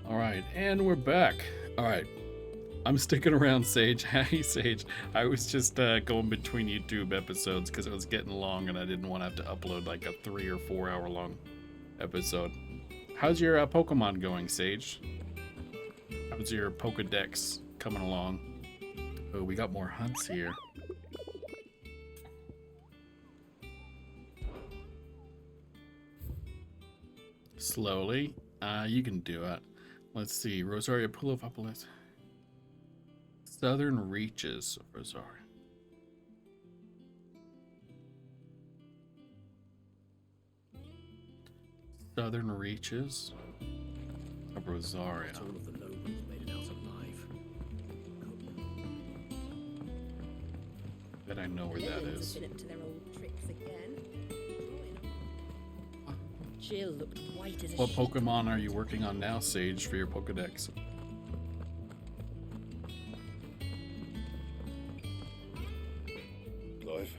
Alright, and we're back. Alright, I'm sticking around, Sage. Hey, Sage. I was just going between YouTube episodes because it was getting long and I didn't want to have to upload like a 3 or 4 hour long episode. How's your Pokemon going, Sage? How's your Pokedex coming along? Oh, we got more hunts here. Slowly. You can do it. Let's see. Rosaria, pull up a list. Southern Reaches of Rosaria. Southern Reaches of Rosaria. Not all of the nobles made it out alive. Bet I know where that is. Been up to their old tricks again. Jill looked white as a What sheet. Pokemon are you working on now, Sage, for your Pokedex? Live.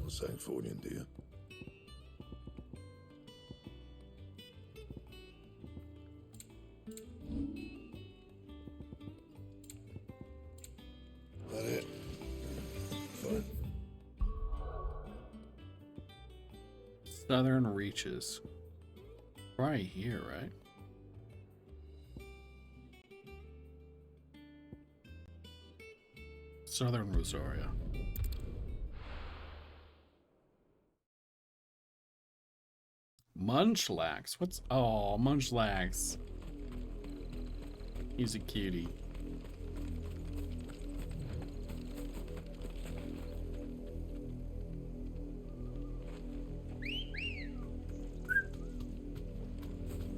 What's that for you, dear? That it? Fine. Southern Reaches. Right here, right? Southern Rosaria. Munchlax. What's... Oh, Munchlax. He's a cutie.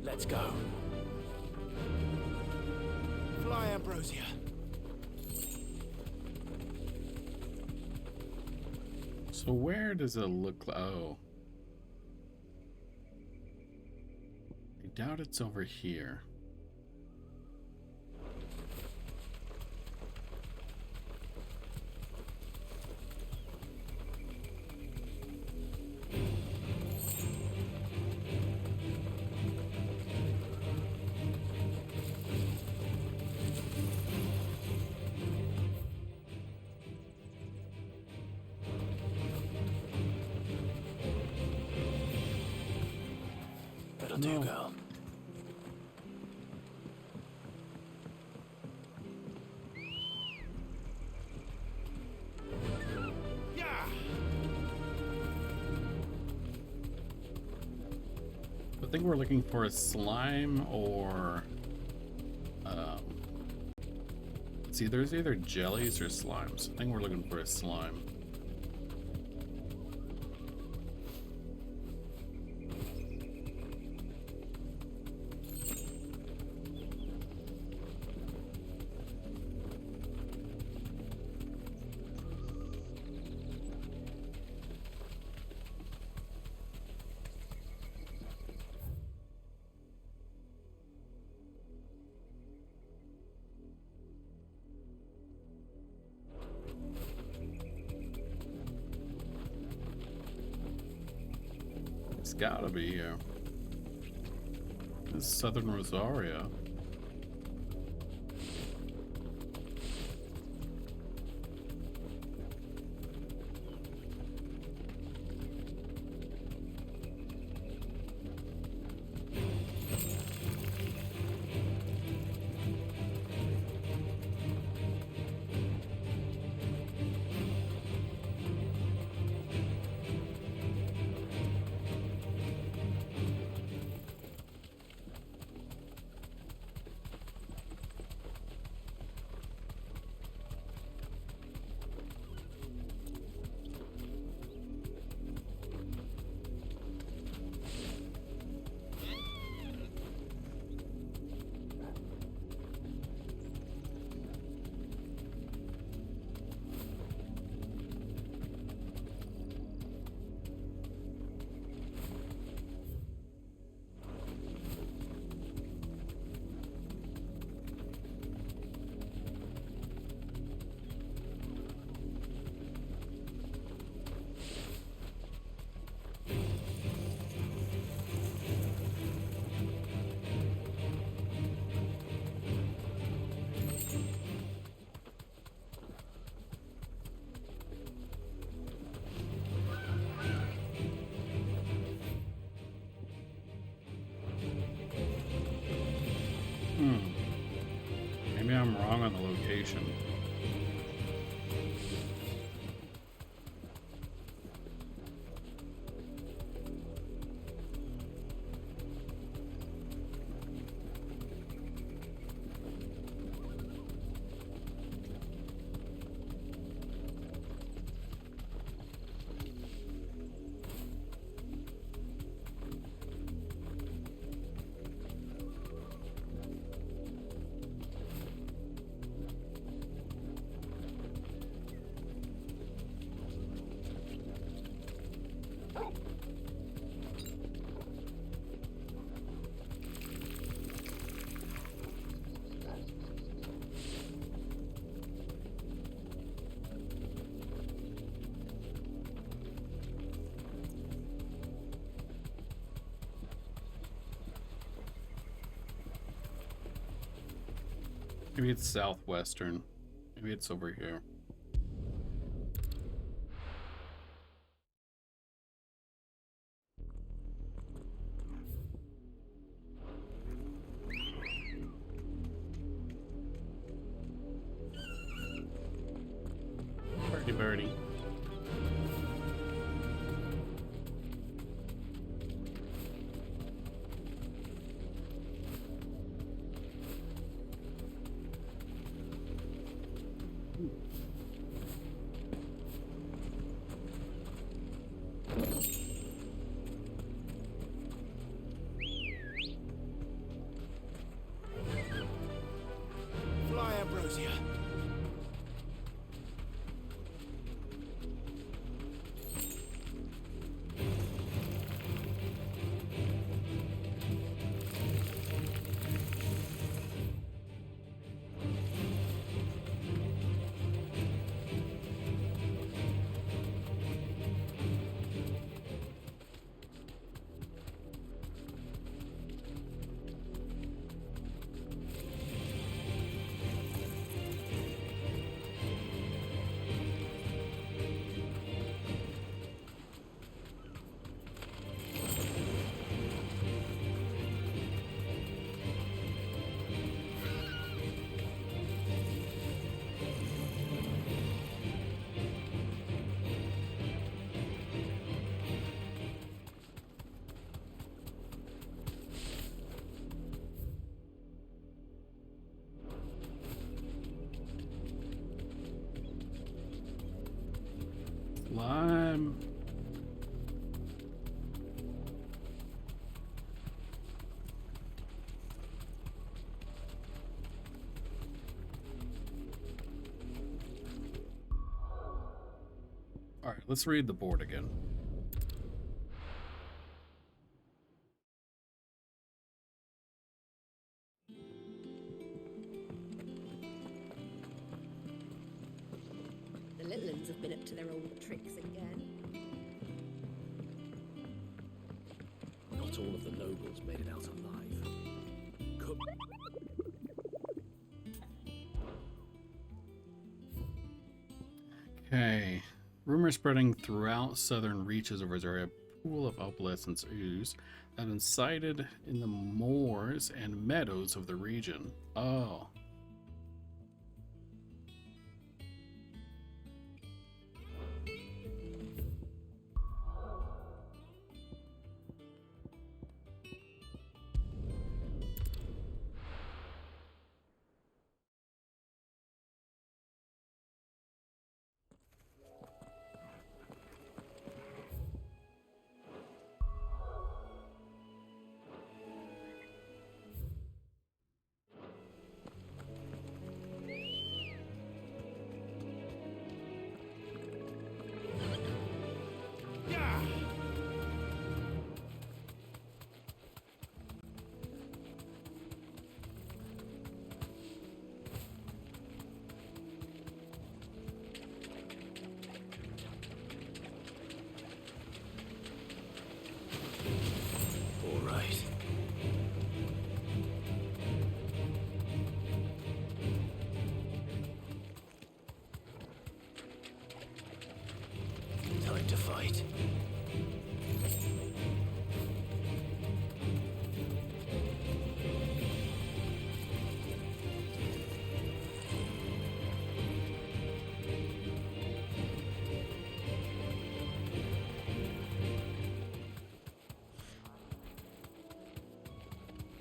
Let's go. Fly, Ambrosia. So where does it look like? Oh. I doubt it's over here. That'll do, girl. Yeah. I think we're looking for a slime or see, there's either jellies or slimes. I think we're looking for a slime. It's gotta be here. This is Southern Rosaria. wrong on the location. Maybe it's southwestern. Maybe it's over here. Birdie birdie. Fly, Ambrosia. Lime. All right, let's read the board again. The little ones have been up to their old tricks again. Not all of the nobles made it out alive. Cook. Okay. Rumors spreading throughout southern reaches of Rosaria, a pool of opalescence ooze have been sighted in the moors and meadows of the region. Oh.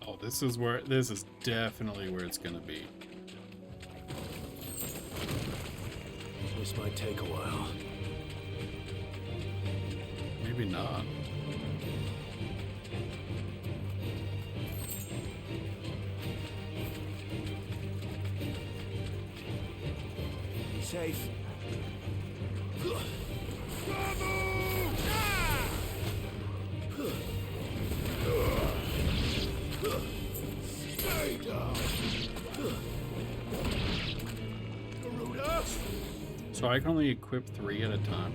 Oh, this is definitely where it's gonna be. This might take a while. Maybe not. Safe. Stay down. Garuda. So I can only equip 3 at a time.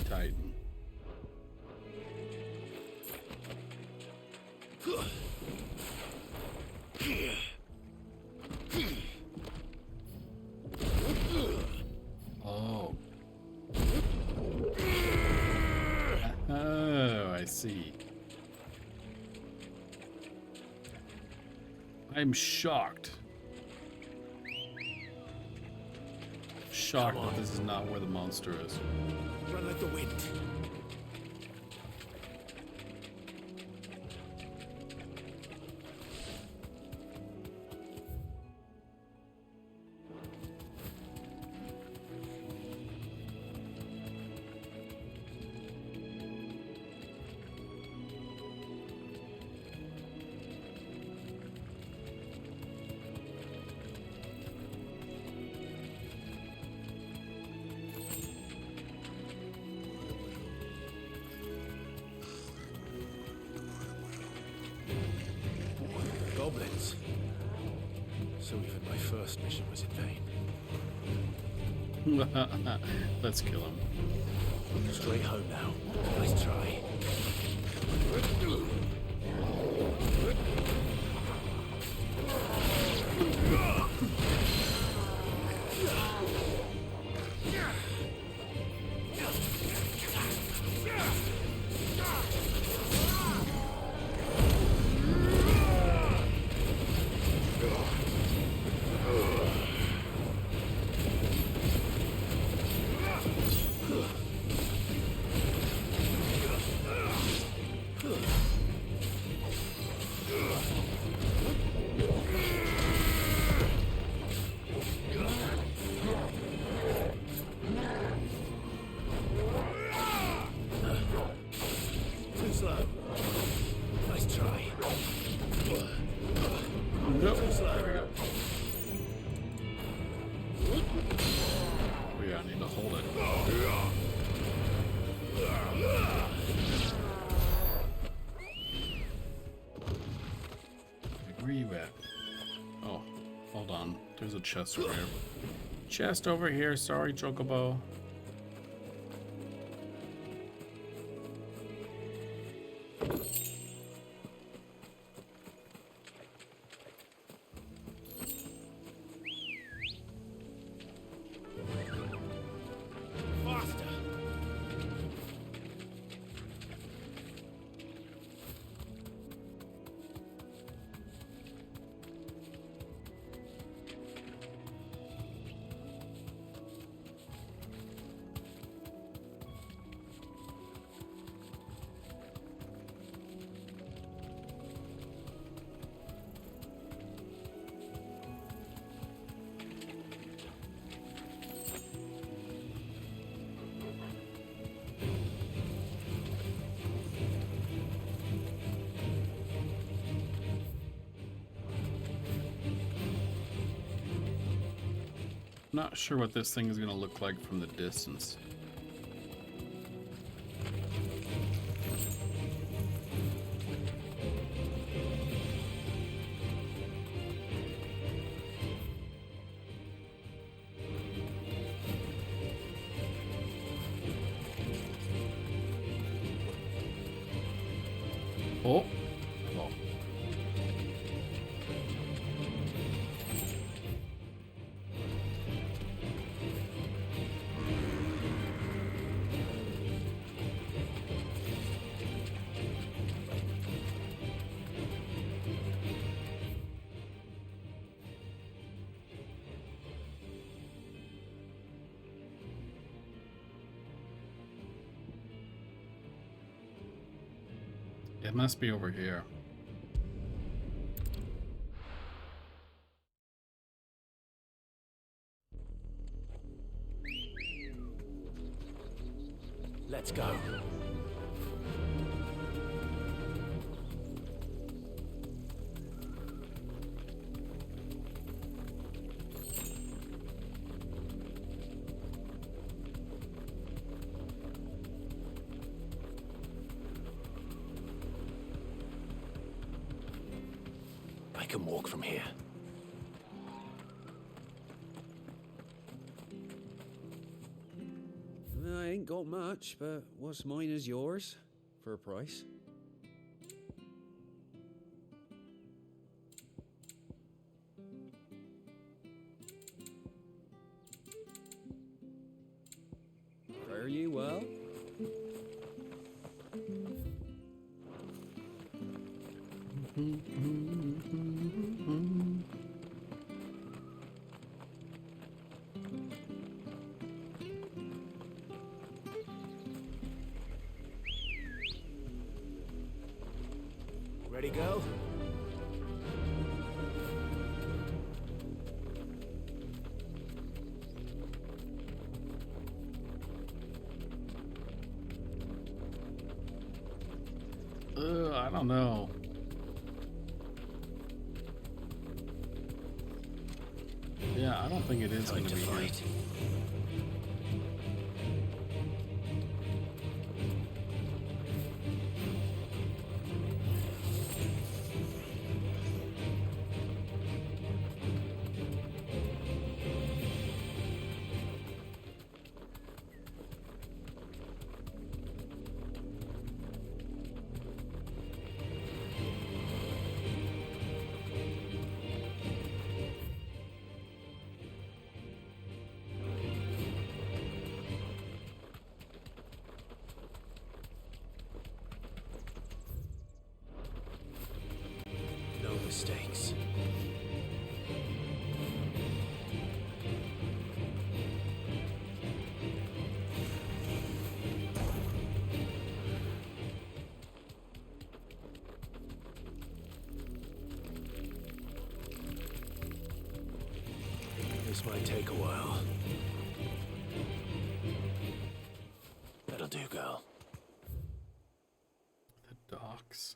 Titan. Oh. Oh, I see. I'm shocked. Shocked that this is not where the monster is. Run like the wind. Goblins. So even my first mission was in vain. Let's kill him. Straight home now. Nice try. Too slow. Nice try. Nope. Too slow. There we go. Oh yeah, I need to hold it. Where are you at? Oh, hold on. There's a chest over here. Chest over here. Sorry, Chocobo. Faster. Not sure what this thing is going to look like from the distance. Oh. Oh. It must be over here. Let's go. I can walk from here. I ain't got much, but what's mine is yours, for a price. Fare you well? Ready, go? I don't know. Yeah, I don't think it is going to be here. No mistakes. This might take a while. That'll do, girl. The docks.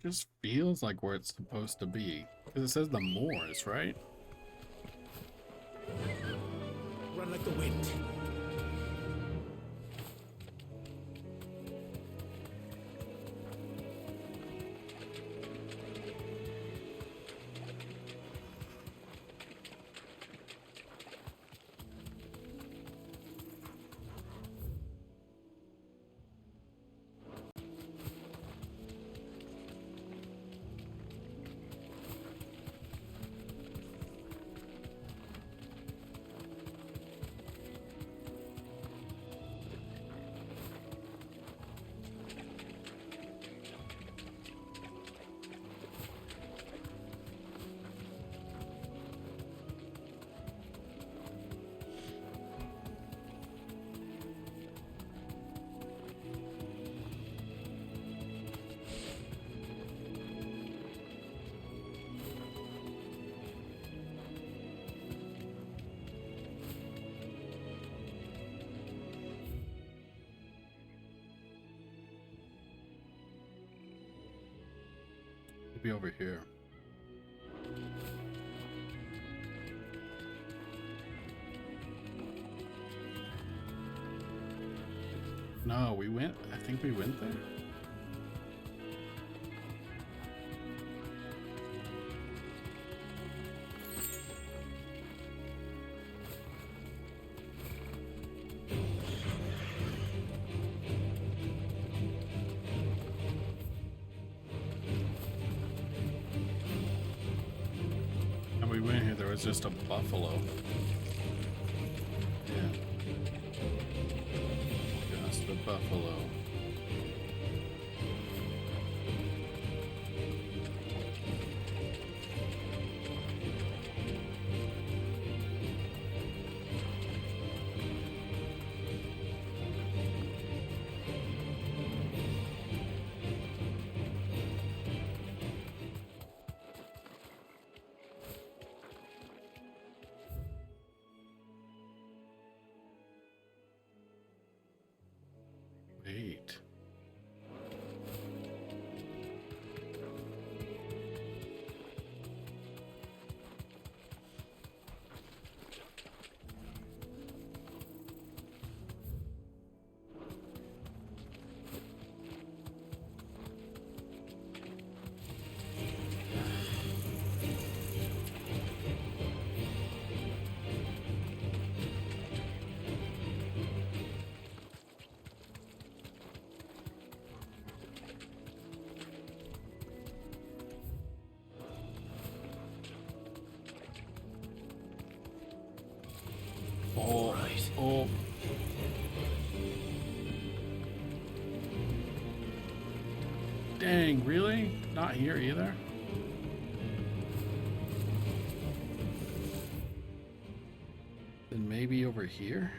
Just feels like where it's supposed to be. Because it says the moors, right? Run like the wind. It'd be over here. No, we went. I think we went there. And we went it's just a buffalo. Yeah. Just a buffalo. Wait. Oh, Right. oh. Dang, really? Not here either? Then maybe over here?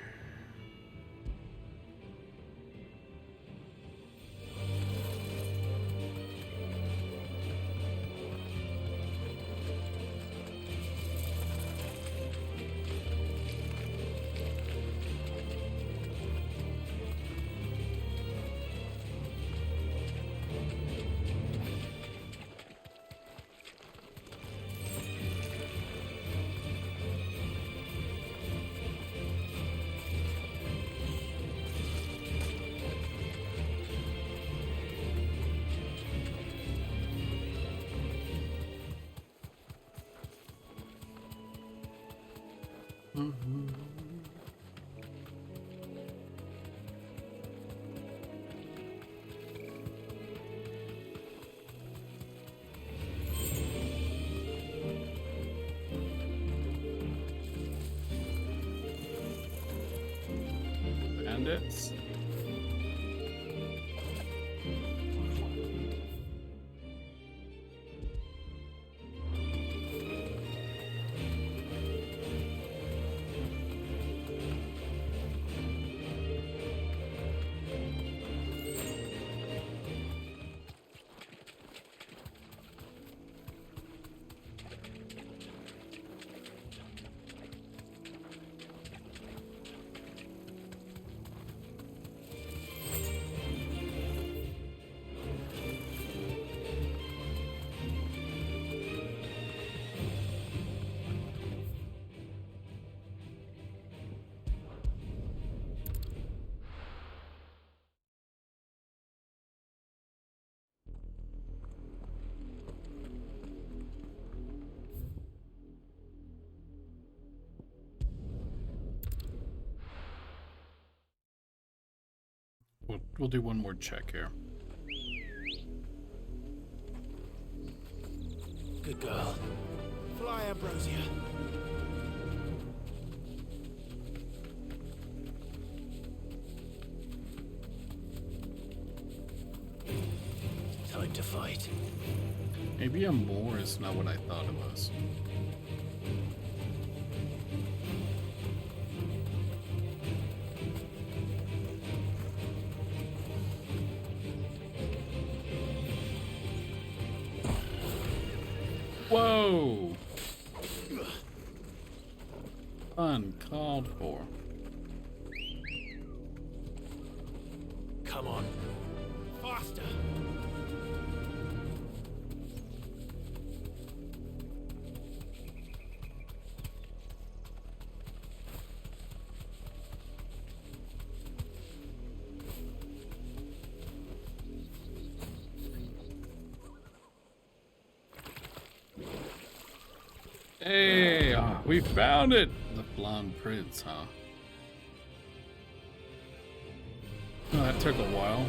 Bandits. We'll do one more check here. Good girl. Fly, Ambrosia. Time to fight. Maybe a Moor is not what I thought it was. Whoa! Uncalled for. Come on. Faster. Hey, we found it! The blonde prince, huh? Oh, that took a while.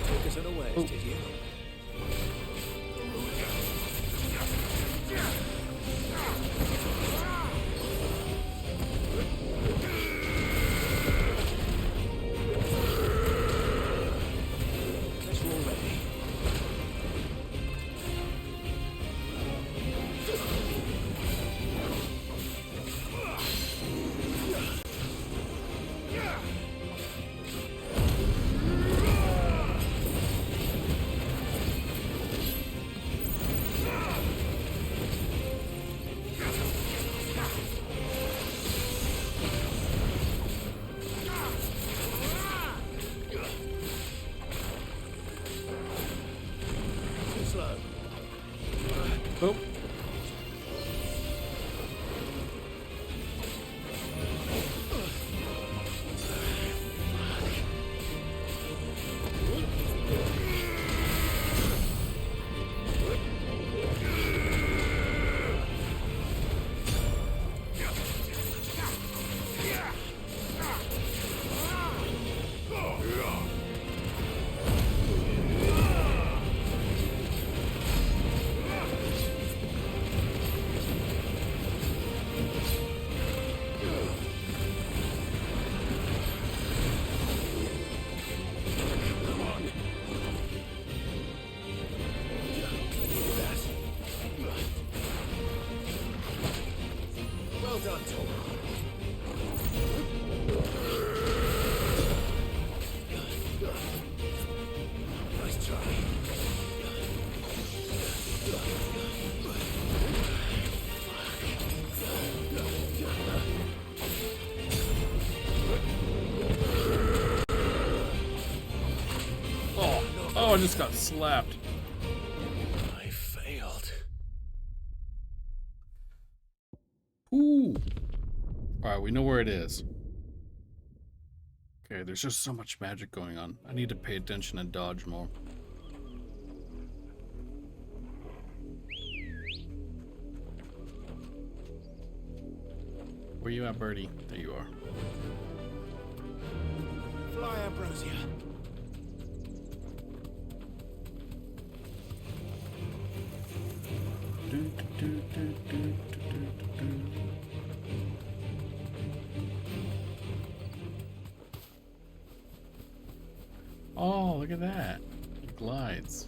Took us unawares, did you? done, Tom. Nice try. Oh, I just got slapped. I failed. Ooh. Alright, we know where it is. Okay, there's just so much magic going on. I need to pay attention and dodge more. Where you at, Birdie? There you are. Fly, Ambrosia. Oh, look at that. It glides.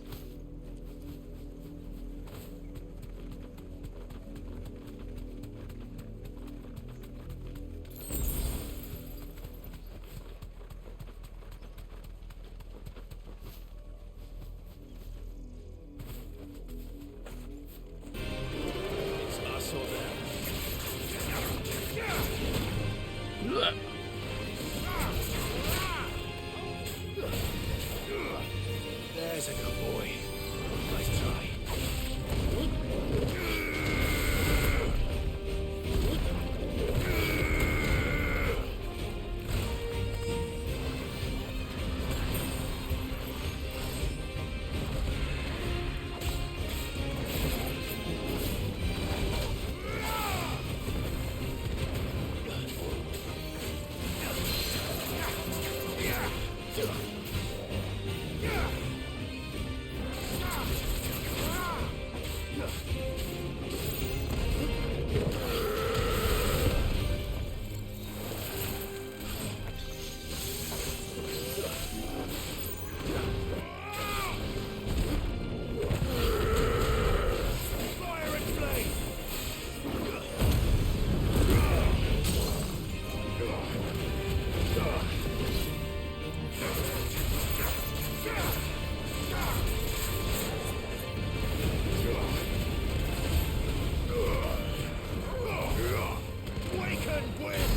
It's us or them. Ugh. There's a good boy. Nice try. Fire and flame! Waken wind!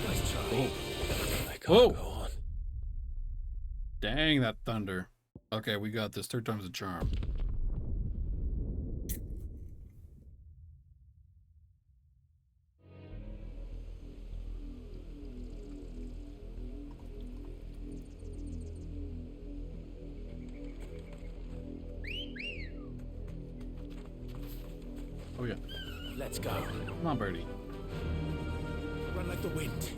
Nice try. I can't Whoa. go on. Dang, that thunder. Okay, we got this. Third time's a charm. Oh yeah. Let's go. Come on, Birdie. Run like the wind.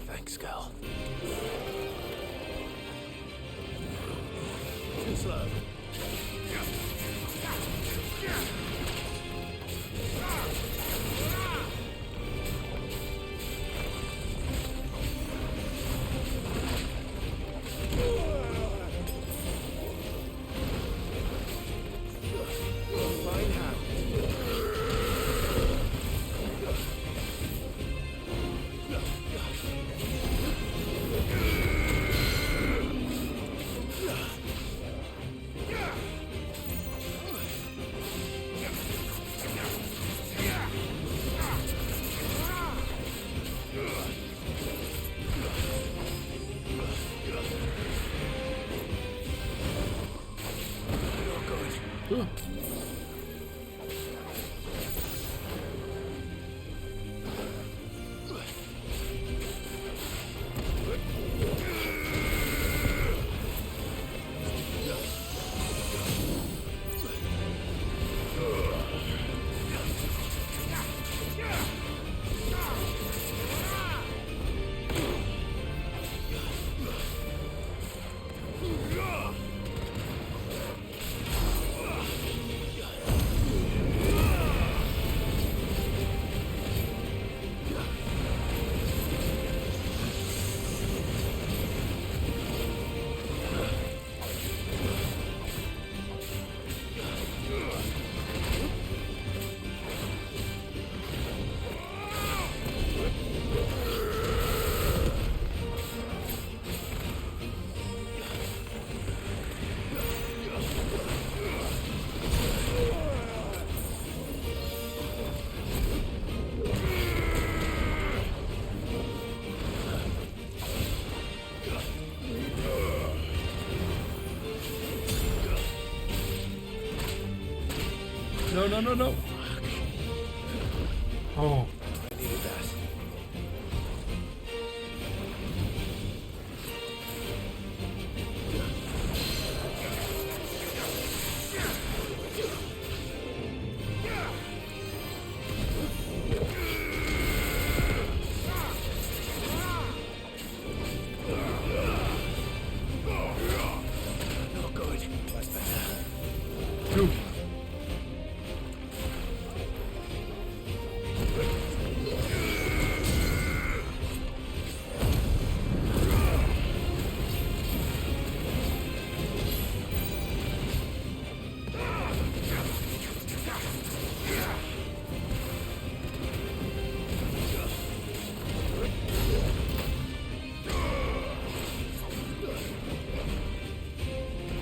Thanks, girl. Too slow. No, no, no, no. Oh. I needed that. Not good. That's better. Phew.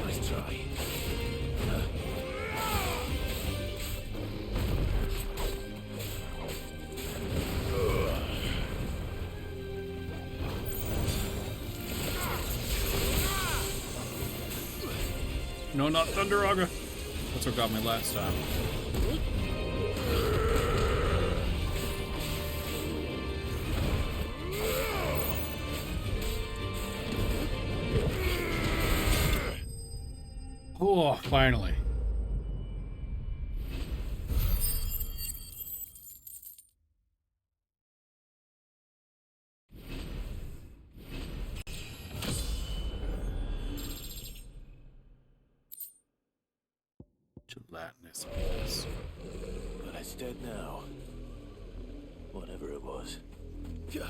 Nice try. No, not Thunderaga. That's what got me last time. Oh, finally. Gelatinous balls. But it's dead now. Whatever it was. Yeah.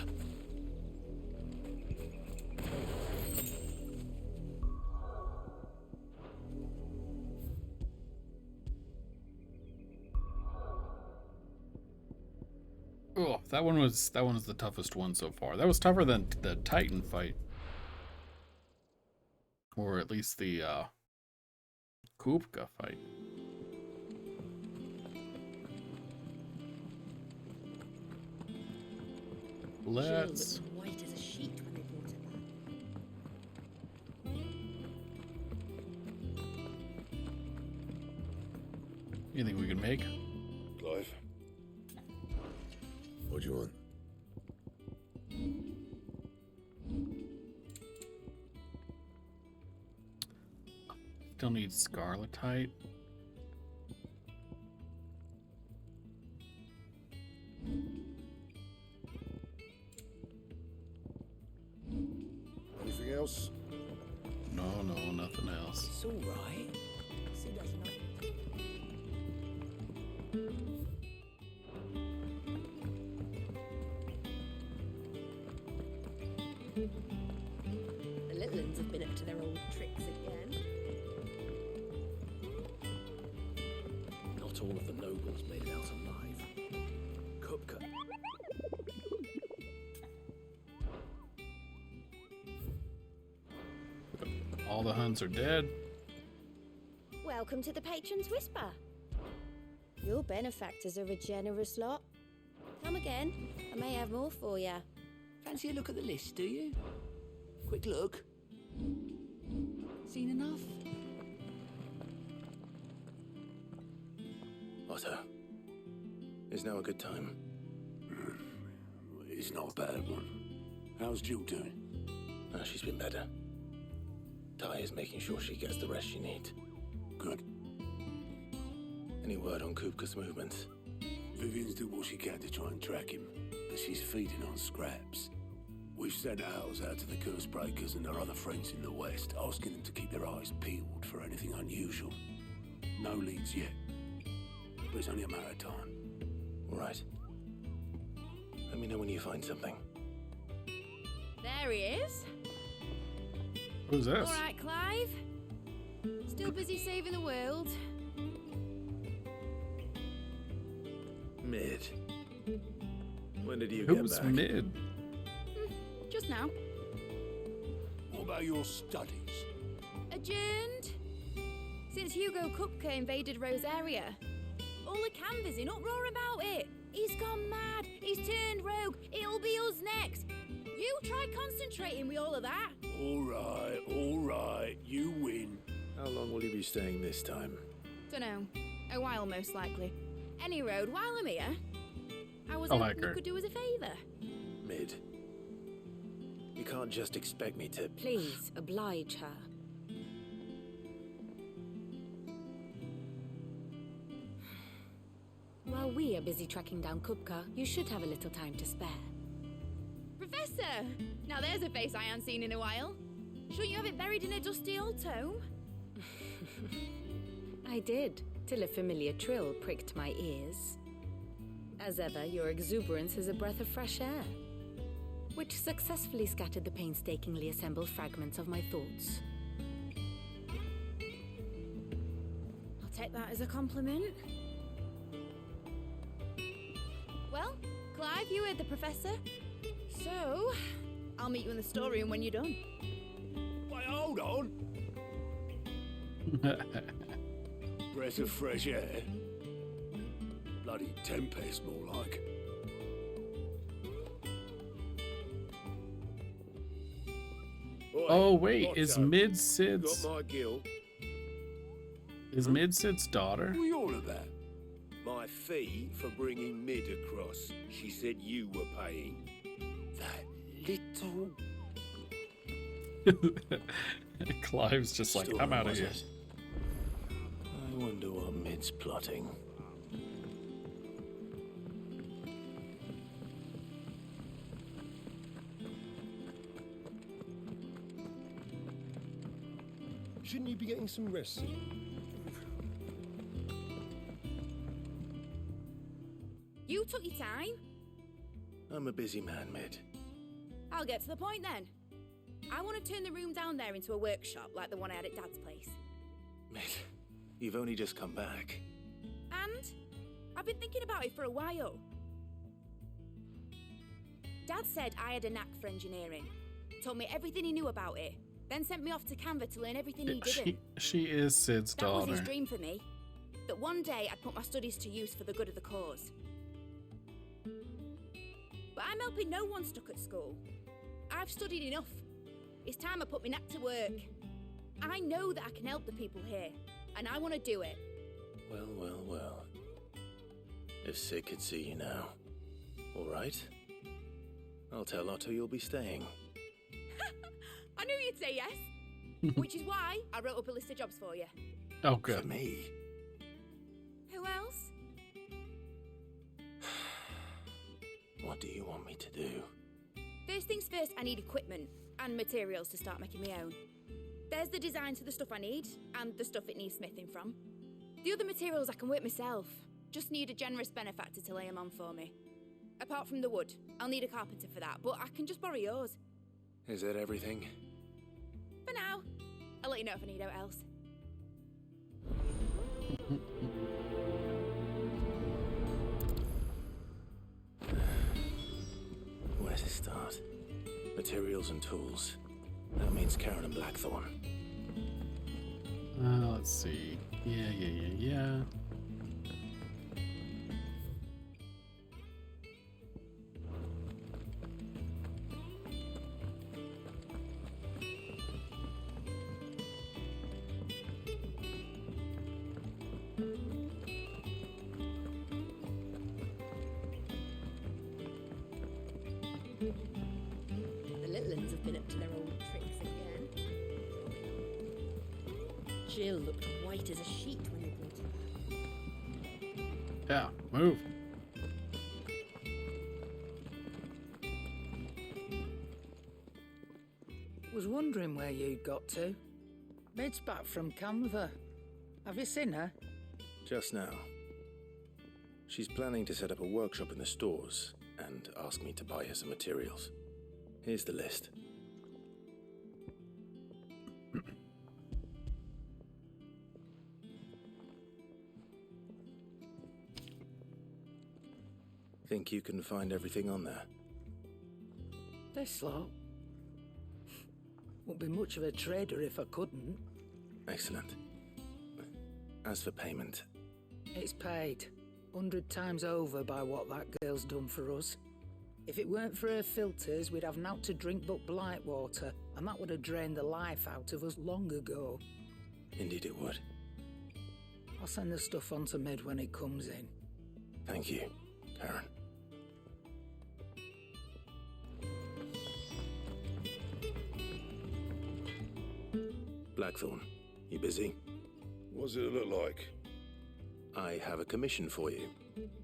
Oh, that one was the toughest one so far. That was tougher than the Titan fight. Or at least the Kupka fight. Let's Jill looked white as a sheet when they brought it back. anything we can make? Clive? What do you want? Still need Scarletite. Anything else? No, nothing else. It's all right. Sue doesn't know. The little ones have been up to their old tricks again. Not all of the nobles made it out alive. Kupka. All the Huns are dead. Welcome to the Patron's Whisper. Your benefactors are a generous lot. Come again. I may have more for you. Fancy a look at the list, do you? Quick look. Seen enough? Otto. Is now a good time? It's not a bad one. How's Jill doing? Oh, she's been better. Ty is making sure she gets the rest she needs. Good. Any word on Kupka's movements? Vivian's doing what she can to try and track him, but she's feeding on scraps. We've sent ours out to the curse breakers and their other friends in the west, asking them to keep their eyes peeled for anything unusual. No leads yet, but it's only a matter of time. All right. Let me know when you find something. There he is. Who's this? All right, Clive. Still busy saving the world. Mid. When did you get Who's back? Mid? Just now. What about your studies? Adjourned. Since Hugo Kupka invaded Rosaria. All the canvas in uproar about it. He's gone mad. He's turned rogue. It'll be us next. You try concentrating with all of that. All right, you win. How long will you be staying this time? Dunno. A while, most likely. Any road, while I'm here, I was I hoping like her. you could do us a favour. Mid. You can't just expect me to... Please, oblige her. While we are busy tracking down Kupka, you should have a little time to spare. Professor! Now there's a face I haven't seen in a while. Shouldn't you have it buried in a dusty old tome? I did, till a familiar trill pricked my ears. As ever, your exuberance is a breath of fresh air, which successfully scattered the painstakingly assembled fragments of my thoughts. I'll take that as a compliment. Well, Clive, you heard the professor. So, I'll meet you in the storeroom when you're done. Wait, hold on. Breath of fresh air. Bloody tempest, more like. Oh wait, is Mid Got Sid's my guilt. Mid Sid's daughter? What are you all about? My fee for bringing Mid across. She said you were paying. That little... Clive's just like, Still I'm out of was here. it? I wonder what Mid's plotting. Shouldn't you be getting some rest soon? You took your time. I'm a busy man, Mid. I'll get to the point then. I want to turn the room down there into a workshop like the one I had at Dad's place. Mid, you've only just come back. And I've been thinking about it for a while. Dad said I had a knack for engineering. Told me everything he knew about it. Then sent me off to Canva to learn everything he didn't. She is Sid's That was daughter. his dream for me. That one day I'd put my studies to use for the good of the cause. But I'm helping no one stuck at school. I've studied enough. It's time I put my neck to work. I know that I can help the people here, and I want to do it. Well, well, well. If Sid could see you now. All right. I'll tell Otto you'll be staying. I knew you'd say yes. Which is why I wrote up a list of jobs for you. Oh, For good. me? Who else? What do you want me to do? First things first, I need equipment and materials to start making my own. There's the designs for the stuff I need, and the stuff it needs smithing from. The other materials I can work myself. Just need a generous benefactor to lay them on for me. Apart from the wood, I'll need a carpenter for that, but I can just borrow yours. Is that everything? For now. I'll let you know if I need out else. Where to start? Materials and tools. That means Karen and Blackthorn. Let's see. Yeah. Jill looked white as a sheet when they brought it back. Yeah, move. Was wondering where you'd got to. Mid's back from Canva. Have you seen her? Just now. She's planning to set up a workshop in the stores and ask me to buy her some materials. Here's the list. Think you can find everything on there? This lot. Wouldn't be much of a trader if I couldn't. Excellent. As for payment, It's paid 100 times over by what that girl's done for us. If it weren't for her filters, we'd have naught to drink but blight water, and that would have drained the life out of us long ago. indeed it would. I'll send the stuff on to Mid when it comes in. Thank you, Karen. Blackthorn, you busy? What's it look like? I have a commission for you.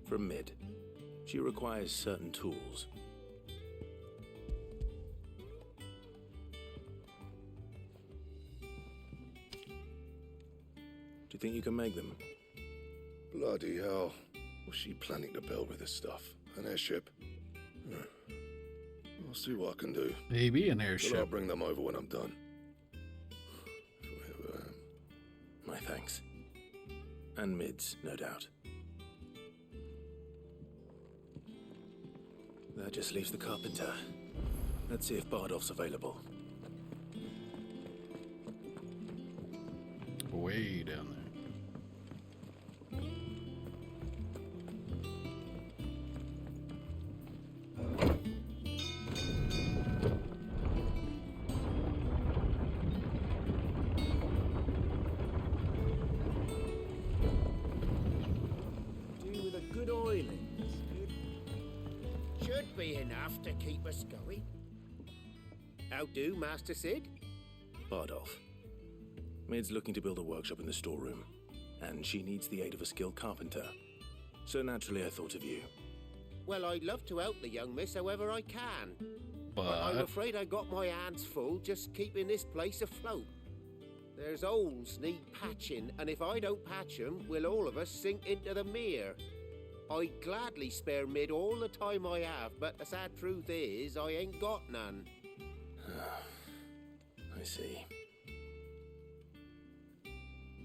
From Mid. She requires certain tools. Do you think you can make them? Bloody hell. What's she planning to build with this stuff? An airship? I'll see what I can do. Maybe an But I'll airship. bring them over when I'm done. My thanks. And Mid's, no doubt. That just leaves the carpenter. Let's see if Bardolph's available. Way down there. Do with a good oiling. Should be enough to keep us going. How do, Master Sid? Bardolph. Mid's looking to build a workshop in the storeroom, and she needs the aid of a skilled carpenter. So naturally I thought of you. Well, I'd love to help the young miss however I can. But I'm But afraid I got my hands full just keeping this place afloat. There's holes need patching, and if I don't patch 'em, we'll all of us sink into the mere. I'd gladly spare Mid all the time I have, but the sad truth is I ain't got none. I see.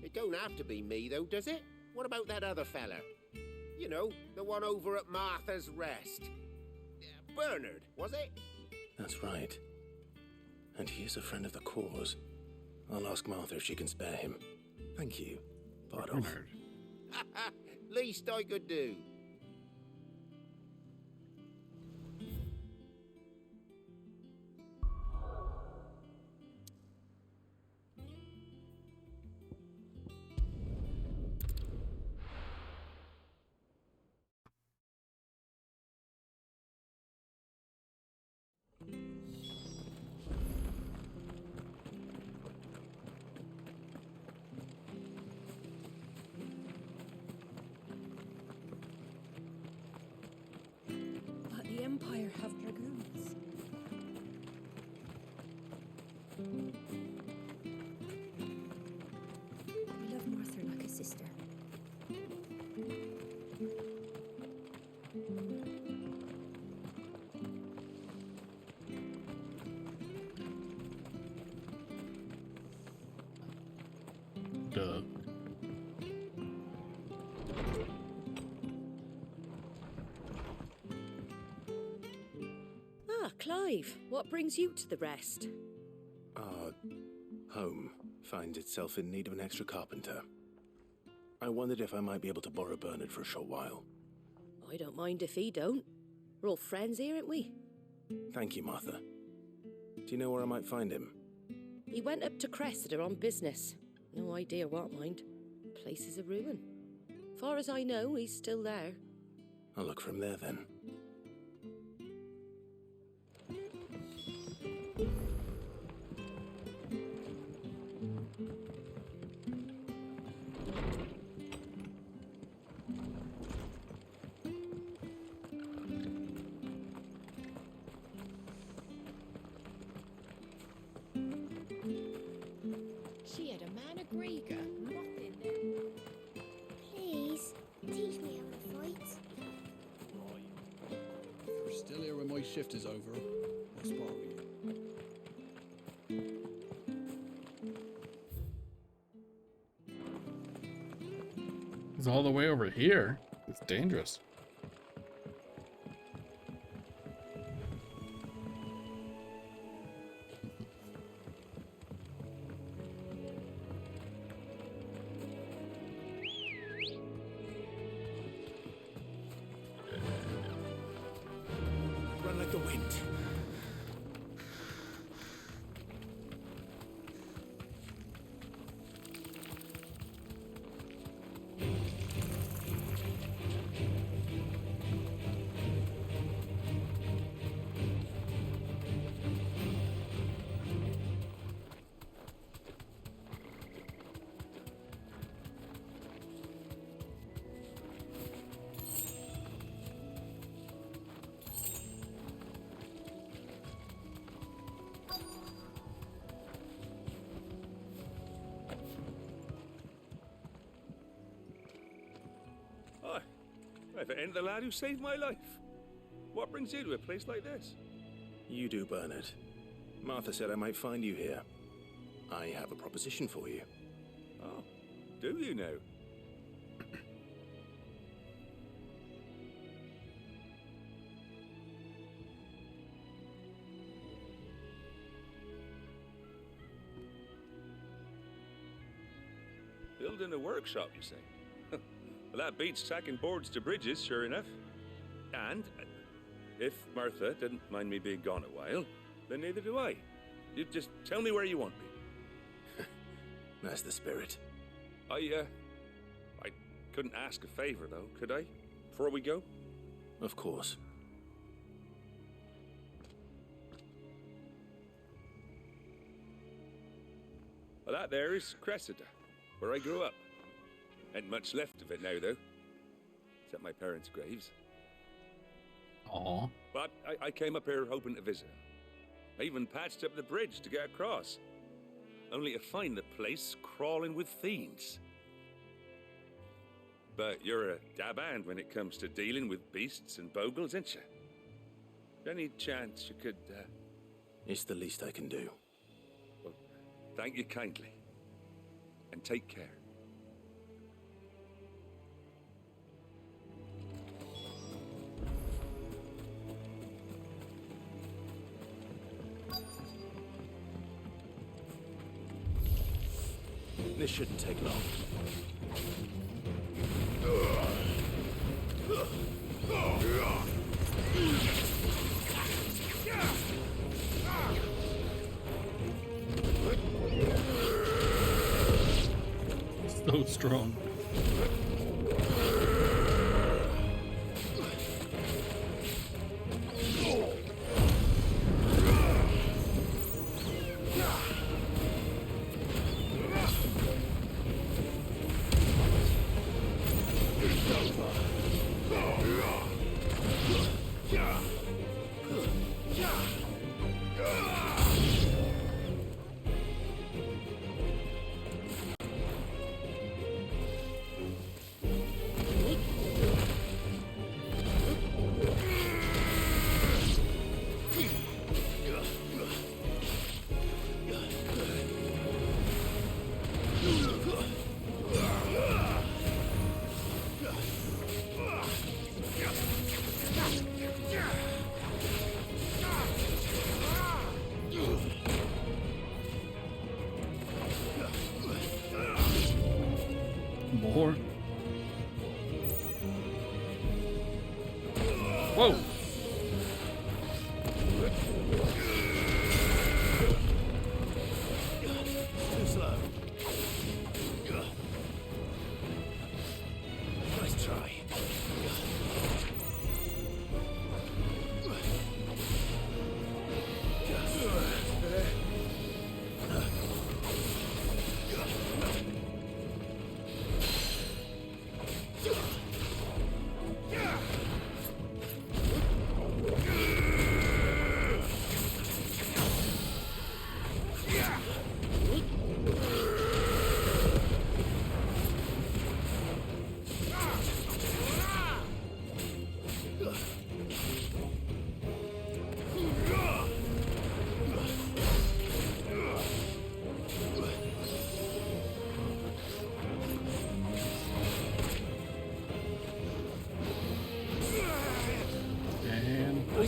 It don't have to be me, though, does it? What about that other fella? You know, the one over at Martha's Rest. Bernard, was it? That's right. And he is a friend of the cause. I'll ask Martha if she can spare him. Thank you, Bardolph. Bernard. Least I could do. But the Empire have dragoons. We love Martha like a sister. Duh. Ah, Clive, what brings you to the rest? Our home finds itself in need of an extra carpenter. I wondered if I might be able to borrow Bernard for a short while. I don't mind if he don't. We're all friends here, aren't we? Thank you, Martha. Do you know where I might find him? He went up to Cressida on business. No idea what, mind. Place is a ruin. Far as I know, he's still there. I'll look for him there then. Krieger. Nothing new. Please, teach me how to fight. If you're still here when my shift is over, I'll spar with you. He's all the way over here. It's dangerous. Run like the wind. Hi. If it ain't the lad who saved my life. What brings you to a place like this? You do, Bernard. Martha said I might find you here. I have a proposition for you. Oh, do you now? Building a workshop, you say? Well, that beats tacking boards to bridges, sure enough. And if Martha didn't mind me being gone a while, then neither do I. You just tell me where you want me. That's the spirit. I couldn't ask a favor, though, could I? Before we go? Of course. Well, that there is Cressida, where I grew up. Ain't much left of it now, though. Except my parents' graves. Aw. But I came up here hoping to visit. I even patched up the bridge to get across. Only to find the place crawling with fiends. But you're a dab hand when it comes to dealing with beasts and bogles, ain't you? Any chance you could, It's the least I can do. Well, thank you kindly. And take care. This shouldn't take long. So strong. More. Whoa. Too slow. Nice try.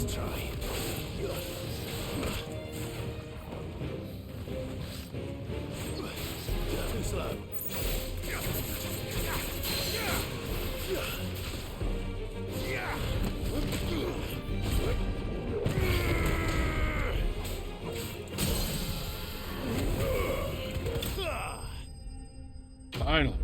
Nice try. Too slow. Finally.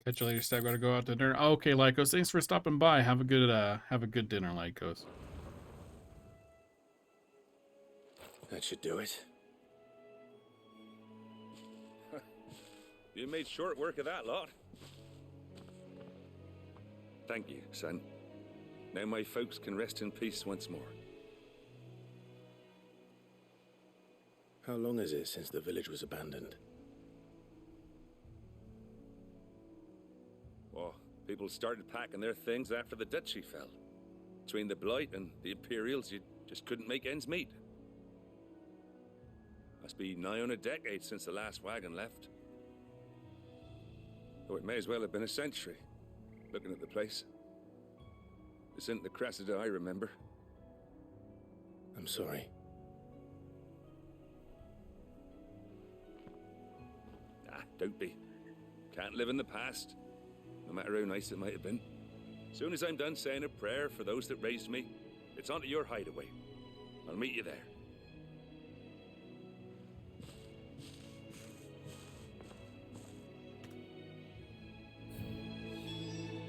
Catch you later, Stab. Gotta go out to dinner. Okay, Lycos. Thanks for stopping by. Have a good dinner, Lycos. That should do it. You made short work of that lot. Thank you, son. Now my folks can rest in peace once more. How long is it since the village was abandoned? Well, people started packing their things after the duchy fell. Between the Blight and the Imperials, you just couldn't make ends meet. Must be nigh on a decade since the last wagon left. Though it may as well have been a century, looking at the place. This isn't the Cressida I remember. I'm sorry. Ah, don't be. Can't live in the past, no matter how nice it might have been. Soon as I'm done saying a prayer for those that raised me, it's on to your hideaway. I'll meet you there.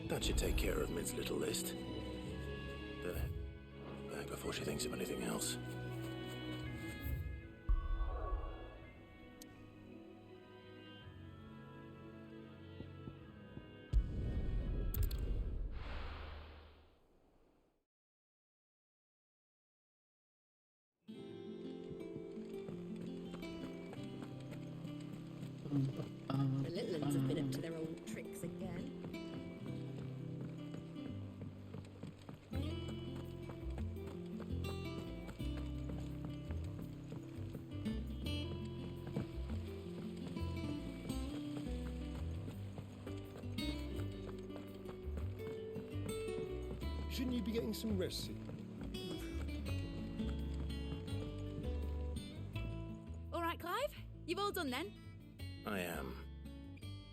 That should take care of Mid's little list. Back before she thinks of anything else. The little ones have been up to their old tricks again. Shouldn't you be getting some rest, Sid? All right, Clive? You've all done then? I am.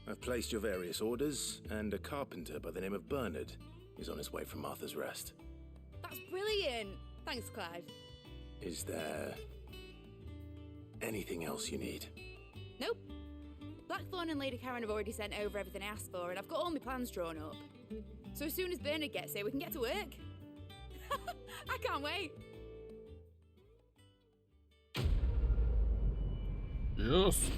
I've placed your various orders, and a carpenter by the name of Bernard is on his way from Martha's Rest. That's brilliant. Thanks, Clive. Is there anything else you need? Nope. Blackthorn and Lady Karen have already sent over everything I asked for, and I've got all my plans drawn up. So as soon as Bernard gets here, we can get to work. I can't wait. Yes.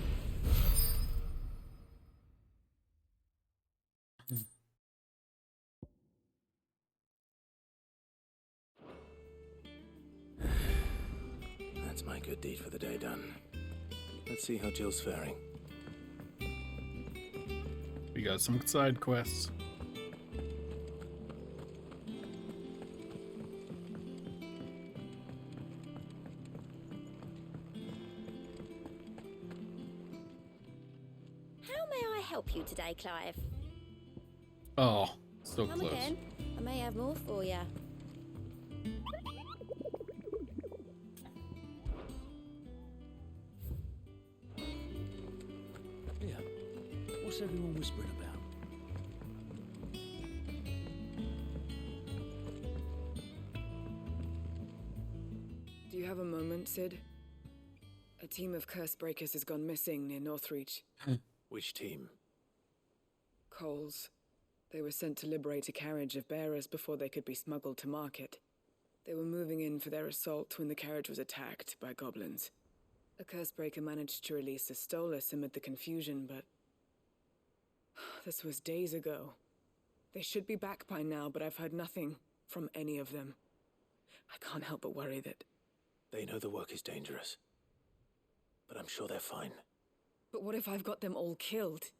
That's my good deed for the day done. Let's see how Jill's faring. We got some side quests. How may I help you today, Clive? Oh, so Come close. again. I may have more for you. Yeah. What's everyone whispering about? Do you have a moment, Sid? A team of curse breakers has gone missing near Northreach. Which team? Coles. They were sent to liberate a carriage of bearers before they could be smuggled to market. They were moving in for their assault when the carriage was attacked by goblins. A curse breaker managed to release a Stolas amid the confusion, but this was days ago. They should be back by now, but I've heard nothing from any of them. I can't help but worry that... They know the work is dangerous, but I'm sure they're fine. But what if I've got them all killed?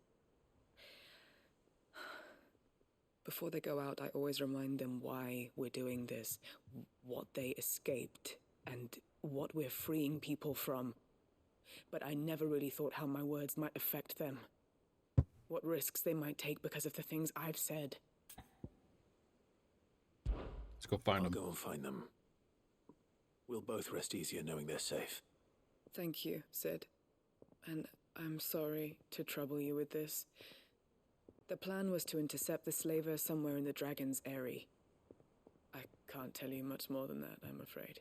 Before they go out, I always remind them why we're doing this, what they escaped, and what we're freeing people from. But I never really thought how my words might affect them. what risks they might take because of the things I've said. Let's go find them. I'll go and find them. We'll both rest easier knowing they're safe. Thank you, Sid. And I'm sorry to trouble you with this. The plan was to intercept the slaver somewhere in the Dragon's Eyrie. I can't tell you much more than that, I'm afraid.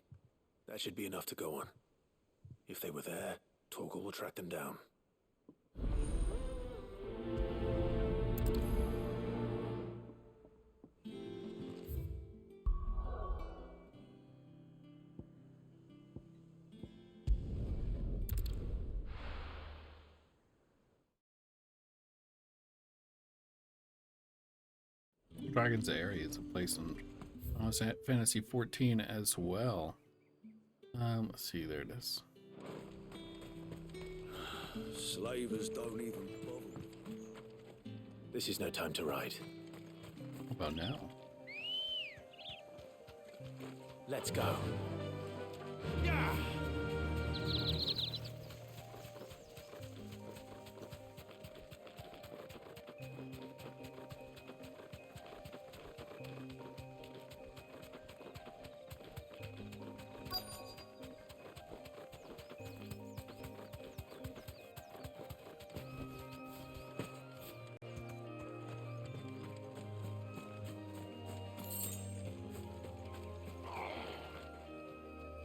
That should be enough to go on. If they were there, Torgal will track them down. Dragon's Eyrie is a place in Final Fantasy 14 as well. Let's see, there it is. Slavers don't even bother. This is no time to ride. What about now? Let's go.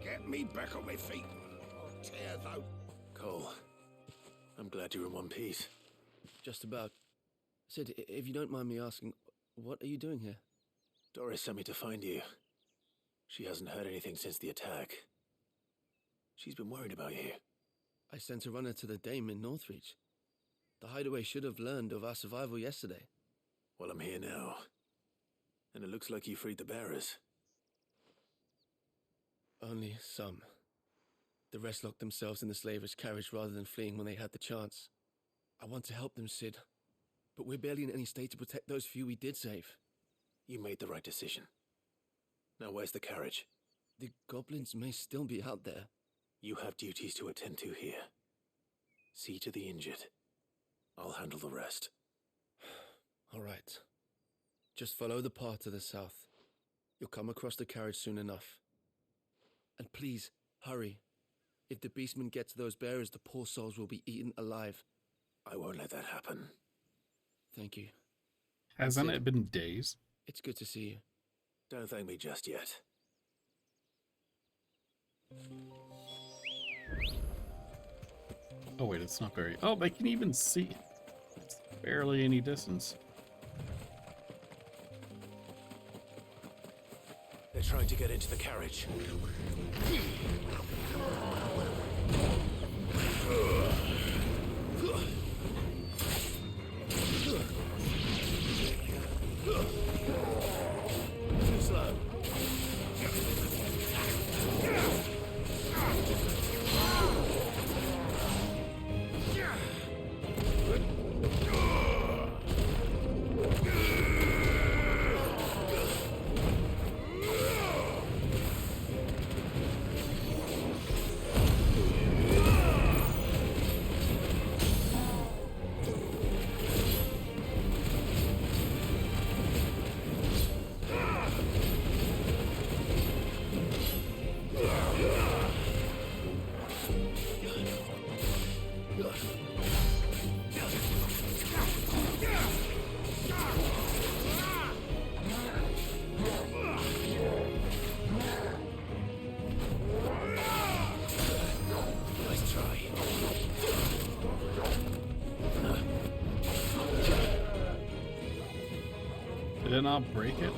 Get me back on my feet. I'll tear those. Cole, I'm glad you're in one piece. Just about. Sid, if you don't mind me asking, what are you doing here? Doris sent me to find you. She hasn't heard anything since the attack. She's been worried about you. I sent a runner to the Dame in Northreach. The hideaway should have learned of our survival yesterday. Well, I'm here now. And it looks like you freed the bearers. Only some. The rest locked themselves in the slaver's carriage rather than fleeing when they had the chance. I want to help them, Sid. But we're barely in any state to protect those few we did save. You made the right decision. Now where's the carriage? The goblins may still be out there. You have duties to attend to here. See to the injured. I'll handle the rest. All right. Just follow the path to the south. You'll come across the carriage soon enough. And please, hurry. If the beastmen get to those bearers, the poor souls will be eaten alive. I won't let that happen. Thank you. Hasn't it been days? It's good to see you. Don't thank me just yet. Oh wait, it's not very... Oh, they can even see. It's barely any distance. They're trying to get into the carriage. Too slow. Did it not break it?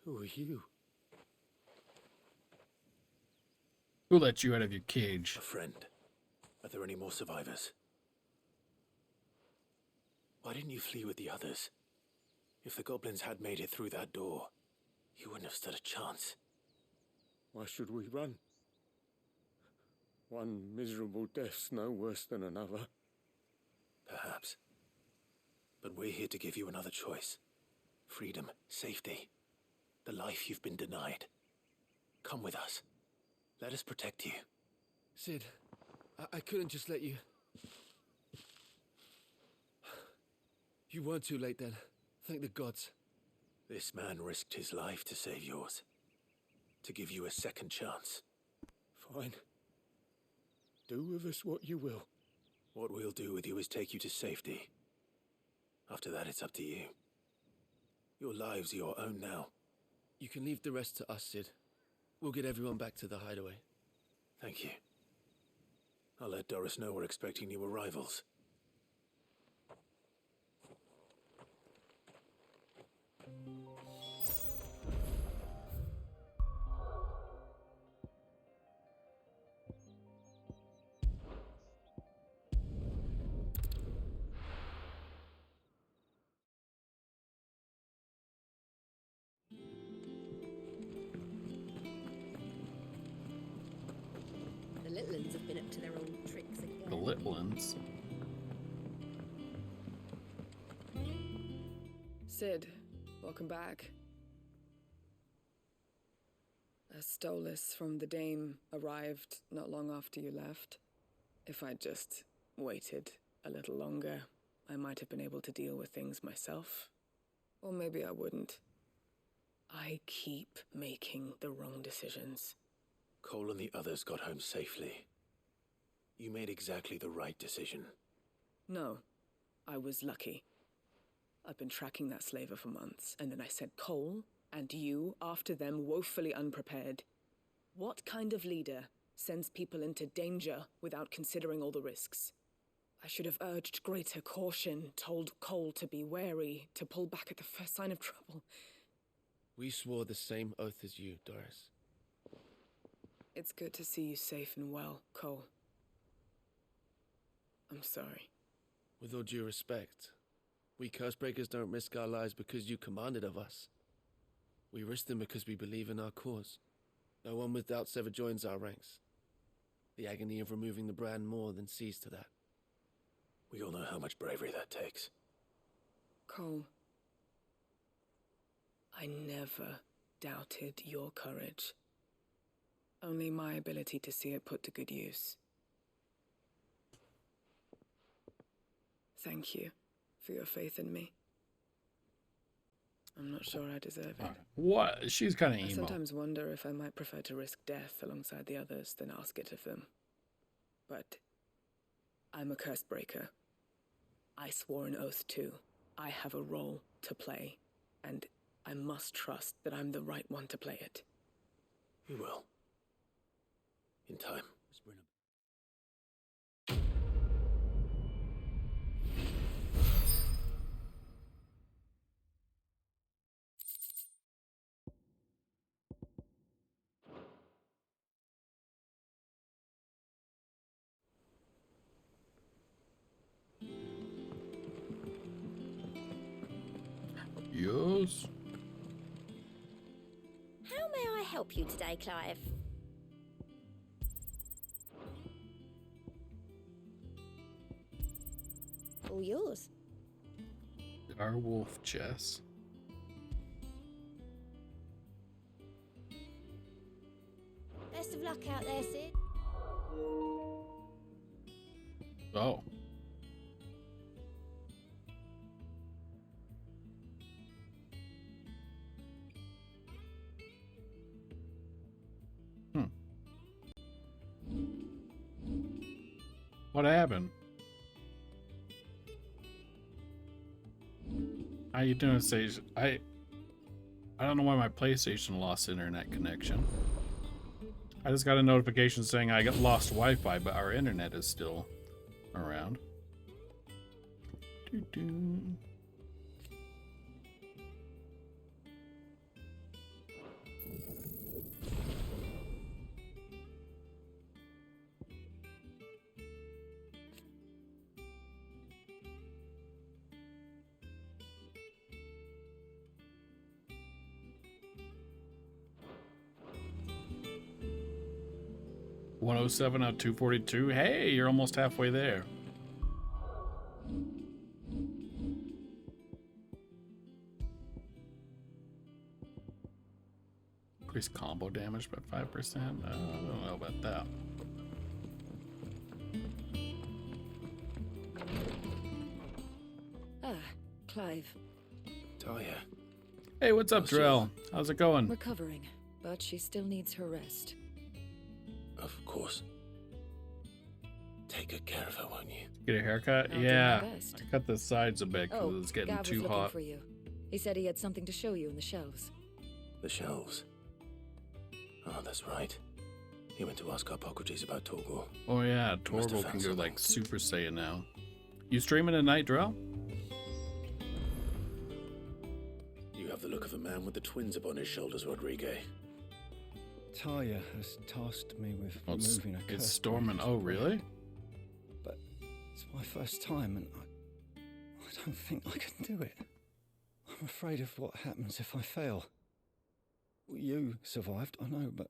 Who are you? Who let you out of your cage? A friend. Are there any more survivors? Why didn't you flee with the others? If the goblins had made it through that door, you wouldn't have stood a chance. Why should we run? One miserable death's no worse than another. Perhaps. But we're here to give you another choice. Freedom, safety, the life you've been denied. Come with us. Let us protect you. Sid, I couldn't just let you... You weren't too late then. Thank the gods. This man risked his life to save yours. To give you a second chance. Fine. Do with us what you will. What we'll do with you is take you to safety. After that, it's up to you. Your lives are your own now. You can leave the rest to us, Sid. We'll get everyone back to the hideaway. Thank you. I'll let Doris know we're expecting new arrivals. The little ones have been up to their old tricks again. The little ones. Sid, welcome back. A Stolas from the Dame arrived not long after you left. If I'd just waited a little longer, I might have been able to deal with things myself. Or maybe I wouldn't. I keep making the wrong decisions. Cole and the others got home safely. You made exactly the right decision. No, I was lucky. I've been tracking that slaver for months, and then I sent Cole and you after them woefully unprepared. What kind of leader sends people into danger without considering all the risks? I should have urged greater caution, told Cole to be wary, to pull back at the first sign of trouble. We swore the same oath as you, Doris. It's good to see you safe and well, Cole. I'm sorry. With all due respect, we Cursebreakers don't risk our lives because you commanded of us. We risk them because we believe in our cause. No one with doubts ever joins our ranks. The agony of removing the brand more than sees to that. We all know how much bravery that takes. Cole, I never doubted your courage. Only my ability to see it put to good use. Thank you for your faith in me. I'm not sure I deserve it. What? She's kind of emo. I sometimes wonder if I might prefer to risk death alongside the others than ask it of them. But I'm a curse breaker. I swore an oath too. I have a role to play, and I must trust that I'm the right one to play it. You will. In time. Yes. How may I help you today, Clive? All yours. Our wolf chess. Best of luck out there, Sid. Oh. What happened? How you doing, Sage? I don't know why my PlayStation lost internet connection. I just got a notification saying I got lost Wi-Fi, but our internet is still around. Doo-doo. 107 out of 242. Hey, you're almost halfway there. Increase combo damage by 5%. I don't know about that. Ah, Clive. Talia. Hey, what's up, Drell? How's it going? Recovering, but she still needs her rest. Of course. Take good care of her, won't you? Get a haircut? I'll do my Yeah. best. I cut the sides a bit because it's getting Gav was too looking hot. for you. He said he had something to show you in the shelves. The shelves. Oh, that's right. He went to ask Hippocrates about Torgor. Oh yeah, He must have Torval found can go something. like Super Saiyan now. You streaming tonight, Drell? You have the look of a man with the twins upon his shoulders, Rodrigue. Talia has tasked me with Oh, removing a curse. it's storming. Oh, really? But it's my first time, and I don't think I can do it. I'm afraid of what happens if I fail. You survived, I know, but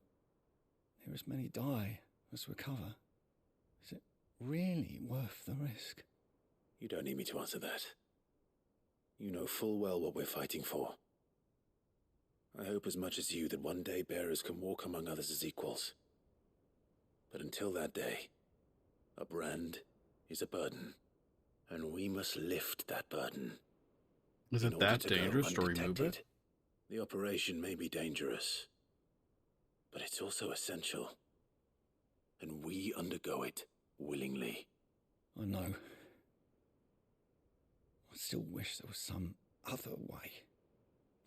there as many die as recover. Is it really worth the risk? You don't need me to answer that. You know full well what we're fighting for. I hope as much as you that one day bearers can walk among others as equals. But until that day, a brand is a burden, and we must lift that burden. Is In it order that to go dangerous to remove undetected, it? The operation may be dangerous, but it's also essential. And we undergo it willingly. I know. I still wish there was some other way.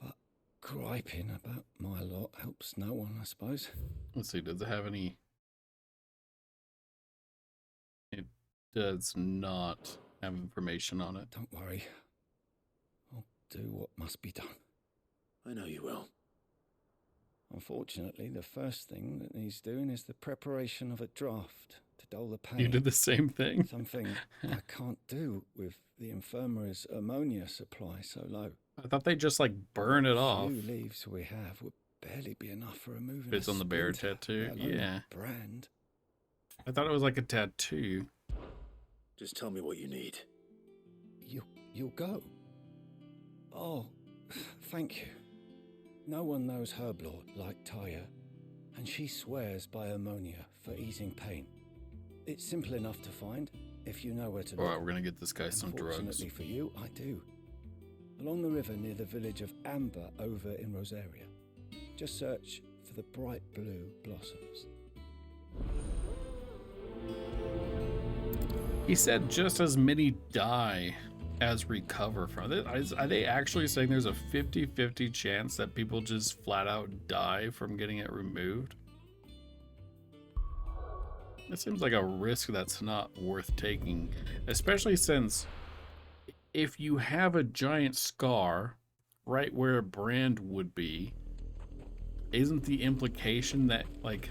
But griping about my lot helps no one, I suppose. Let's see, does it have any... It does not have information on it. Don't worry. I'll do what must be done. I know you will. Unfortunately, the first thing that needs doing is the preparation of a draft to dull the pain. You did the same thing? Something I can't do with the infirmary's ammonia supply so low. I thought they just like burn it The off. few leaves we have would barely be enough for removing If it's a on the bear splinter, tattoo? let alone a Yeah. brand. I thought it was like a tattoo. Just tell me what you need. You'll go. Oh, thank you. No one knows Herblord like Taya, and she swears by ammonia for easing pain. It's simple enough to find if you know where to look. Alright, we're gonna get this guy some drugs. Fortunately for you, I do. Along the river near the village of Amber over in Rosaria. Just search for the bright blue blossoms. He said just as many die as recover from it. Are they actually saying there's a 50-50 chance that people just flat out die from getting it removed? It seems like a risk that's not worth taking, especially since if you have a giant scar right where a brand would be, isn't the implication that like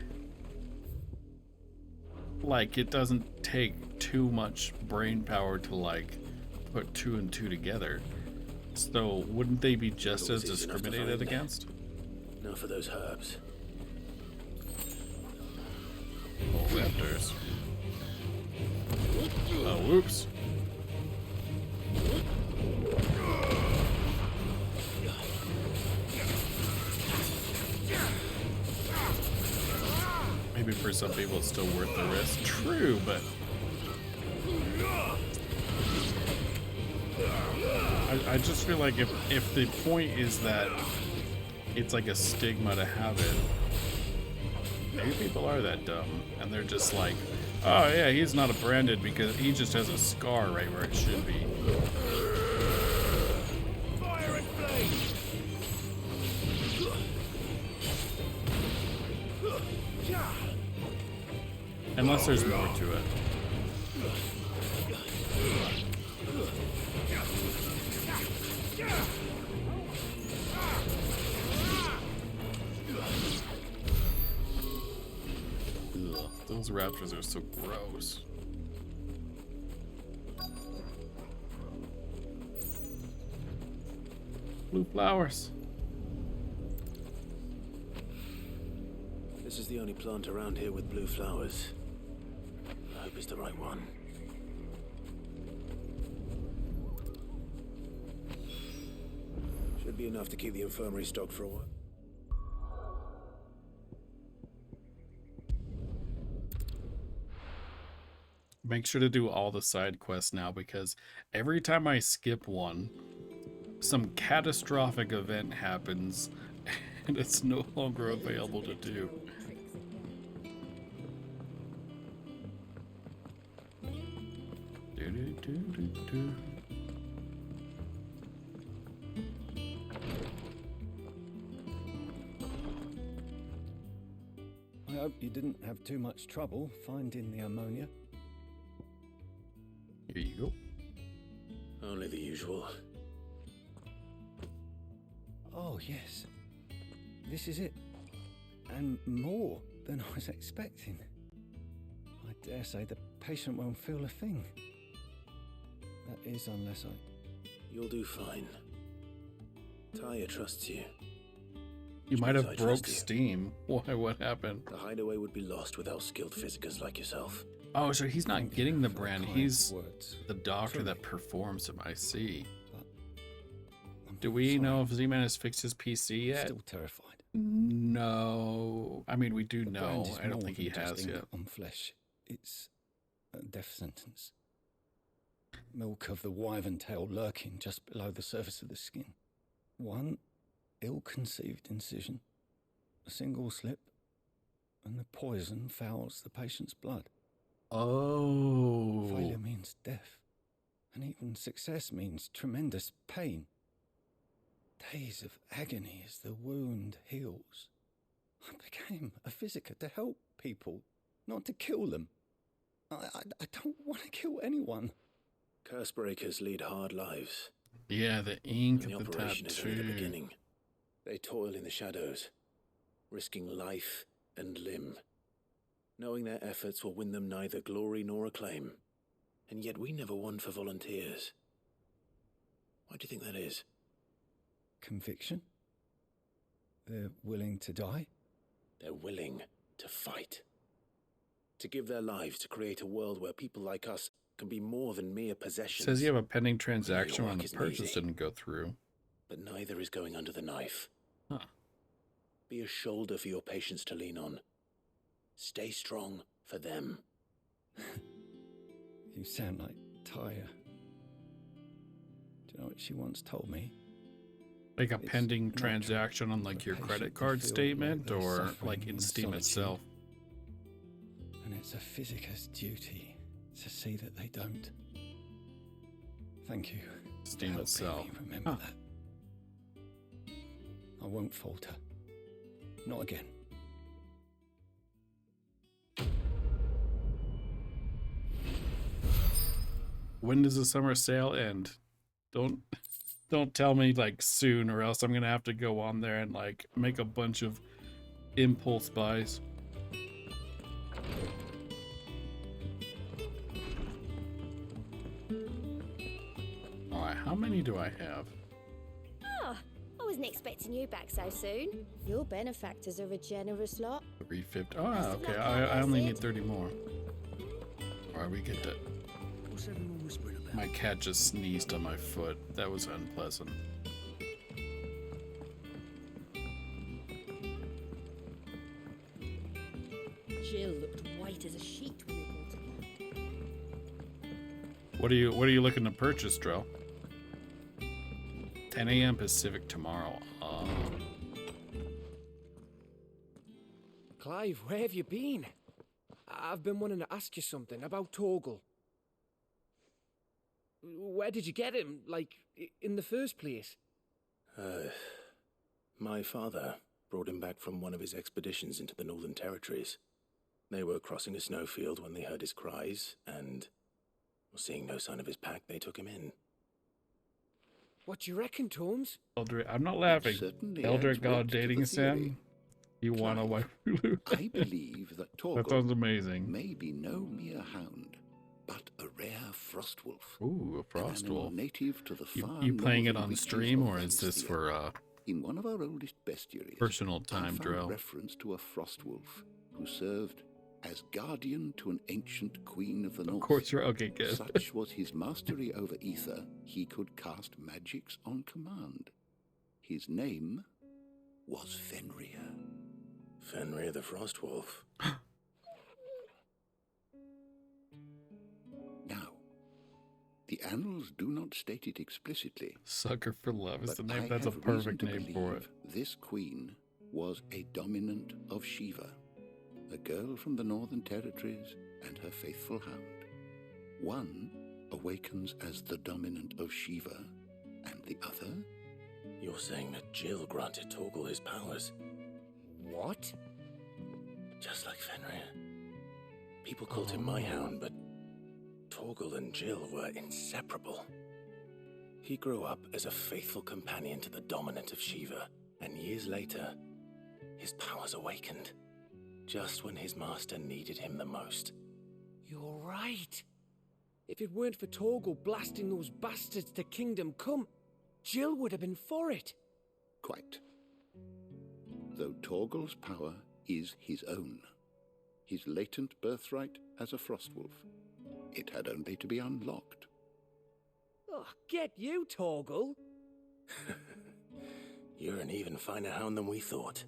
it doesn't take too much brain power to like put two and two together? So wouldn't they be just as discriminated against? Now for those herbs. Oh, raptors. Oh, whoops. Maybe for some people it's still worth the risk. True, but I just feel like if the point is that it's like a stigma to have it, maybe people are that dumb and they're just like, oh yeah, he's not a branded because he just has a scar right where it should be. Fire and flame! Unless there's more to it. Ugh, those raptors are so gross. Blue flowers. This is the only plant around here with blue flowers. I hope it's the right one. Should be enough to keep the infirmary stocked for a while. Make sure to do all the side quests now, because every time I skip one, some catastrophic event happens and it's no longer available to do. I hope you didn't have too much trouble finding the ammonia. Here you go. Only the usual. Oh, yes. This is it. And more than I was expecting. I dare say the patient won't feel a thing. That is, unless I... You'll do fine. Taya trusts you. You might have broke Steam. Why? What happened? The hideaway would be lost without skilled physicers like yourself. Oh, so he's not getting the brand. He's the doctor that performs him. I see. Do we know if Z-Man has fixed his PC yet? Still terrified. No. I mean, we do The know. brand is I don't more think he than just has ink yet. on flesh. It's a death sentence. Milk of the wyvern tail lurking just below the surface of the skin. One ill-conceived incision, a single slip, and the poison fouls the patient's blood. Oh. Failure means death, and even success means tremendous pain. Days of agony as the wound heals. I became a physiker to help people, not to kill them. I don't want to kill anyone. Curse breakers lead hard lives. Yeah, the ink And of the operation is only the tattoo. beginning. They toil in the shadows, risking life and limb, knowing their efforts will win them neither glory nor acclaim. And yet we never won for volunteers. Why do you think that is? Conviction? They're willing to die? They're willing to fight. To give their lives to create a world where people like us can be more than mere possessions. Says you have a pending transaction when the isn't purchase easy. didn't go through. But neither is going under the knife. Huh. Be a shoulder for your patients to lean on. Stay strong for them. You sound like Taya. Do you know what she once told me? Like a It's pending natural transaction on for like your patient credit to card feel statement, like they're or suffering like in Steam solitude. itself. And it's a physiker's duty to see that they don't. Thank you. Steam for itself. helping me remember Huh. that. I won't falter. Not again. When does the summer sale end? Don't tell me like soon, or else I'm gonna have to go on there and like make a bunch of impulse buys. Alright, how many do I have? Oh, I wasn't expecting you back so soon. Your benefactors are a generous lot. 350. Oh, okay. I only need 30 more. Alright, we get that. What's everyone whispering about? My cat just sneezed on my foot. That was unpleasant. Jill looked white as a sheet when they brought her back. What are you looking to purchase, Drell? 10 a.m. Pacific tomorrow. Clive, where have you been? I've been wanting to ask you something about Torgal. Where did you get him, like, in the first place? My father brought him back from one of his expeditions into the Northern Territories. They were crossing a snowfield when they heard his cries, and seeing no sign of his pack, they took him in. What do you reckon, Tomes? Eldritch, I'm not laughing. Certainly Eldritch adds God weight to dating the Sam. theory. You want a wife? I believe that Torgal That sounds amazing. may be no mere hound, but a rare frostwolf. Ooh, a An animal frostwolf. native to the far You playing it northern on reaches stream, of or is this Valencia. for In one of our oldest bestiaries, Personal I time found drill. reference to a frost wolf who served as guardian to an ancient queen of the north. Of course you're okay, good. Such was his mastery over ether, he could cast magics on command. His name was Fenrir. Fenrir the Frost Wolf. Now, the annals do not state it explicitly. Sucker for Love is the but name. I That's a have reason perfect to name for it. believe This queen was a dominant of Shiva, a girl from the Northern Territories and her faithful hound. One awakens as the dominant of Shiva, and the other? You're saying that Jill granted Torgal his powers? What? Just like Fenrir. People called him my hound, but Torgal and Jill were inseparable. He grew up as a faithful companion to the dominant of Shiva, and years later, his powers awakened, just when his master needed him the most. You're right. If it weren't for Torgal blasting those bastards to Kingdom Come, Jill would have been for it. Quite. Though Torgal's power is his own, his latent birthright as a Frostwolf, it had only to be unlocked. Oh, get you, Torgal. You're an even finer hound than we thought.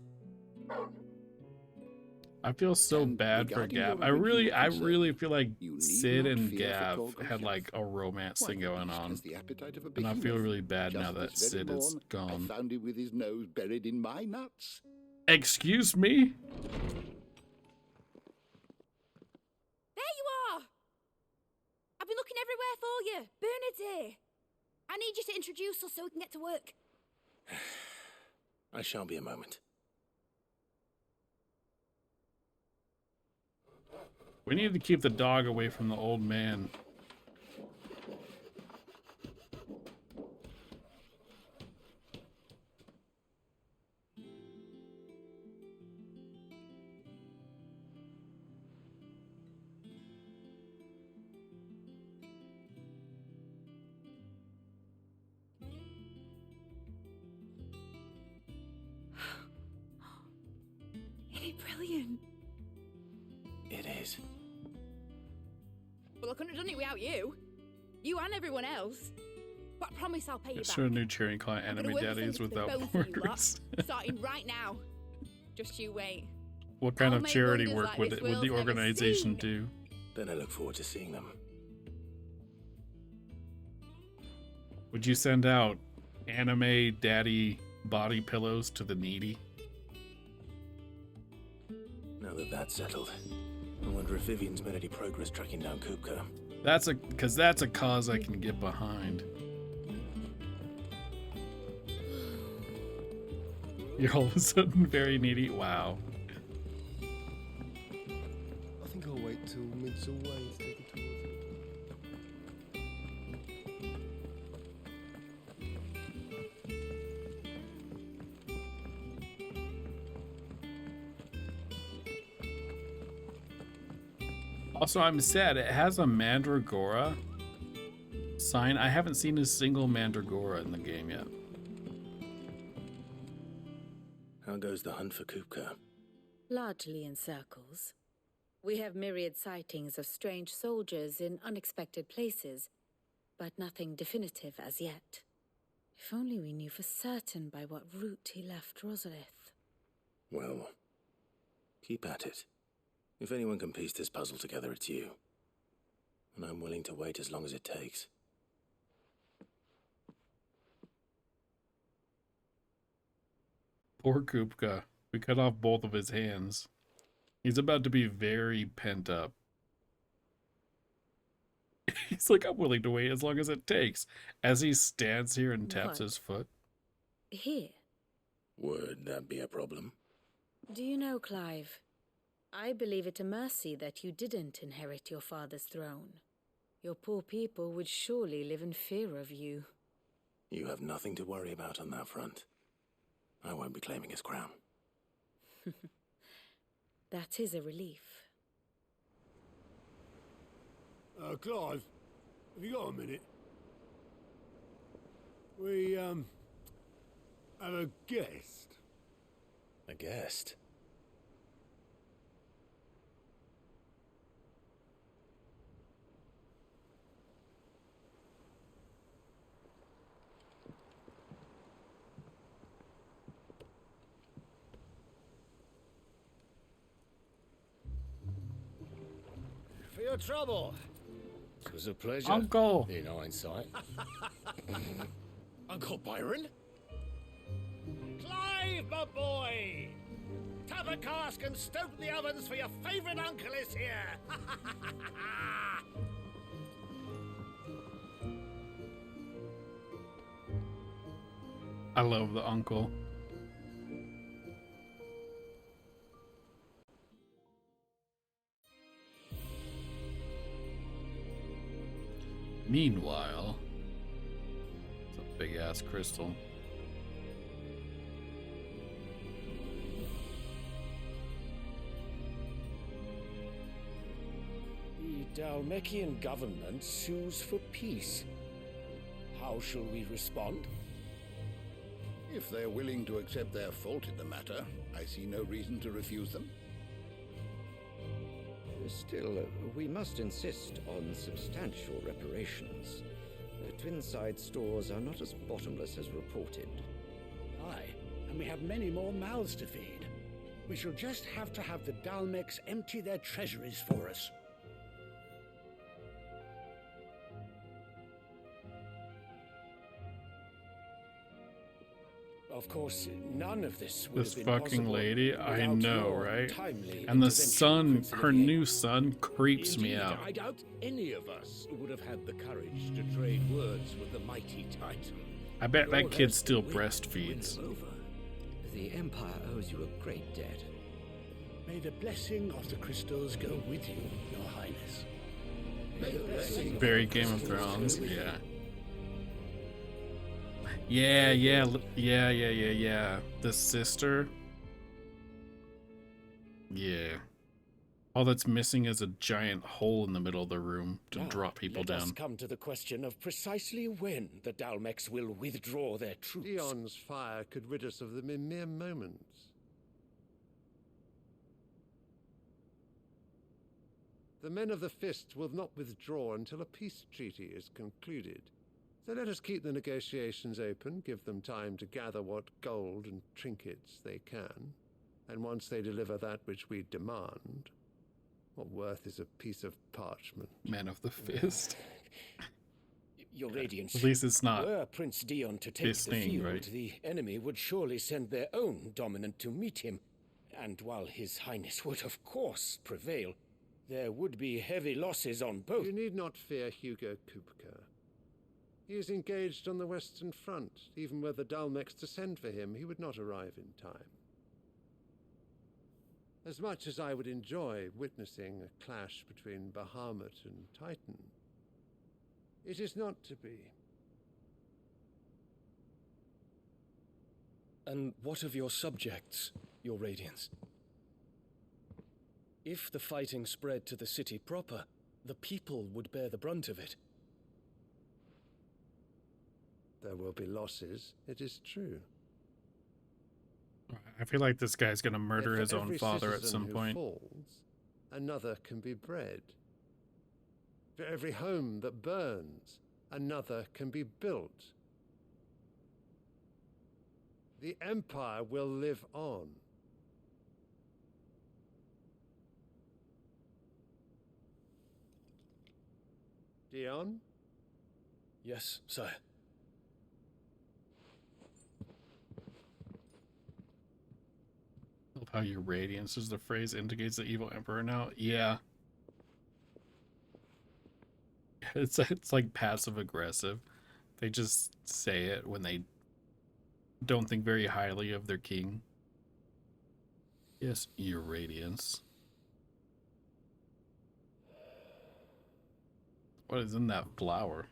I feel so bad for Gav. I really feel like Sid and Gav had like a romance thing going on, and I feel really bad now that Sid is gone. I found him with his nose buried in my nuts. Excuse me? There you are! I've been looking everywhere for you. Bernard's here. I need you to introduce us so we can get to work. I shall be a moment. We need to keep the dog away from the old man. Isn't it brilliant? It is. Well, I couldn't have done it without you. You and everyone else. But I promise I'll pay you back. It's a new cheering client, I'm gonna Anime work the Daddies fingers for Without both of you lot, Borders. starting right now. Just you wait. What kind I'll of make charity wonders work like would this the world's never organization seen. do? Then I look forward to seeing them. Would you send out anime daddy body pillows to the needy? Now that that's settled, I wonder if Vivian's made any progress tracking down Kupka. That's a cause I can get behind. You're all of a sudden very needy. Wow. I think I'll wait till mid's away to take it towards it. Also, I'm sad. It has a Mandragora sign. I haven't seen a single Mandragora in the game yet. How goes the hunt for Kupka? Largely in circles. We have myriad sightings of strange soldiers in unexpected places, but nothing definitive as yet. If only we knew for certain by what route he left Rosalith. Well, keep at it. If anyone can piece this puzzle together, it's you. And I'm willing to wait as long as it takes. Poor Kupka. We cut off both of his hands. He's about to be very pent up. He's like, I'm willing to wait as long as it takes. As he stands here and taps What? his foot. Here. Would that be a problem? Do you know, Clive? I believe it a mercy that you didn't inherit your father's throne. Your poor people would surely live in fear of you. You have nothing to worry about on that front. I won't be claiming his crown. That is a relief. Clive, have you got a minute? We, I'm a guest. A guest? For your trouble. It was a pleasure. Uncle. In hindsight. Uncle Byron? Clive, my boy! Tap a cask and stoke the ovens, for your favourite uncle is here! I love the uncle. Meanwhile, it's a big ass crystal. The Dalmekian government sues for peace. How shall we respond? If they're willing to accept their fault in the matter, I see no reason to refuse them. Still, we must insist on substantial reparations. Twinside stores are not as bottomless as reported. Aye, and we have many more mouths to feed. We shall just have to have the Dalmecs empty their treasuries for us. Of course, none of this would This have been fucking possible lady, I without know, your right? timely And the intervention, son, Prince her Olivier. new son, creeps me Indeed, out. I doubt any of us would have had the courage to trade words with the mighty Titan. I bet that Your kid best still to win breastfeeds. them over. The Empire owes you a great debt. May the blessing of the crystals go with you, Your Highness. May the blessing Very Game of Thrones, yeah. Yeah. The sister. Yeah. All that's missing is a giant hole in the middle of the room to Now, drop people let us down. come to the question of precisely when the Dalmecs will withdraw their troops. Dion's fire could rid us of them in mere moments. The men of the Fist will not withdraw until a peace treaty is concluded. So let us keep the negotiations open, give them time to gather what gold and trinkets they can, and once they deliver that which we demand, what worth is a piece of parchment? Man of the Fist. Your Radiance. At least it's not Were Prince Dion to take the fisting, field, right? the enemy would surely send their own dominant to meet him. And while His Highness would, of course, prevail, there would be heavy losses on both. You need not fear Hugo Kupka. He is engaged on the Western Front. Even were the Dalmecs to send for him, he would not arrive in time. As much as I would enjoy witnessing a clash between Bahamut and Titan, it is not to be. And what of your subjects, Your Radiance? If the fighting spread to the city proper, the people would bear the brunt of it. There will be losses, it is true. I feel like this guy's gonna murder Yet his for own every father at citizen some who point. falls, another can be bred. For every home that burns, another can be built. The Empire will live on. Dion? Yes, sire. I love how your radiance is the phrase indicates the evil emperor now. Yeah. It's like passive aggressive. They just say it when they don't think very highly of their king. Yes, your radiance. What is in that flower?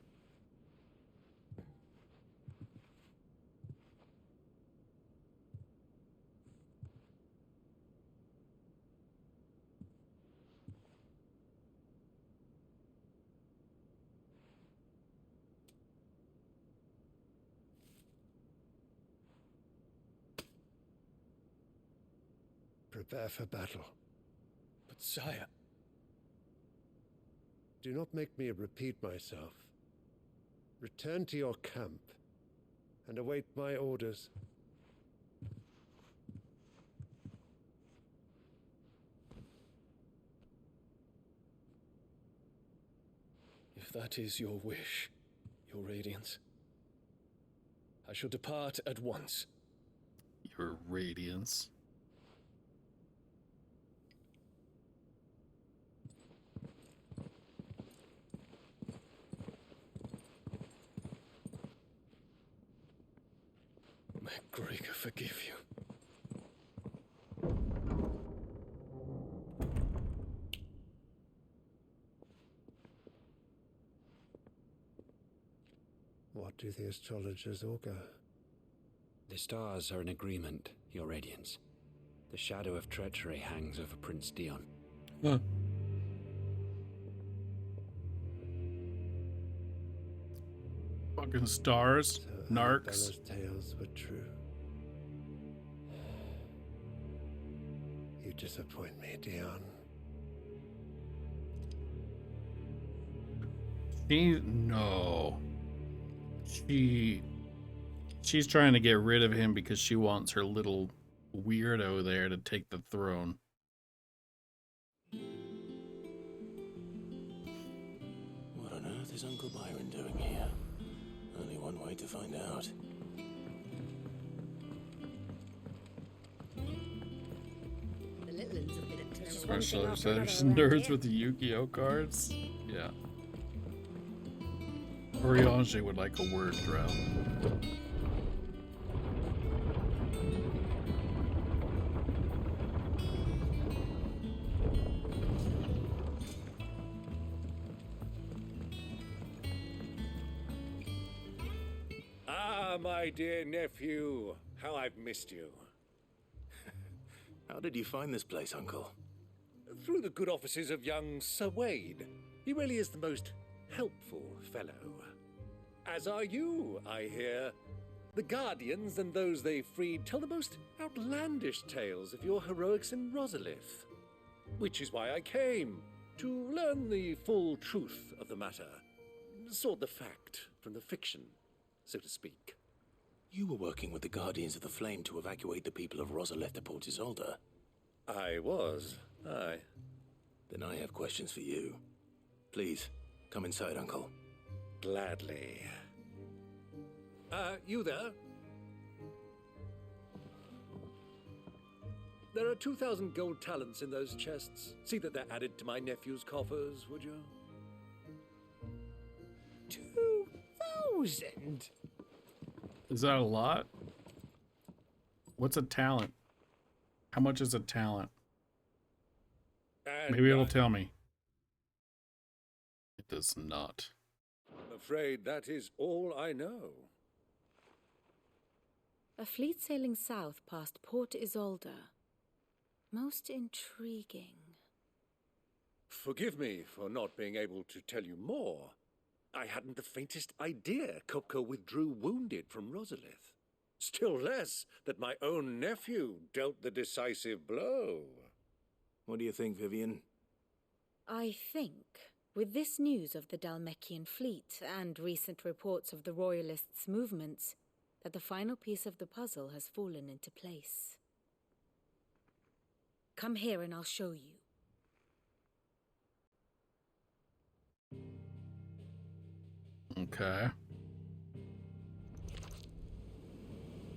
prepare for battle. But sire... Do not make me repeat myself. Return to your camp and await my orders. If that is your wish, Your Radiance, I shall depart at once. Your Radiance. May Gregor forgive you. What do the astrologers augur? The stars are in agreement, Your Radiance. The shadow of treachery hangs over Prince Dion. Huh. Fucking stars, So narcs. Arabella's tales were true. You disappoint me, Dion. She's trying to get rid of him because she wants her little weirdo there to take the throne. What on earth is Uncle Byron doing here? Only one way to find out. The little ones have been up to Especially if there's nerds with the Yu-Gi-Oh cards. Yeah. Oriange would like a word drown. Ah, my dear nephew, how I've missed you. How did you find this place, Uncle? Through the good offices of young Sir Wade. He really is the most helpful fellow. As are you, I hear. The Guardians and those they freed tell the most outlandish tales of your heroics in Rosalith. Which is why I came, to learn the full truth of the matter. Sort the fact from the fiction, so to speak. You were working with the Guardians of the Flame to evacuate the people of Rosalith to Port Isolde. I was, aye. Then I have questions for you. Please, come inside, Uncle. Gladly. You there? There are 2,000 gold talents in those chests. See that they're added to my nephew's coffers, would you? 2,000? Is that a lot? What's a talent? How much is a talent? And Maybe it'll tell me. It does not. I'm afraid that is all I know. A fleet sailing south past Port Isolde. Most intriguing. Forgive me for not being able to tell you more. I hadn't the faintest idea Kopko withdrew wounded from Rosalith. Still less that my own nephew dealt the decisive blow. What do you think, Vivian? I think, with this news of the Dhalmekian fleet and recent reports of the Royalists' movements, that the final piece of the puzzle has fallen into place. Come here and I'll show you. Okay.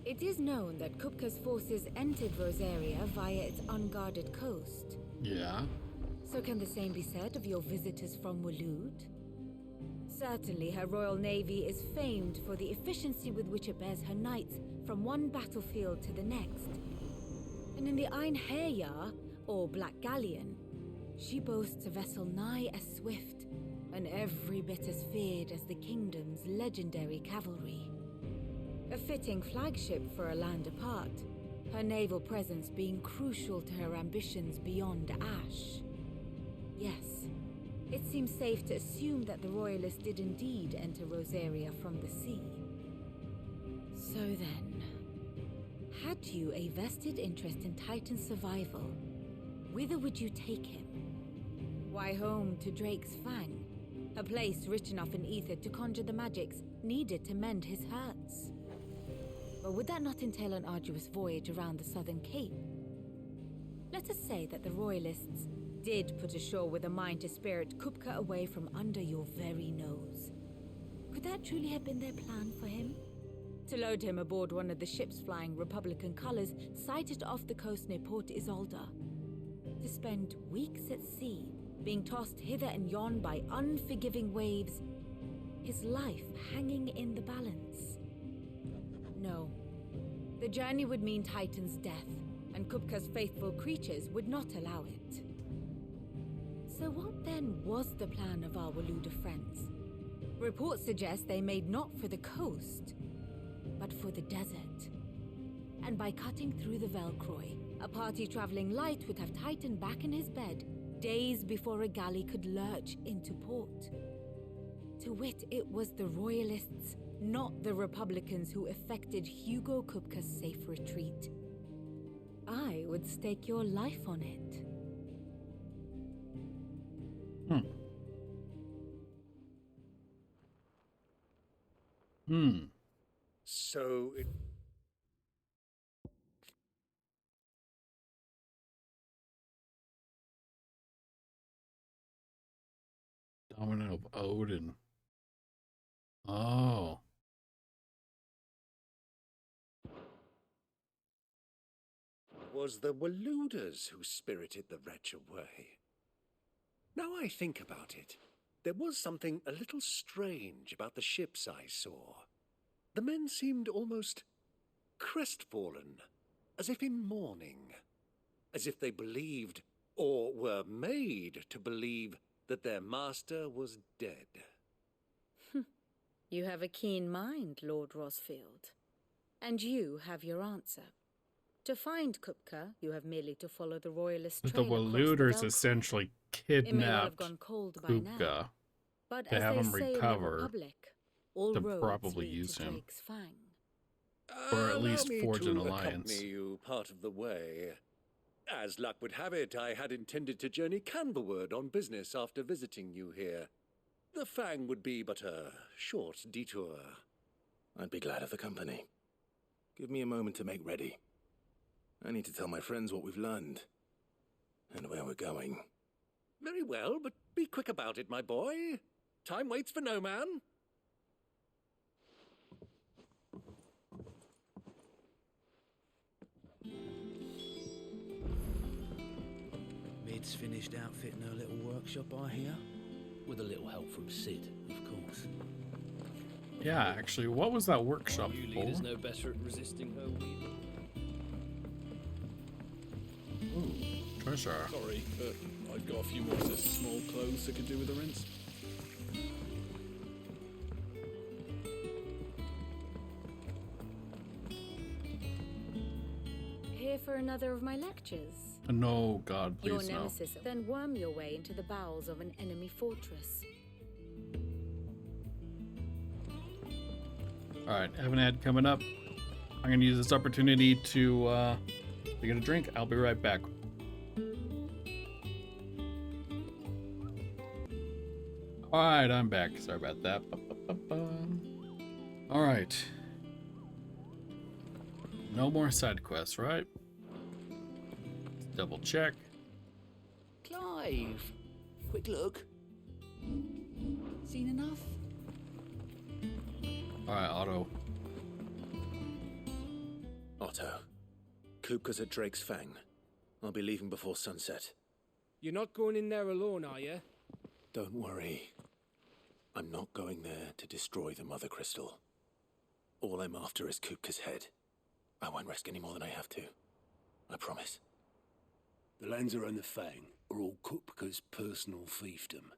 It is known that Kupka's forces entered Rosaria via its unguarded coast. Yeah. So can the same be said of your visitors from Waloed? Certainly her Royal Navy is famed for the efficiency with which it bears her knights from one battlefield to the next. And in the Ein Herja, or Black Galleon, she boasts a vessel nigh as swift and every bit as feared as the kingdom's legendary cavalry. A fitting flagship for a land apart, her naval presence being crucial to her ambitions beyond Ash. Yes, it seems safe to assume that the Royalists did indeed enter Rosaria from the sea. So then, had to you a vested interest in Titan's survival, whither would you take him? Why, home to Drake's Fang, a place rich enough in ether to conjure the magics needed to mend his hurts. But would that not entail an arduous voyage around the southern cape? Let us say that the Royalists did put ashore with a mind to spirit Kupka away from under your very nose. Could that truly have been their plan for him? To load him aboard one of the ships flying Republican colors sighted off the coast near Port Isolde. To spend weeks at sea, being tossed hither and yon by unforgiving waves, his life hanging in the balance. No. The journey would mean Titan's death, and Kupka's faithful creatures would not allow it. So what then was the plan of our Waluda friends? Reports suggest they made not for the coast, but for the desert. And by cutting through the Velcroy, a party traveling light would have Titan back in his bed days before a galley could lurch into port. To wit, it was the Royalists, not the Republicans, who effected Hugo Kupka's safe retreat. I would stake your life on it. So it... Dominant of Odin. Oh. was the Waludas who spirited the wretch away. Now I think about it, there was something a little strange about the ships I saw. The men seemed almost crestfallen, as if in mourning, as if they believed, or were made to believe, that their master was dead. You have a keen mind, Lord Rosfield. And you have your answer. To find Kupka, you have merely to follow the royalist The trail Waluders essentially It may well have kidnapped gone cold by now, Kupka but to as have they him say in the recover Republic, all to roads probably lead use to him. Drake's Fang. Or at Allow least me forge to an alliance. accompany you part of the way. As luck would have it, I had intended to journey Canberward on business after visiting you here. The Fang would be but a short detour. I'd be glad of the company. Give me a moment to make ready. I need to tell my friends what we've learned and where we're going. Very well, but be quick about it, my boy. Time waits for no man. Mid's finished outfitting her little workshop, I hear. With a little help from Sid, of course. Yeah, actually, what was that workshop You for? leaders know better at resisting her wheel. Ooh, treasure. Sorry, but I've got a few more of the small clothes that could do with a rinse. Here for another of my lectures? No, God, Your please no. nemesis, then worm your way into the bowels of an enemy fortress. Alright, I have an ad coming up. I'm going to use this opportunity to get a drink. I'll be right back. Alright, I'm back. Sorry about that. Alright. No more side quests, right? Let's double check. Clive! Quick look. Seen enough? Alright, Otto. Otto, Kupka's at Drake's Fang. I'll be leaving before sunset. You're not going in there alone, are you? Don't worry. I'm not going there to destroy the Mother Crystal. All I'm after is Kupka's head. I won't risk any more than I have to. I promise. The Lanza and the Fang are all Kupka's personal fiefdom.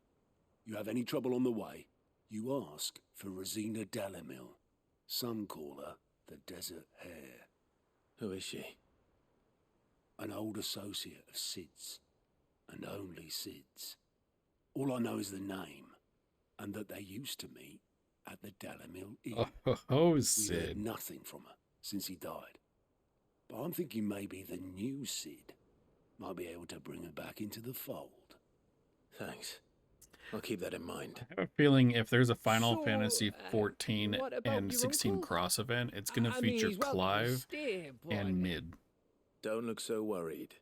You have any trouble on the way, you ask for Rosina Dalamil. Some call her the Desert Hare. Who is she? An old associate of Sid's, and only Sid's. All I know is the name, and that they used to meet at the Dalamil Inn. Oh, We've Sid. heard nothing from her since he died. but I'm thinking maybe the new Sid might be able to bring her back into the fold. Thanks. I'll keep that in mind. I have a feeling if there's a Final So, Fantasy 14 what about and your 16 uncle? cross event, it's going to I mean, feature he's welcome to Clive stay, but I and mean- Mid, Don't look so worried.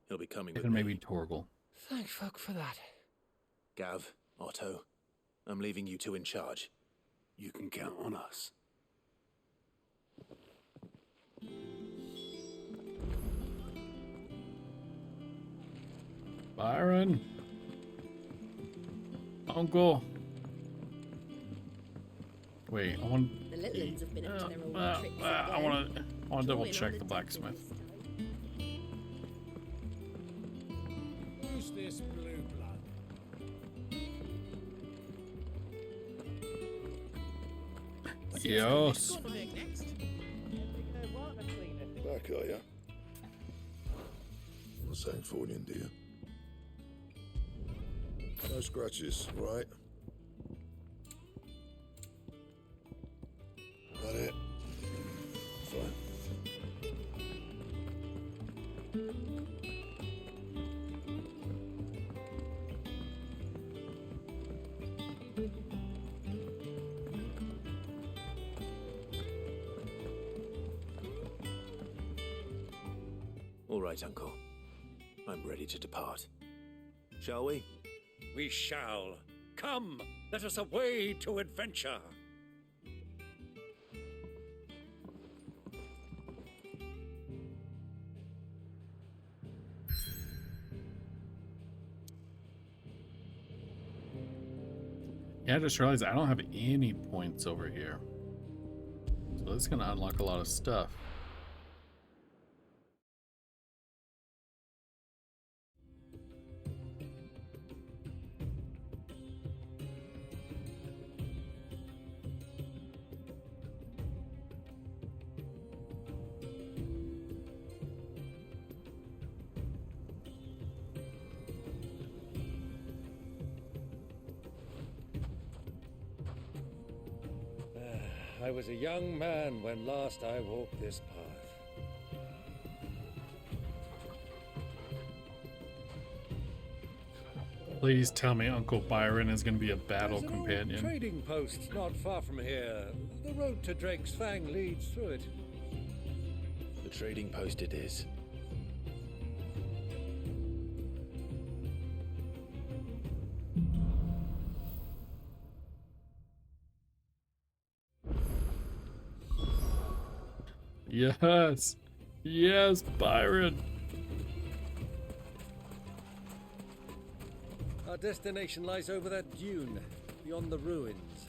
He'll be coming with and me. maybe Torgal. Thank fuck for that. Gav, Otto, I'm leaving you two in charge. You can count on us. Byron, Uncle. Wait, I want. The little ones have been up to their old tricks I again. want to double Drawing on check the the blacksmith. Who's this blue blood? Yes. Back, are ya? Not saying Fordian, do you? No scratches, right? That it? Fine. All right, Uncle. I'm ready to depart. Shall we? We shall. Come, let us away to adventure. Yeah, I just realized I don't have any points over here. So this is going to unlock a lot of stuff. I was a young man when last I walked this path. Please tell me Uncle Byron is going to be a battle There's an old companion. trading post not far from here. The road to Drake's Fang leads through it. The trading post it is. Yes. Yes, Byron. Our destination lies over that dune, beyond the ruins.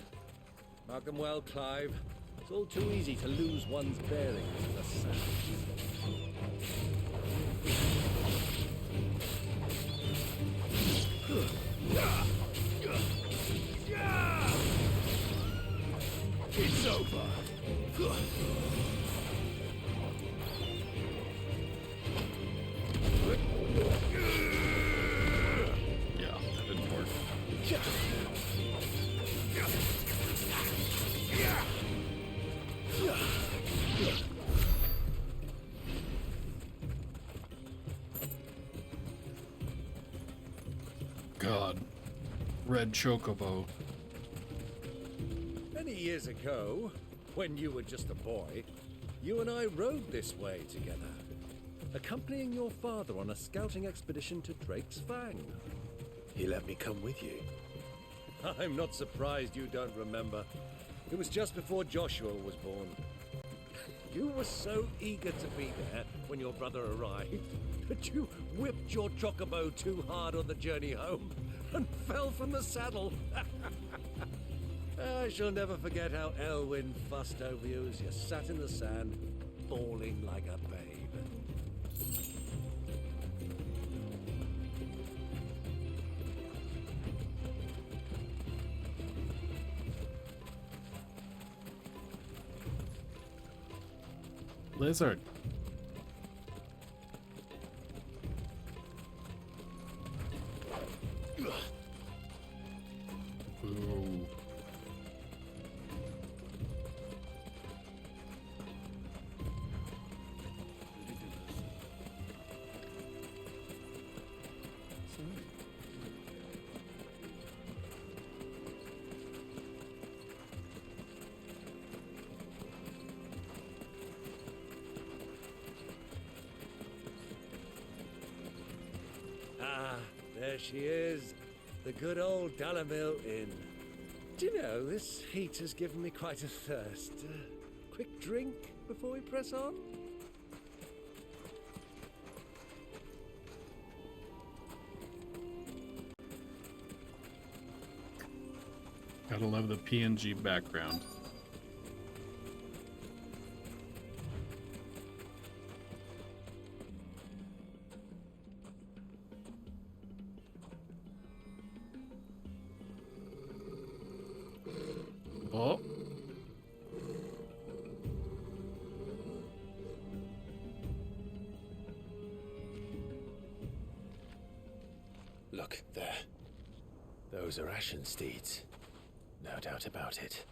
Mark 'em well, Clive. It's all too easy to lose one's bearings in the sand. It's over. Yeah, that didn't work. God. Red Chocobo. Many years ago, when you were just a boy, you and I rode this way together, accompanying your father on a scouting expedition to Drake's Fang. He let me come with you. I'm not surprised you don't remember. It was just before Joshua was born. You were so eager to be there when your brother arrived that you whipped your chocobo too hard on the journey home and fell from the saddle. I shall never forget how Elwyn fussed over you as you sat in the sand, bawling like a babe. Lizard. Ooh. There she is, the good old Dalamil Inn. Do you know, this heat has given me quite a thirst. Quick drink before we press on? Gotta love the PNG background. Oh. Look, there. Those are Ashen steeds. No doubt about it.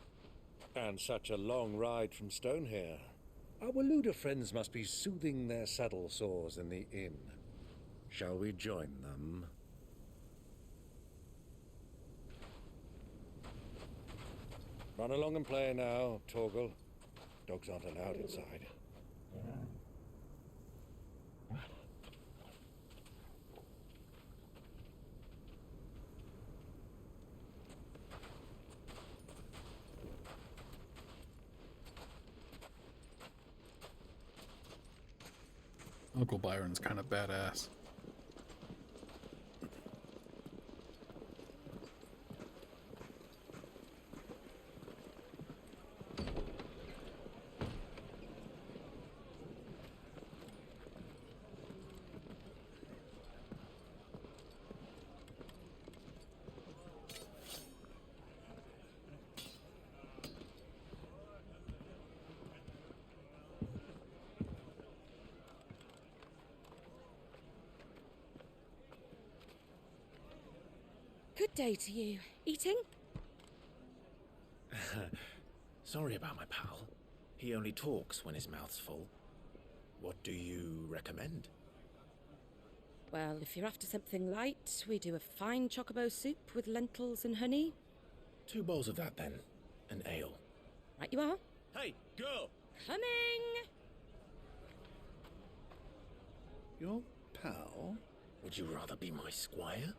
And such a long ride from Stonehair. Our Luda friends must be soothing their saddle sores in the inn. Shall we join them? Run along and play now, Torgal. Dogs aren't allowed inside. Uncle Byron's kind of badass. Good day to you. Eating? Sorry about my pal. He only talks when his mouth's full. What do you recommend? Well, if you're after something light, we do a fine chocobo soup with lentils and honey. 2 bowls of that, then. An ale. Right you are. Hey, girl! Coming! Your pal? Would you rather be my squire?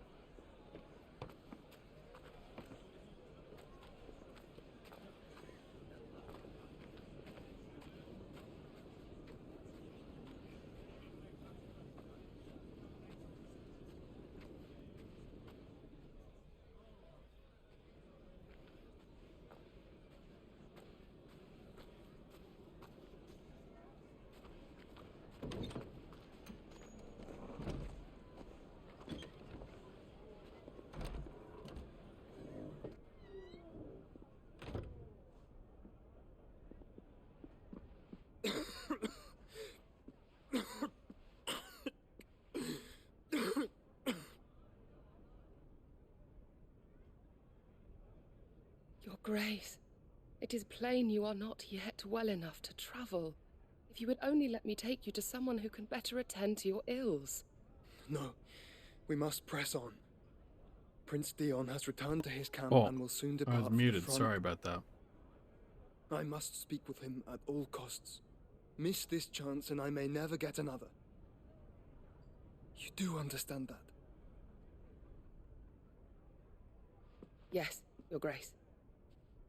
Your Grace, it is plain you are not yet well enough to travel. If you would only let me take you to someone who can better attend to your ills. No, we must press on. Prince Dion has returned to his camp Oh, and will soon I depart was for the muted. front. Sorry about that. I must speak with him at all costs. Miss this chance and I may never get another. You do understand that? Yes, Your Grace.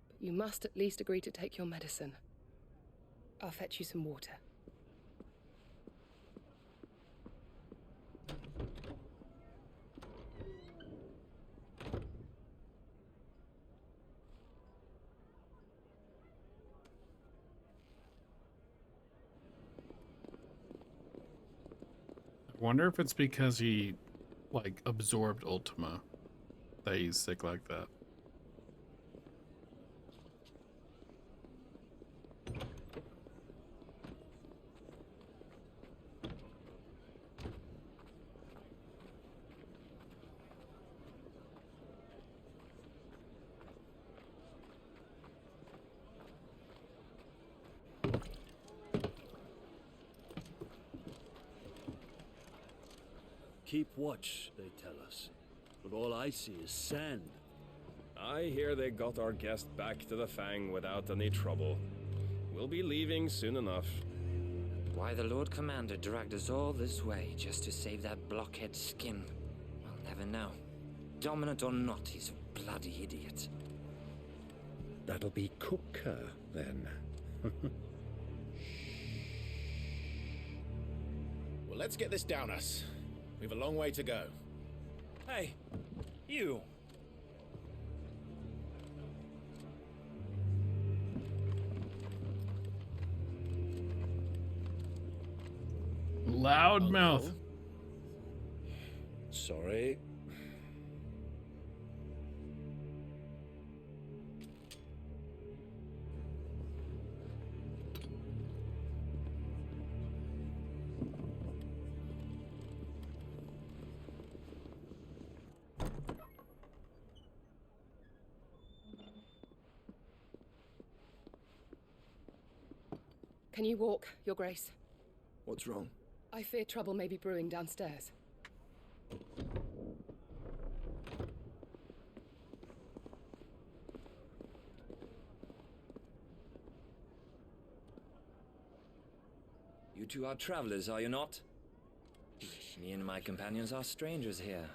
But you must at least agree to take your medicine. I'll fetch you some water. I wonder if it's because he, like, absorbed Ultima that he's sick like that. Keep watch, they tell us. But all I see is sand. I hear they got our guest back to the Fang without any trouble. We'll be leaving soon enough. Why the Lord Commander dragged us all this way just to save that blockhead skin, I'll Never know. Dominant or not, he's a bloody idiot. That'll be Cooker, then. Well, let's get this down us. We've a long way to go. Hey, you! Loudmouth. Sorry. Can you walk, Your Grace? What's wrong? I fear trouble may be brewing downstairs. You two are travelers, are you not? Me and my companions are strangers here.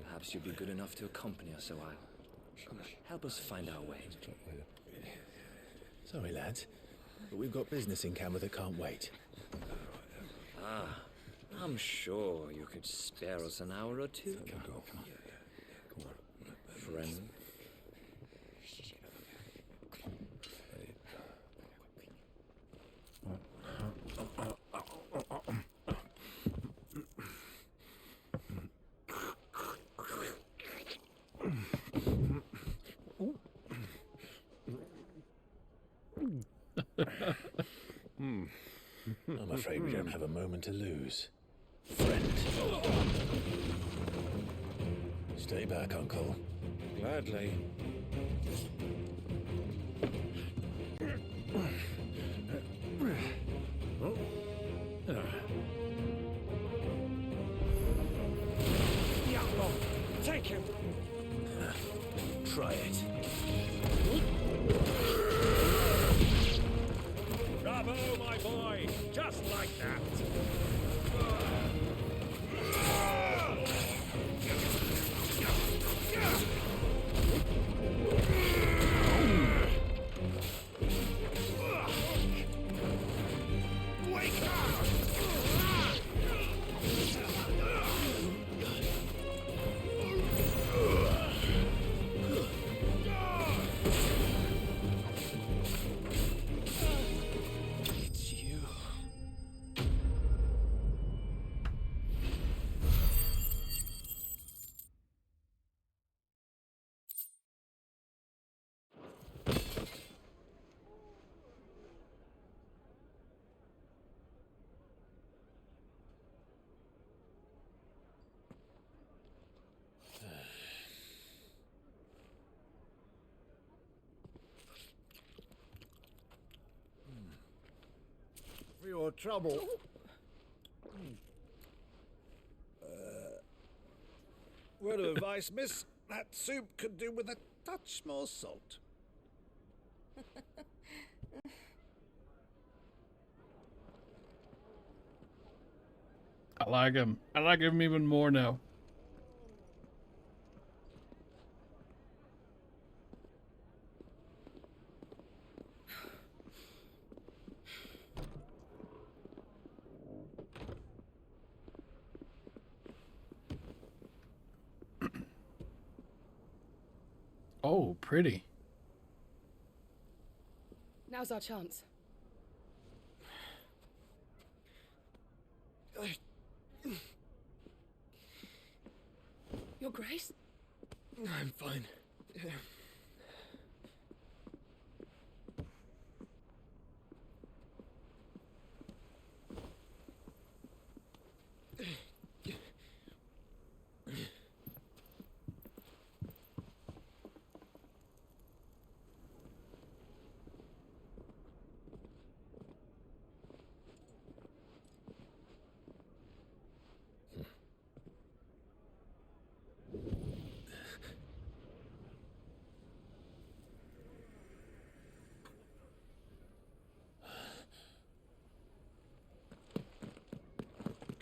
Perhaps you'd be good enough to accompany us a while. Help us find our way. Sorry, lads, but we've got business in camera that can't wait. Ah, I'm sure you could spare us an hour or two. Friend. I'm afraid we don't have a moment to lose. Friend. Stay back, Uncle. Gladly. The outlaw! Take him! Try it. Bravo, my boy! Just like that! Wake up! It's you. For your trouble. Word of advice, miss. That soup could do with a touch more salt. I like him. I like him even more now. Oh, pretty. Now's our chance. Your Grace? I'm fine.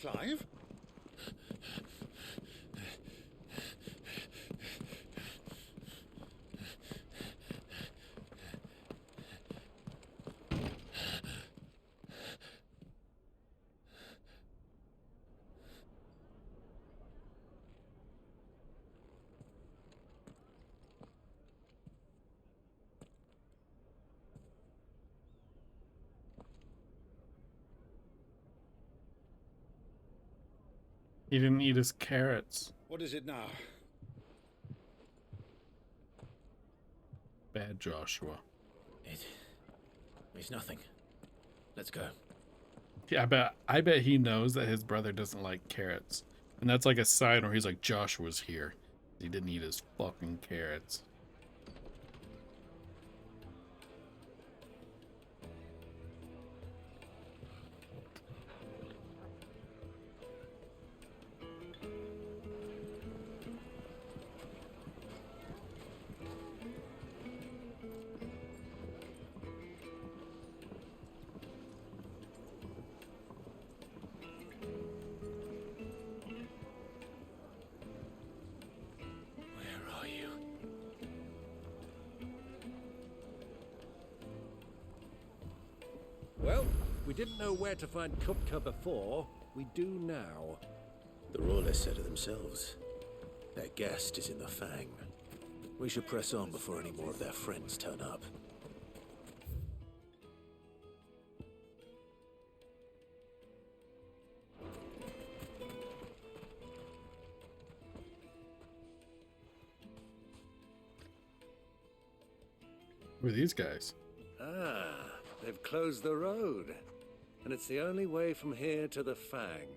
Clive? He didn't eat his carrots. What is it now? Bad Joshua. It's nothing. Let's go. Yeah, I bet he knows that his brother doesn't like carrots. And that's like a sign where he's like, Joshua's here. He didn't eat his fucking carrots. Well, we didn't know where to find Kupka before. We do now. The Royalists said it themselves. Their guest is in the Fang. We should press on before any more of their friends turn up. Who are these guys? Ah, they've closed the road. And it's the only way from here to the Fang.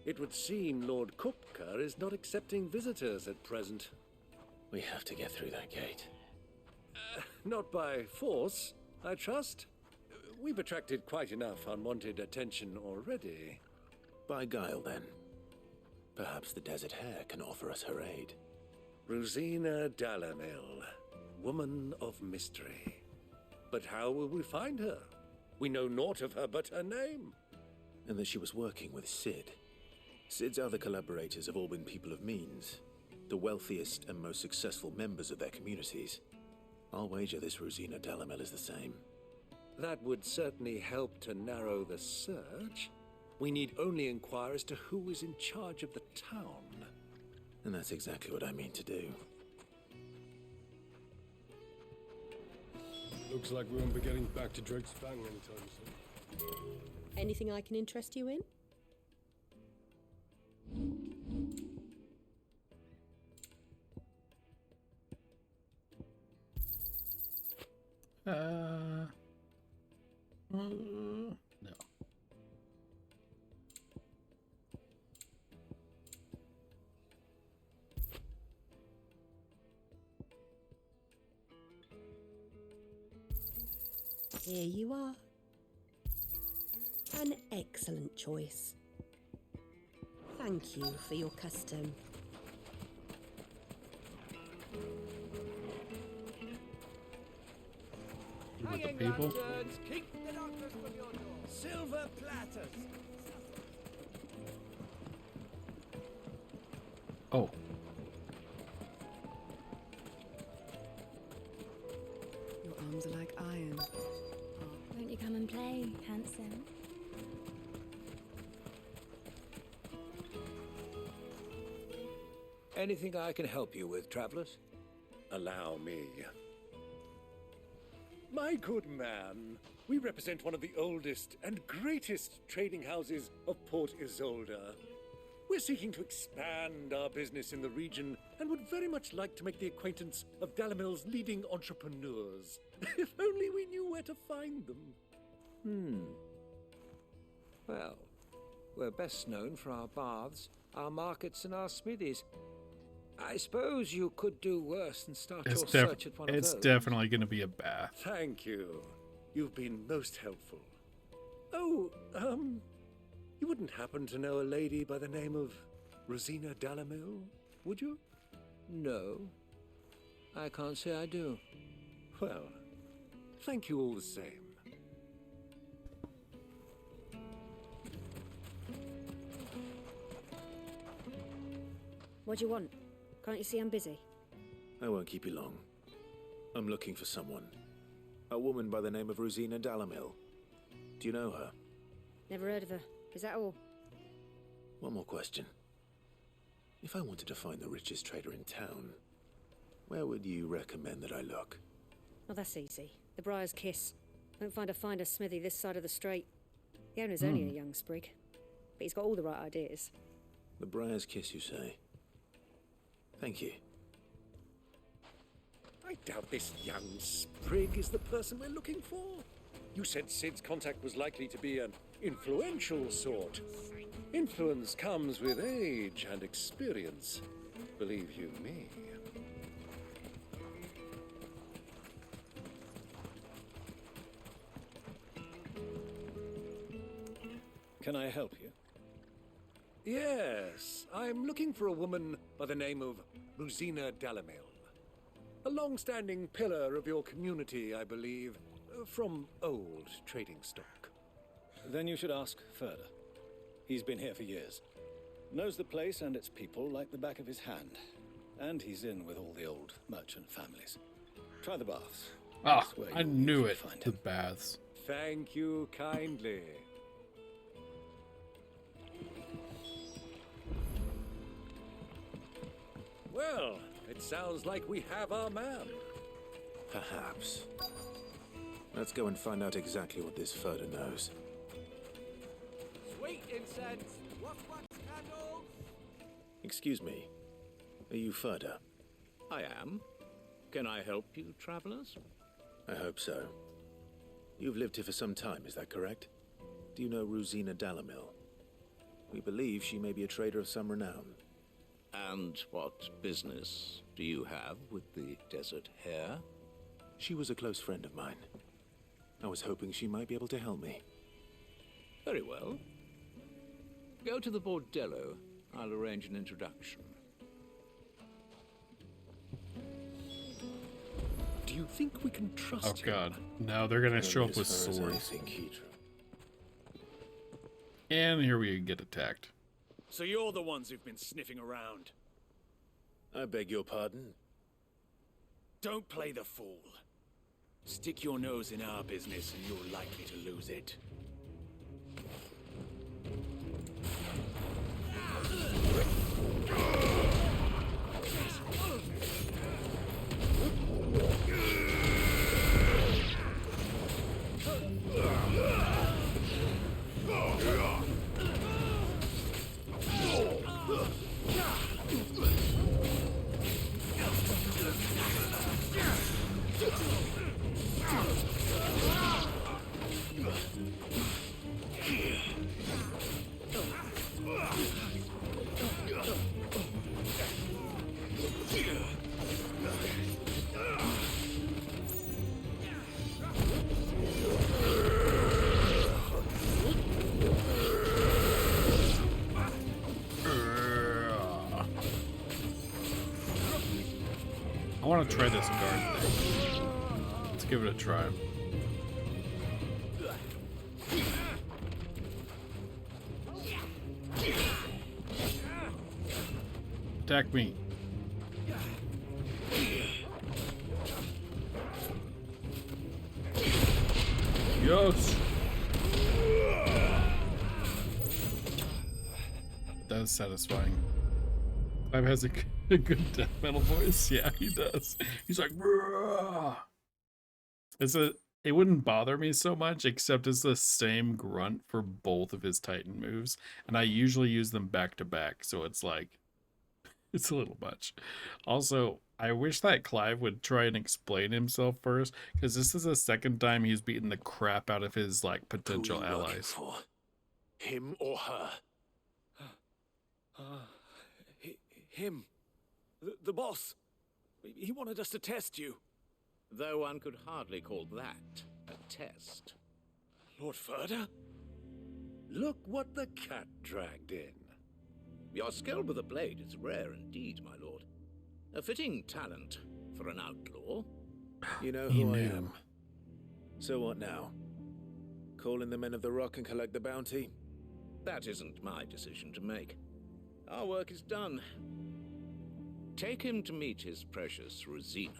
It would seem Lord Kupka is not accepting visitors at present. We have to get through that gate. Not by force, I trust. We've attracted quite enough unwanted attention already. By guile, then. Perhaps the Desert Hare can offer us her aid. Rosina Dalamil, woman of mystery. But how will we find her? We know naught of her but her name. And that she was working with Sid. Sid's other collaborators have all been people of means, the wealthiest and most successful members of their communities. I'll wager this Rosina Dalamil is the same. That would certainly help to narrow the search. We need only inquire as to who is in charge of the town. And that's exactly what I mean to do. Looks like we won't be getting back to Drake's Fang anytime soon. Anything I can interest you in? No. Here you are. An excellent choice. Thank you for your custom. With the people? Keep the darkness from your door. Silver platters. Oh. Your arms are like iron. Won't you come and play, handsome? Anything I can help you with, travelers? Allow me. My good man, we represent one of the oldest and greatest trading houses of Port Isolde. We're seeking to expand our business in the region and would very much like to make the acquaintance of Dalamil's leading entrepreneurs. If only we knew where to find them. Well, we're best known for our baths, our markets, and our smithies. I suppose you could do worse than start your search at one of those. It's definitely going to be a bath. Thank you. You've been most helpful. Oh, you wouldn't happen to know a lady by the name of Rosina Dalamil, would you? No. I can't say I do. Well, thank you all the same. What do you want? Can't you see I'm busy? I won't keep you long. I'm looking for someone. A woman by the name of Rosina Dalamil. Do you know her? Never heard of her. Is that all? One more question. If I wanted to find the richest trader in town, where would you recommend that I look? Oh, that's easy. The Briar's Kiss. Won't find a finer smithy this side of the strait. The owner's only a young sprig, but he's got all the right ideas. The Briar's Kiss, you say? Thank you. I doubt this young sprig is the person we're looking for. You said Sid's contact was likely to be an influential sort. Influence comes with age and experience, believe you me. Can I help you? Yes, I'm looking for a woman by the name of Rosina Dalamil. A long-standing pillar of your community, I believe, from old trading stock. Then you should ask Ferda. He's been here for years. Knows the place and its people like the back of his hand. And he's in with all the old merchant families. Try the baths. Ah, I knew it. The baths. Thank you kindly. Well, it sounds like we have our man. Perhaps. Let's go and find out exactly what this Ferda knows. Sweet incense, wax candles. Excuse me. Are you Ferda? I am. Can I help you, travelers? I hope so. You've lived here for some time, is that correct? Do you know Rosina Dalamil? We believe she may be a trader of some renown. And what business do you have with the desert hare? She was a close friend of mine. I was hoping she might be able to help me. Very well. Go to the bordello. I'll arrange an introduction. Do you think we can trust him? Oh god, no, they're gonna show up with swords. And here we get attacked. So you're the ones who've been sniffing around. I beg your pardon? Don't play the fool. Stick your nose in our business and you're likely to lose it. I want to try this guard thing. Let's give it a try. Attack me. Yes. That is satisfying. Clive has a good death metal voice. Yeah, he does. He's like, bruh. It wouldn't bother me so much, except it's the same grunt for both of his Titan moves, and I usually use them back to back, so it's like, it's a little much. Also, I wish that Clive would try and explain himself first, because this is the second time he's beaten the crap out of his like potential allies. For? Him or her? Him. The boss. He wanted us to test you. Though one could hardly call that a test. Lord Ferda? Look what the cat dragged in. Your skill with the blade is rare indeed, my lord. A fitting talent for an outlaw. You know who I am. So what now? Call in the men of the rock and collect the bounty? That isn't my decision to make. Our work is done. Take him to meet his precious Rosina.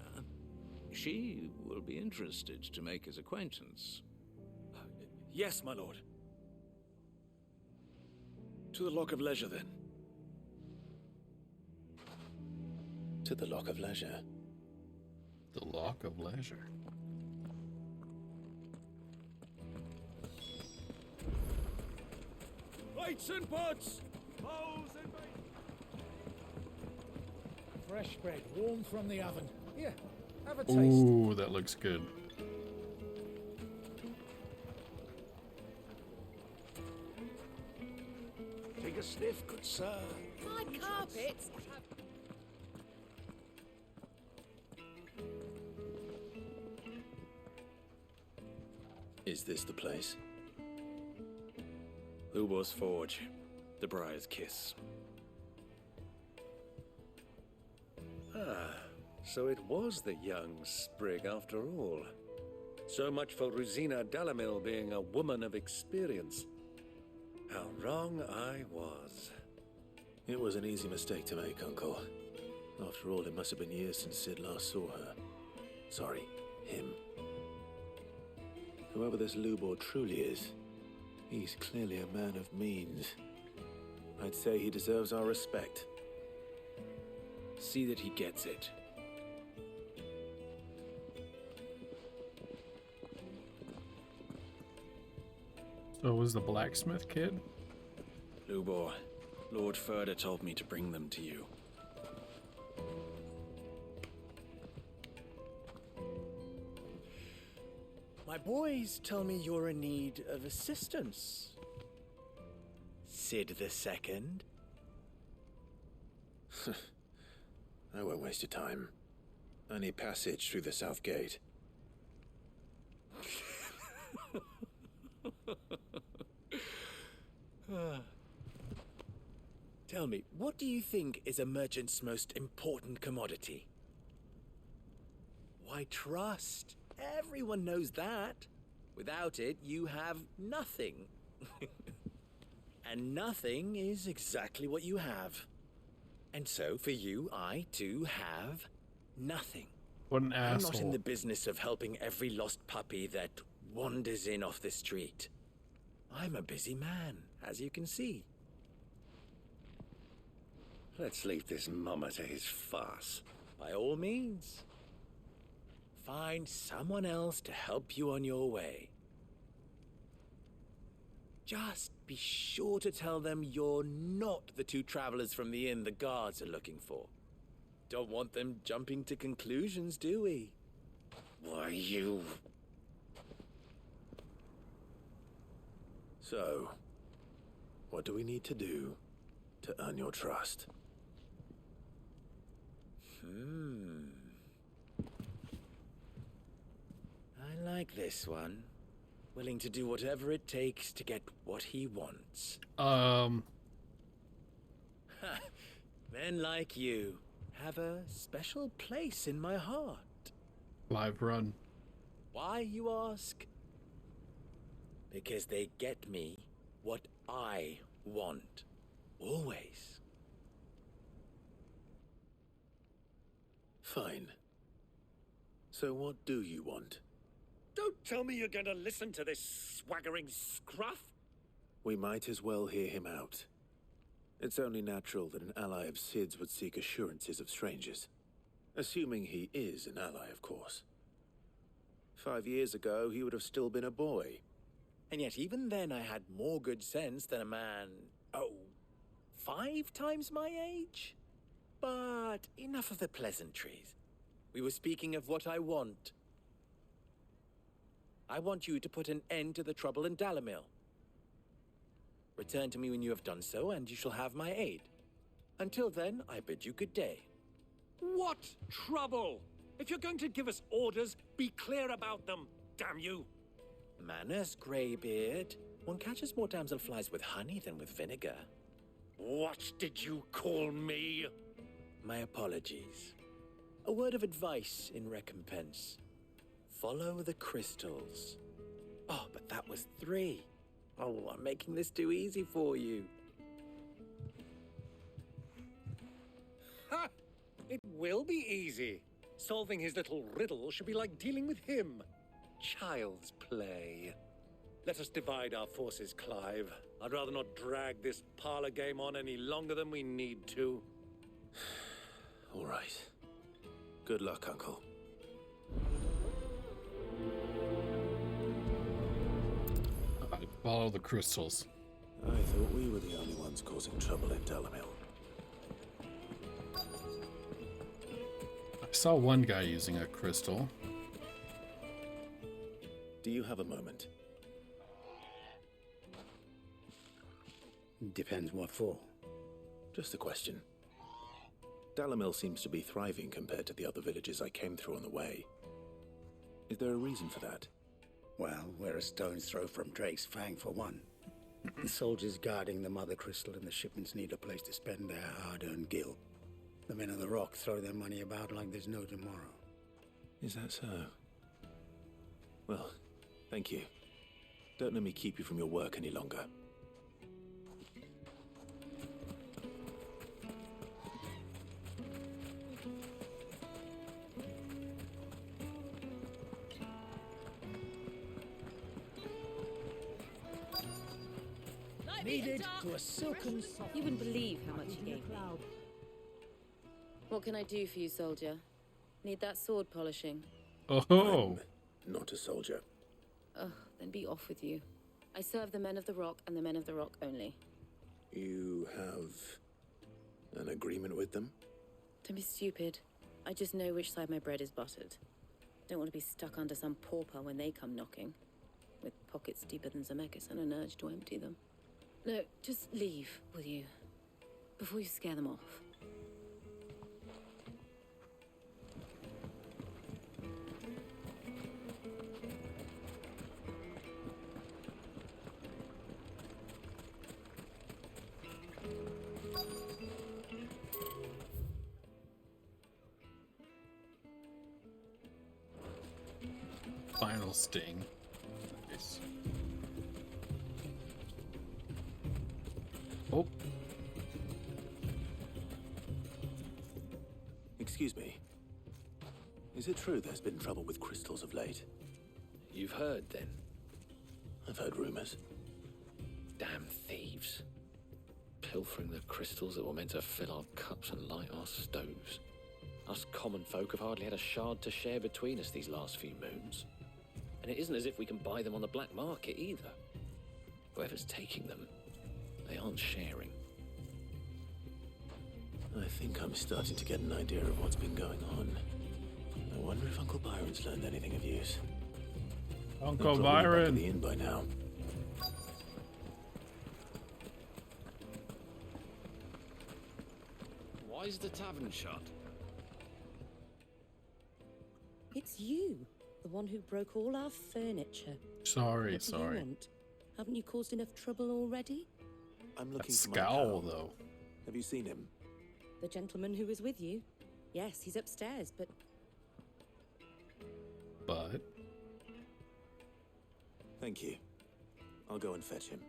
She will be interested to make his acquaintance. Yes, my lord. To the Lock of Leisure, then. To the Lock of Leisure. The Lock of Leisure. Lights and butts! Bows and Fresh bread, warm from the oven. Here, have a taste. Ooh, that looks good. Take a sniff, good sir. My carpets have... Is this the place? Lubor's Forge, the Briar's Kiss. Ah, so it was the young sprig after all. So much for Rosina Dalamil being a woman of experience. How wrong I was. It was an easy mistake to make, Uncle. After all, it must have been years since Sid last saw her. Sorry, him. Whoever this Lubor truly is, he's clearly a man of means. I'd say he deserves our respect. See that he gets it. So was the blacksmith kid? Lubor, Lord Furder told me to bring them to you. My boys tell me you're in need of assistance. Sid II? I won't waste your time. I need passage through the south gate. Tell me, what do you think is a merchant's most important commodity? Why, trust. Everyone knows that. Without it, you have nothing. And nothing is exactly what you have. And so, for you, I, too, have nothing. What an I'm not in asshole. the business of helping every lost puppy that wanders in off the street. I'm a busy man, as you can see. Let's leave this mummer to his farce. By all means. Find someone else to help you on your way. Just be sure to tell them you're not the two travelers from the inn the guards are looking for. Don't want them jumping to conclusions, do we? Why, you... So, what do we need to do to earn your trust? I like this one. Willing to do whatever it takes to get what he wants. Men like you have a special place in my heart. Live run. Why, you ask? Because they get me what I want. Always. Fine. So what do you want? Don't tell me you're going to listen to this swaggering scruff. We might as well hear him out. It's only natural that an ally of Sid's would seek assurances of strangers. Assuming he is an ally, of course. 5 years ago, he would have still been a boy. And yet even then I had more good sense than a man, 5 times my age? But enough of the pleasantries. We were speaking of what I want. I want you to put an end to the trouble in Dalamil. Return to me when you have done so, and you shall have my aid. Until then, I bid you good day. What trouble? If you're going to give us orders, be clear about them, damn you. Manners, Greybeard. One catches more damselflies with honey than with vinegar. What did you call me? My apologies. A word of advice in recompense. Follow the crystals. Oh, but that was 3. Oh, I'm making this too easy for you. Ha! It will be easy. Solving his little riddle should be like dealing with him. Child's play. Let us divide our forces, Clive. I'd rather not drag this parlor game on any longer than we need to. All right. Good luck, Uncle. Follow the crystals. I thought we were the only ones causing trouble in Dalamil. I saw one guy using a crystal. Do you have a moment? Depends what for. Just a question. Dalamil seems to be thriving compared to the other villages I came through on the way. Is there a reason for that? Well, we're a stone's throw from Drake's Fang for one. The soldiers guarding the Mother Crystal and the shipments need a place to spend their hard-earned gil. The men of the Rock throw their money about like there's no tomorrow. Is that so? Well, thank you. Don't let me keep you from your work any longer. Needed to a silken soft. You wouldn't believe how much he gave me. What can I do for you, soldier? Need that sword polishing? Oh. I'm not a soldier. Ugh, then be off with you. I serve the men of the Rock and the men of the Rock only. You have an agreement with them? Don't be stupid. I just know which side my bread is buttered. Don't want to be stuck under some pauper when they come knocking. With pockets deeper than Zemeckis and an urge to empty them. No, just leave, will you? Before you scare them off. Final sting. Nice. Oh. Excuse me. Is it true there's been trouble with crystals of late? You've heard, then? I've heard rumors. Damn thieves. Pilfering the crystals that were meant to fill our cups and light our stoves. Us common folk have hardly had a shard to share between us these last few moons. And it isn't as if we can buy them on the black market either. Whoever's taking them, they aren't sharing. I think I'm starting to get an idea of what's been going on. I wonder if Uncle Byron's learned anything of use. Uncle They're probably Byron. back at the inn by now. Why is the tavern shut? It's you, the one who broke all our furniture. Sorry, What do you sorry. want? Haven't you caused enough trouble already? I'm looking That for my scowl, pal. though. Have you seen him? The gentleman who was with you? Yes, he's upstairs, but But Thank you. I'll go and fetch him.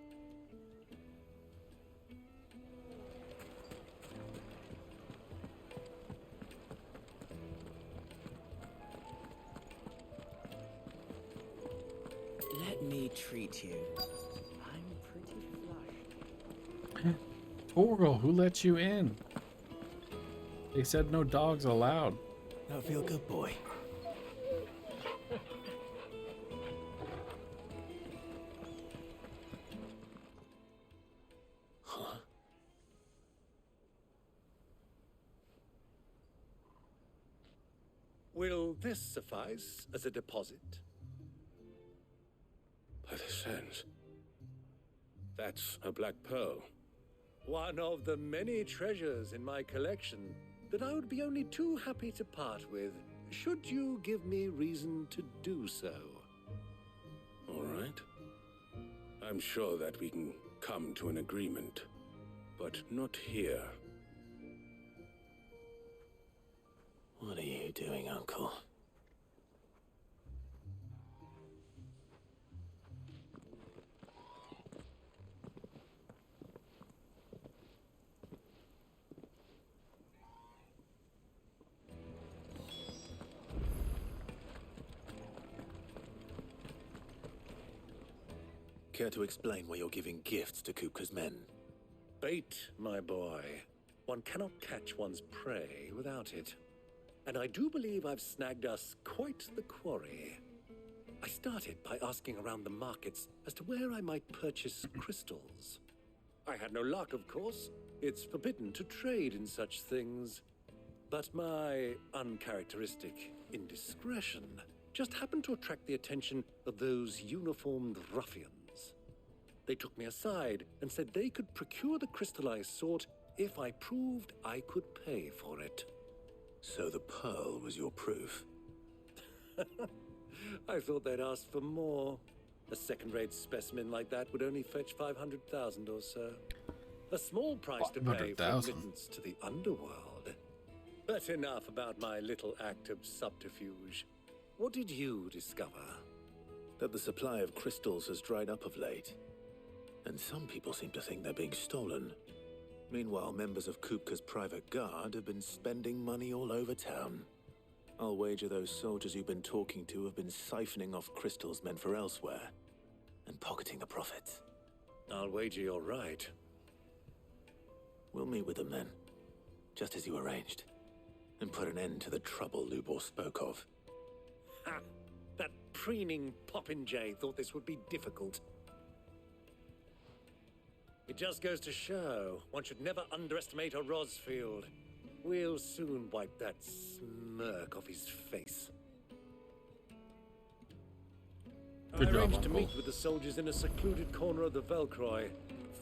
Let me treat you. I'm pretty flushed. Torgal, who let you in? They said no dogs allowed. Now feel good, boy. Huh? Will this suffice as a deposit? By the sands. That's a black pearl. One of the many treasures in my collection that I would be only too happy to part with, should you give me reason to do so. All right. I'm sure that we can come to an agreement, but not here. What are you doing, Uncle? Care to explain why you're giving gifts to Kupka's men? Bait, my boy. One cannot catch one's prey without it. And I do believe I've snagged us quite the quarry. I started by asking around the markets as to where I might purchase crystals. I had no luck, of course. It's forbidden to trade in such things. But my uncharacteristic indiscretion just happened to attract the attention of those uniformed ruffians. They took me aside and said they could procure the crystal I sought if I proved I could pay for it. So the pearl was your proof? I thought they'd asked for more. A second-rate specimen like that would only fetch 500,000 or so. A small price to pay for admittance to the underworld. But enough about my little act of subterfuge. What did you discover? That the supply of crystals has dried up of late. And some people seem to think they're being stolen. Meanwhile, members of Kupka's private guard have been spending money all over town. I'll wager those soldiers you've been talking to have been siphoning off crystals meant for elsewhere and pocketing the profits. I'll wager you're right. We'll meet with them then, just as you arranged, and put an end to the trouble Lubor spoke of. Ha! That preening popinjay thought this would be difficult. It just goes to show one should never underestimate a Rosfield. We'll soon wipe that smirk off his face. Good I job, arranged to Uncle. meet with the soldiers in a secluded corner of the Velcroy,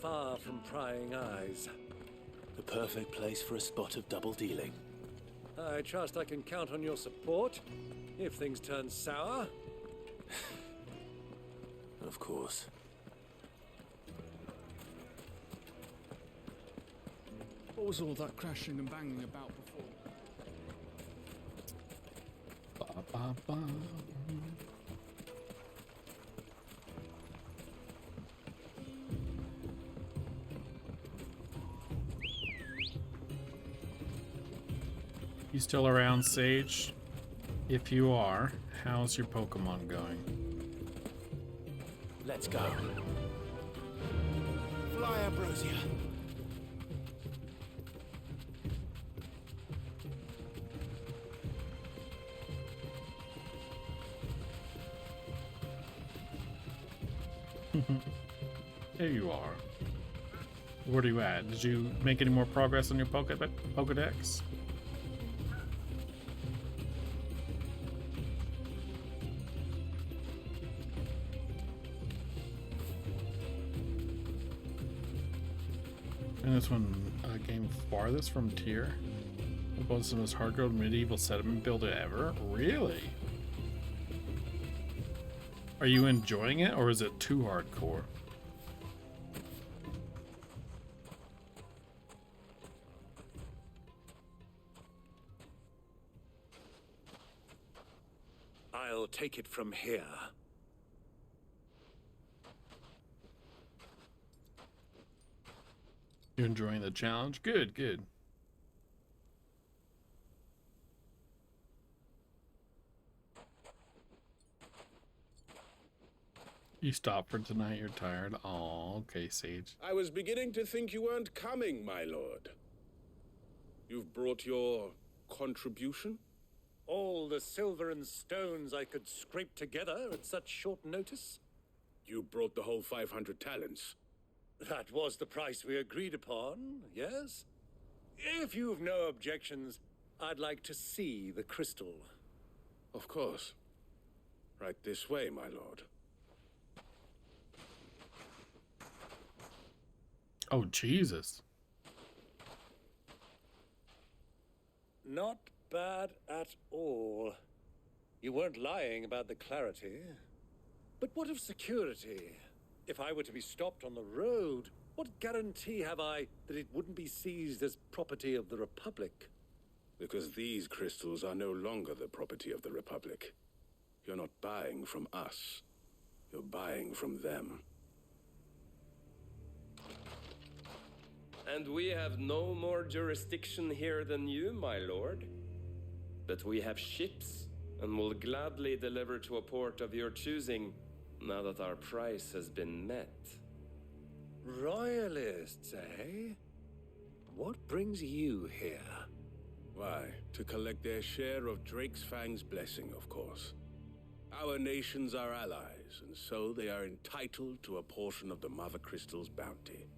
far from prying eyes. The perfect place for a spot of double dealing. I trust I can count on your support if things turn sour. Of course. What was all that crashing and banging about before? Ba, ba, ba. You still around, Sage? If you are, how's your Pokemon going? Let's go. Fly, Ambrosia. There you are. Where are you at? Did you make any more progress on your Pokedex? And this one game farthest from tier. It was the most hardcore medieval settlement builder ever? Really? Are you enjoying it, or is it too hardcore? I'll take it from here. You enjoying the challenge? Good, good. You stopped for tonight, you're tired. Oh, okay, Sage. I was beginning to think you weren't coming, my lord. You've brought your contribution? All the silver and stones I could scrape together at such short notice? You brought the whole 500 talents. That was the price we agreed upon, yes? If you've no objections, I'd like to see the crystal. Of course. Right this way, my lord. Oh, Jesus. Not bad at all. You weren't lying about the clarity. But what of security? If I were to be stopped on the road, what guarantee have I that it wouldn't be seized as property of the Republic? Because these crystals are no longer the property of the Republic. You're not buying from us. You're buying from them. And we have no more jurisdiction here than you, my lord. But we have ships, and will gladly deliver to a port of your choosing, now that our price has been met. Royalists, eh? What brings you here? Why, to collect their share of Drake's Fang's blessing, of course. Our nations are allies, and so they are entitled to a portion of the Mother Crystal's bounty.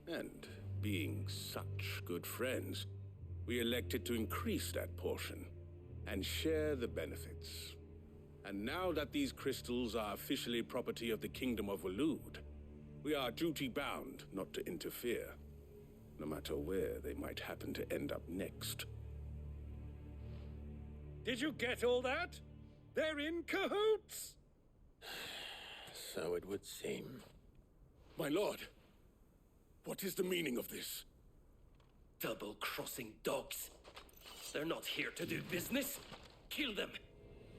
And being such good friends, we elected to increase that portion and share the benefits. And now that these crystals are officially property of the Kingdom of Waloed, we are duty-bound not to interfere, no matter where they might happen to end up next. Did you get all that? They're in cahoots! So it would seem. My lord, what is the meaning of this? Double-crossing dogs. They're not here to do business. Kill them.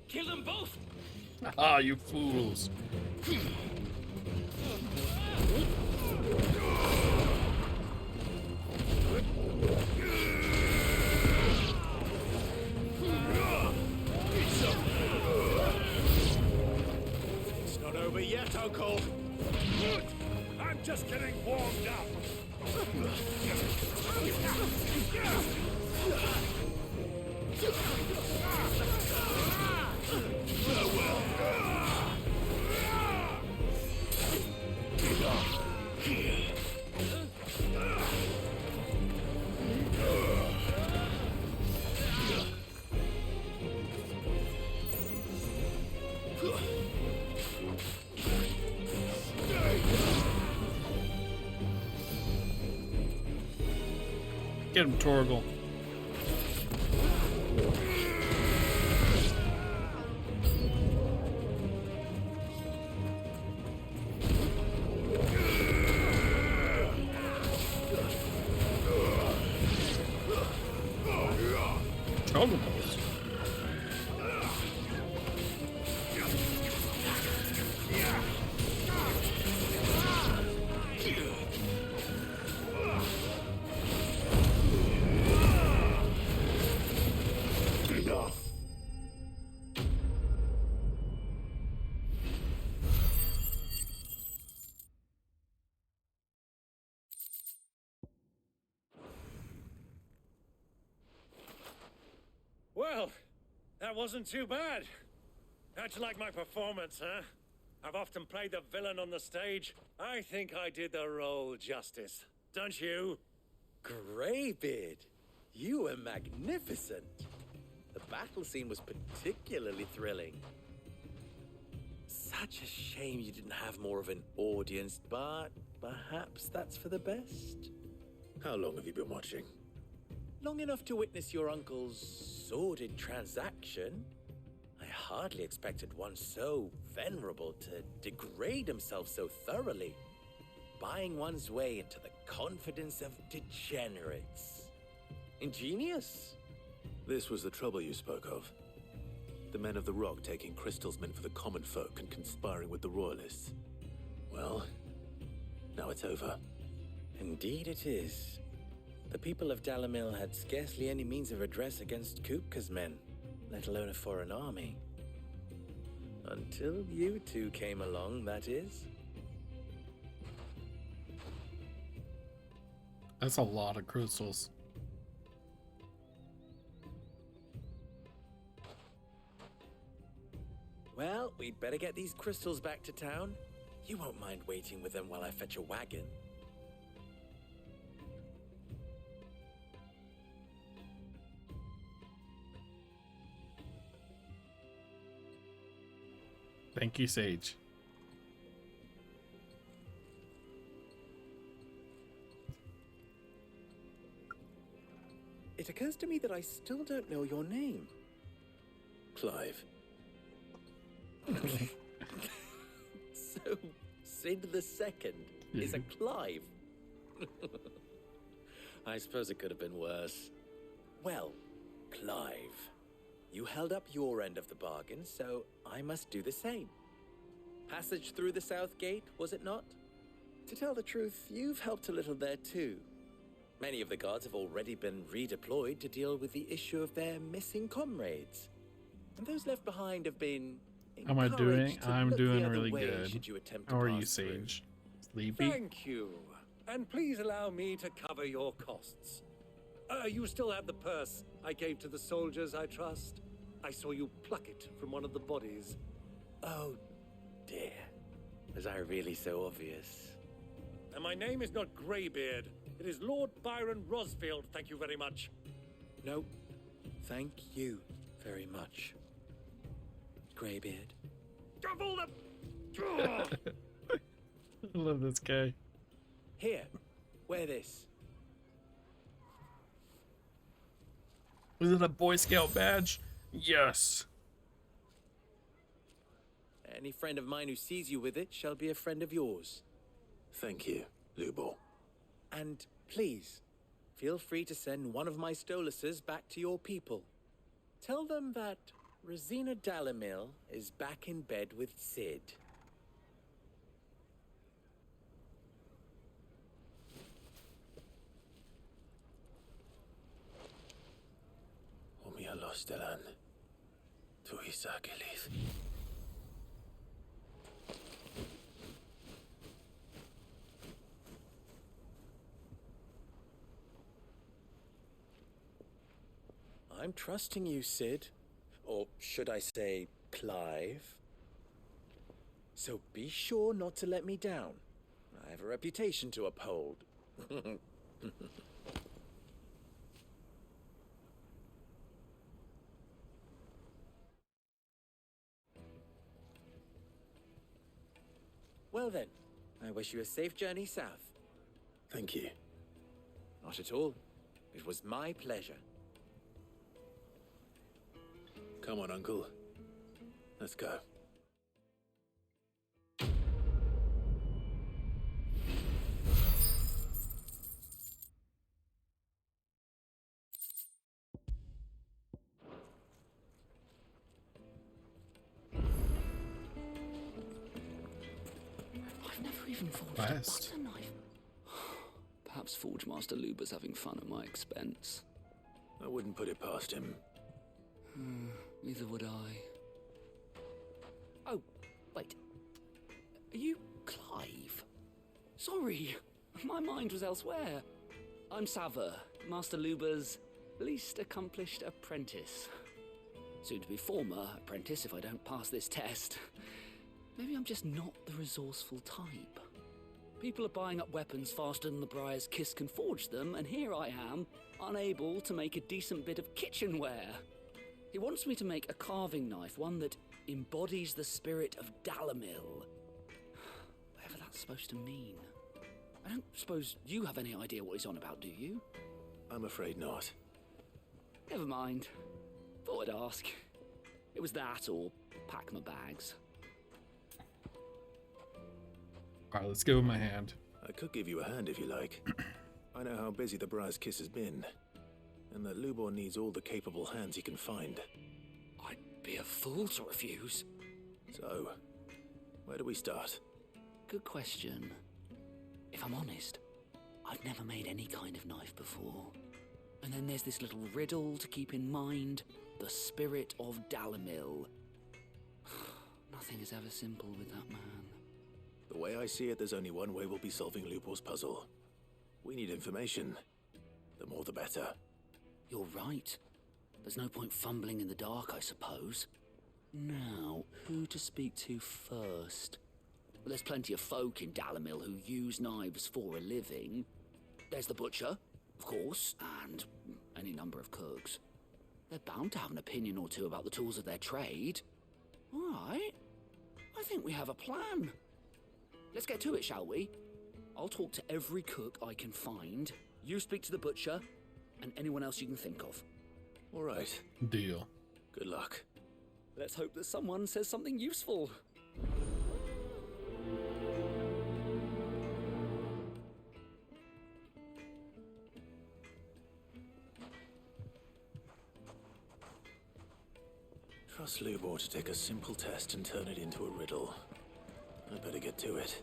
Kill them both! Ah, you fools. It's not over yet, Uncle. Good. I'm just getting warmed up. Get him, Torgal. Torgal. Well, that wasn't too bad. How'd you like my performance, huh? I've often played the villain on the stage. I think I did the role justice. Don't you? Greybeard, you were magnificent. The battle scene was particularly thrilling. Such a shame you didn't have more of an audience, but perhaps that's for the best. How long have you been watching? Long enough to witness your uncle's sordid transaction. I hardly expected one so venerable to degrade himself so thoroughly, buying one's way into the confidence of degenerates. Ingenious. This was the trouble you spoke of. The men of the Rock taking crystals meant for the common folk and conspiring with the Royalists. Well, now it's over. Indeed it is. The people of Dalamil had scarcely any means of redress against Kupka's men, let alone a foreign army. Until you two came along, that is. That's a lot of crystals. Well, we'd better get these crystals back to town. You won't mind waiting with them while I fetch a wagon. Thank you, Sage. It occurs to me that I still don't know your name. Clive. So, Sid the Second is a Clive. I suppose it could have been worse. Well, Clive, you held up your end of the bargain, so I must do the same. Passage through the South Gate, was it not? To tell the truth, you've helped a little there too. Many of the guards have already been redeployed to deal with the issue of their missing comrades. And those left behind have been How am I doing? encouraged to I'm look doing the other really way good. should you attempt to How are you, pass through. Sage? Sleepy? Thank you. And please allow me to cover your costs. You still have the purse I gave to the soldiers, I trust? I saw you pluck it from one of the bodies. Oh, dear. Was I really so obvious? And my name is not Greybeard. It is Lord Byron Rosfield, thank you very much. No, thank you very much, Greybeard. Double the... I love this guy. Here, wear this. Was it a Boy Scout badge? Yes. Any friend of mine who sees you with it shall be a friend of yours. Thank you, Lubor. And please, feel free to send one of my Stoluses back to your people. Tell them that Rosina Dalamil is back in bed with Sid. Omia Lostelan. Tuisa Gelith. I'm trusting you, Sid. Or should I say, Clive? So be sure not to let me down. I have a reputation to uphold. Well then, I wish you a safe journey south. Thank you. Not at all. It was my pleasure. Come on, Uncle. Let's go. I've never even forged Best. a butter knife. Perhaps Forge Master Luber's having fun at my expense. I wouldn't put it past him. Neither would I. Oh, wait. Are you Clive? Sorry, my mind was elsewhere. I'm Sava, Master Luber's least accomplished apprentice. Soon to be former apprentice if I don't pass this test. Maybe I'm just not the resourceful type. People are buying up weapons faster than the Briar's Kiss can forge them, and here I am, unable to make a decent bit of kitchenware. He wants me to make a carving knife, one that embodies the spirit of Dalamil. Whatever that's supposed to mean. I don't suppose you have any idea what he's on about, do you? I'm afraid not. Never mind. Thought I'd ask. It was that or pack my bags. Alright, let's give him a hand. I could give you a hand if you like. I know how busy the Briar's Kiss has been, and that Lubor needs all the capable hands he can find. I'd be a fool to refuse. So, where do we start? Good question. If I'm honest, I've never made any kind of knife before. And then there's this little riddle to keep in mind. The spirit of Dalamil. Nothing is ever simple with that man. The way I see it, there's only one way we'll be solving Lubor's puzzle. We need information. The more the better. You're right. There's no point fumbling in the dark, I suppose. Now, who to speak to first? Well, there's plenty of folk in Dalamil who use knives for a living. There's the butcher, of course, and any number of cooks. They're bound to have an opinion or two about the tools of their trade. All right. I think we have a plan. Let's get to it, shall we? I'll talk to every cook I can find. You speak to the butcher, and anyone else you can think of. All right. Deal. Good luck. Let's hope that someone says something useful. Trust Lubor to take a simple test and turn it into a riddle. I better get to it.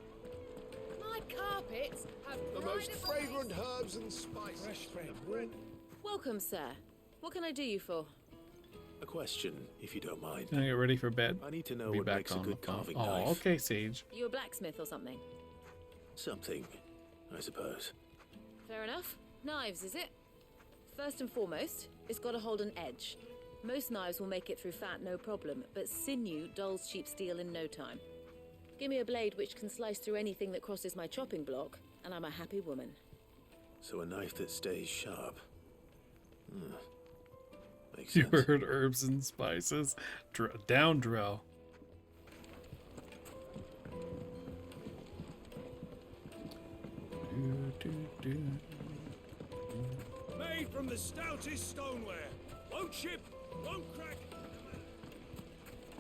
My carpets have The most fragrant herbs and spices. Welcome, sir. What can I do you for? A question, if you don't mind. Can I get ready for bed? I need to know Be what back makes a on good the phone. carving Oh, knife. okay, Sage. You a blacksmith or something? Something, I suppose. Fair enough. Knives, is it? First and foremost, it's got to hold an edge. Most knives will make it through fat, no problem, but sinew dulls cheap steel in no time. Give me a blade which can slice through anything that crosses my chopping block, and I'm a happy woman. So a knife that stays sharp. Makes You sense. heard herbs and spices. Down, Drell. Made from the stoutest stoneware. Won't chip, won't crack.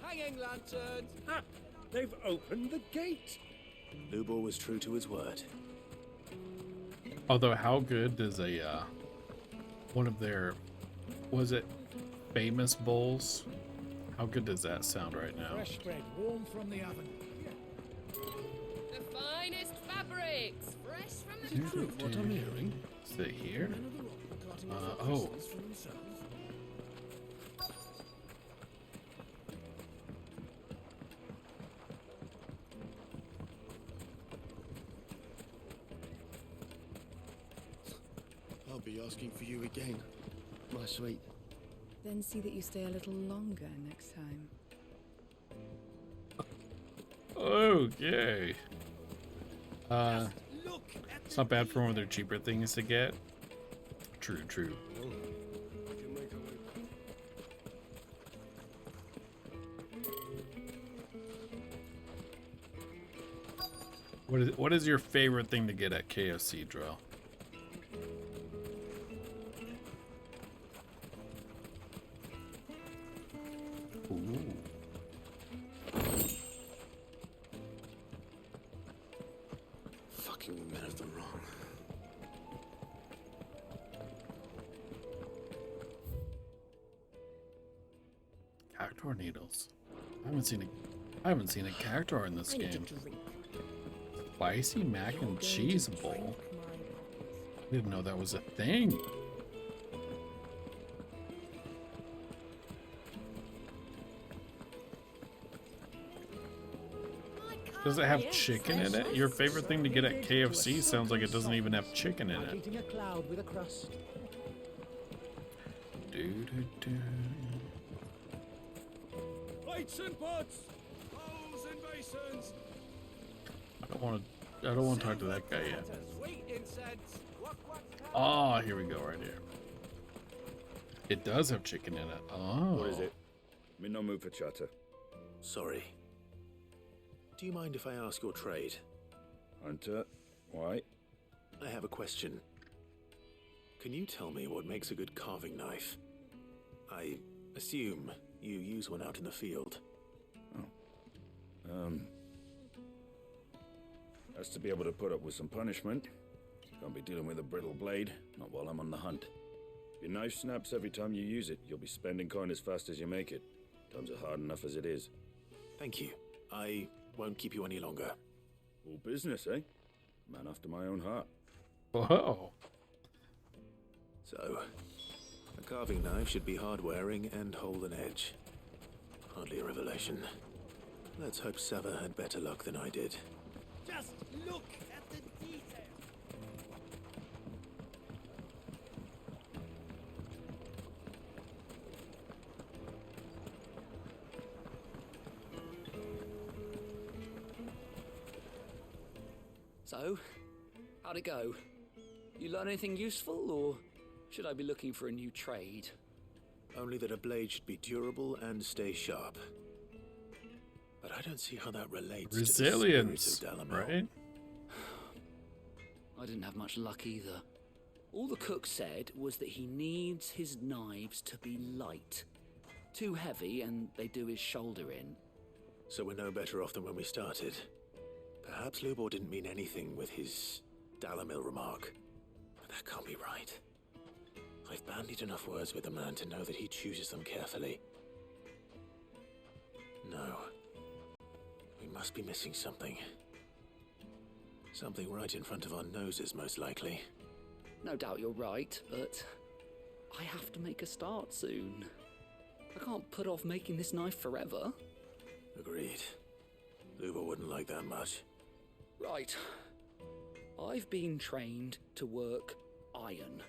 Hanging lanterns! Ah, they've opened the gate! Lubor was true to his word. Although, how good does a one of their, was it famous bowls? How good does that sound right now? Fresh bread, warm from the oven. The finest fabrics, fresh from the Prove what I'm hearing. Is it here? Oh. I'll be asking for you again, my sweet. Then see that you stay a little longer next time. Okay. It's not bad for one of their cheaper things to get. True, true. What is your favorite thing to get at KFC, Drell? Ooh. Fucking men of the wrong. Cactuar needles. I haven't seen a cactuar in this game. Spicy mac and cheese bowl. I didn't know that was a thing. Does it have chicken in it? Your favorite thing to get at KFC sounds like it doesn't even have chicken in it. Eating a cloud with a crust. Plates and pots, bowls and basins. I don't want to talk to that guy yet. Sweet incense. Oh, here we go, right here. It does have chicken in it. Oh. What is it? I'm in no mood for chatter. Sorry. Do you mind if I ask your trade? Hunter, why? I have a question. Can you tell me what makes a good carving knife? I assume you use one out in the field. Has to be able to put up with some punishment. Can't be dealing with a brittle blade, not while I'm on the hunt. If your knife snaps every time you use it, you'll be spending coin as fast as you make it. Times are hard enough as it is. Thank you. I won't keep you any longer. All business, eh? Man after my own heart. Whoa. So, a carving knife should be hard-wearing and hold an edge. Hardly a revelation. Let's hope Sever had better luck than I did. Just look at the detail. So, how'd it go? You learn anything useful, or should I be looking for a new trade? Only that a blade should be durable and stay sharp. But I don't see how that relates Resilience, to the spirit of Dalamel. right? I didn't have much luck either. All the cook said was that he needs his knives to be light. Too heavy and they do his shoulder in. So we're no better off than when we started. Perhaps Lubor didn't mean anything with his Dalamil remark. But that can't be right. I've bandied enough words with the man to know that he chooses them carefully. No. We must be missing something. Something right in front of our noses, most likely. No doubt you're right, but I have to make a start soon. I can't put off making this knife forever. Agreed. Lubor wouldn't like that much. Right. I've been trained to work iron.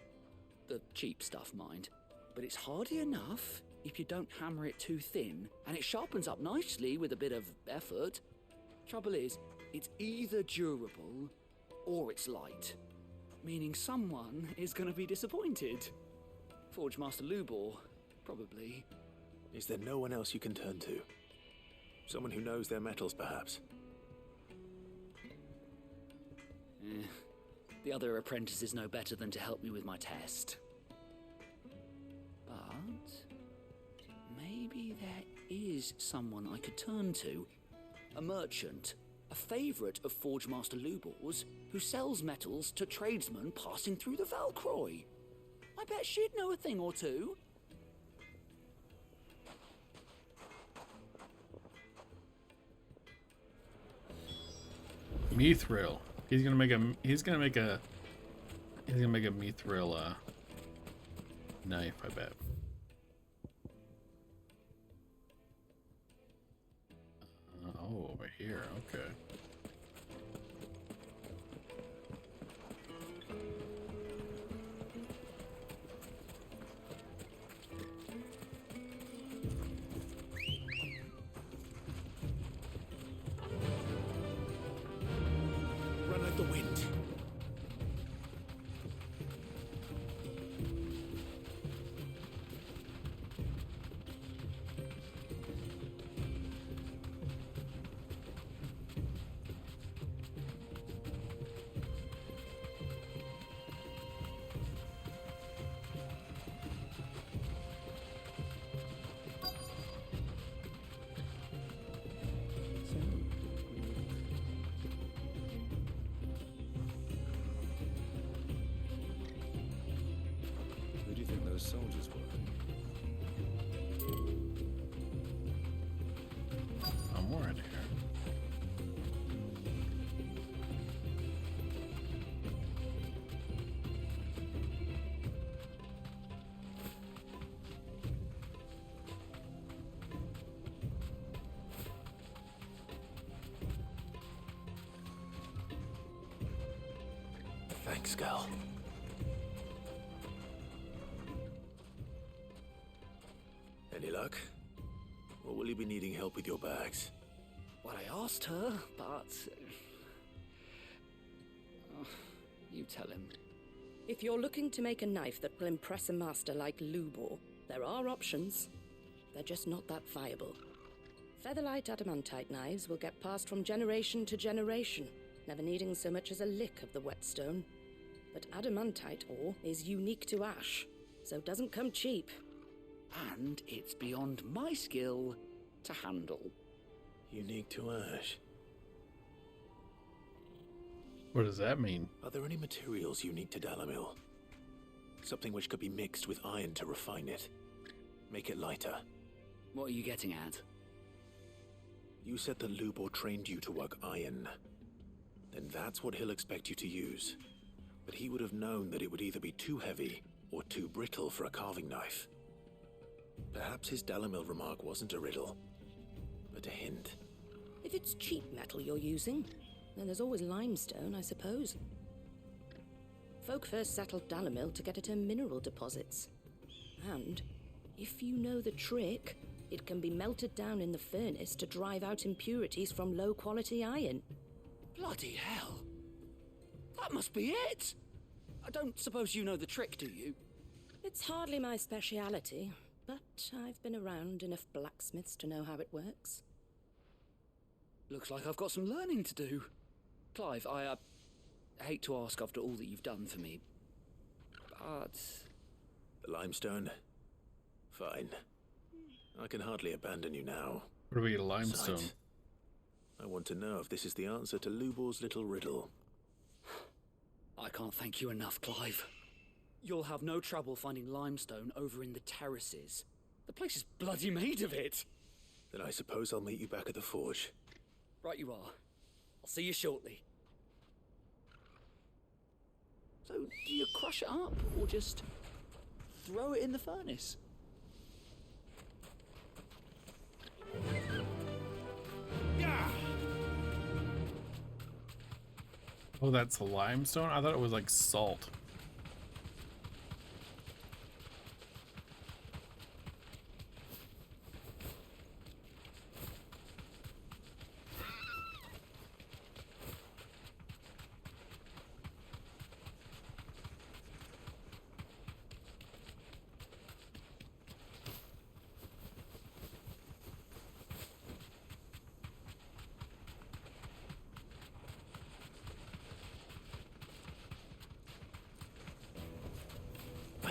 The cheap stuff, mind. But it's hardy enough if you don't hammer it too thin, and it sharpens up nicely with a bit of effort. Trouble is, it's either durable or it's light, meaning someone is going to be disappointed. Forge Master Lubor, probably. Is there no one else you can turn to? Someone who knows their metals, perhaps? The other apprentices know better than to help me with my test. But maybe there is someone I could turn to. A merchant, a favourite of Forge Master Lubor's, who sells metals to tradesmen passing through the Valcroy. I bet she'd know a thing or two. Mithril. He's gonna make a mithril knife, I bet. Oh, over here. Okay. Run like the wind. Who do you think those soldiers were? I'm more in here. Thanks, Gal. Any luck? Or will you be needing help with your bags? Well, I asked her, but... you tell him. If you're looking to make a knife that will impress a master like Lubor, there are options. They're just not that viable. Featherlight adamantite knives will get passed from generation to generation, never needing so much as a lick of the whetstone. But adamantite ore is unique to ash, so it doesn't come cheap. And it's beyond my skill to handle. Unique to ash? What does that mean? Are there any materials unique to Dalamil? Something which could be mixed with iron to refine it. Make it lighter. What are you getting at? You said that Lubor trained you to work iron. Then that's what he'll expect you to use. But he would have known that it would either be too heavy or too brittle for a carving knife. Perhaps his Dalamil remark wasn't a riddle, but a hint. If it's cheap metal you're using, then there's always limestone, I suppose. Folk first settled Dalamil to get at her mineral deposits. And, if you know the trick, it can be melted down in the furnace to drive out impurities from low-quality iron. Bloody hell! That must be it! I don't suppose you know the trick, do you? It's hardly my speciality, but I've been around enough blacksmiths to know how it works. Looks like I've got some learning to do. Clive, I hate to ask after all that you've done for me, but... The limestone? Fine. I can hardly abandon you now. What do we get, a limestone? Besides, I want to know if this is the answer to Lubor's little riddle. I can't thank you enough, Clive. You'll have no trouble finding limestone over in the terraces. The place is bloody made of it. Then I suppose I'll meet you back at the forge. Right you are. I'll see you shortly. So, do you crush it up, or just throw it in the furnace? Oh, that's limestone? I thought it was like salt.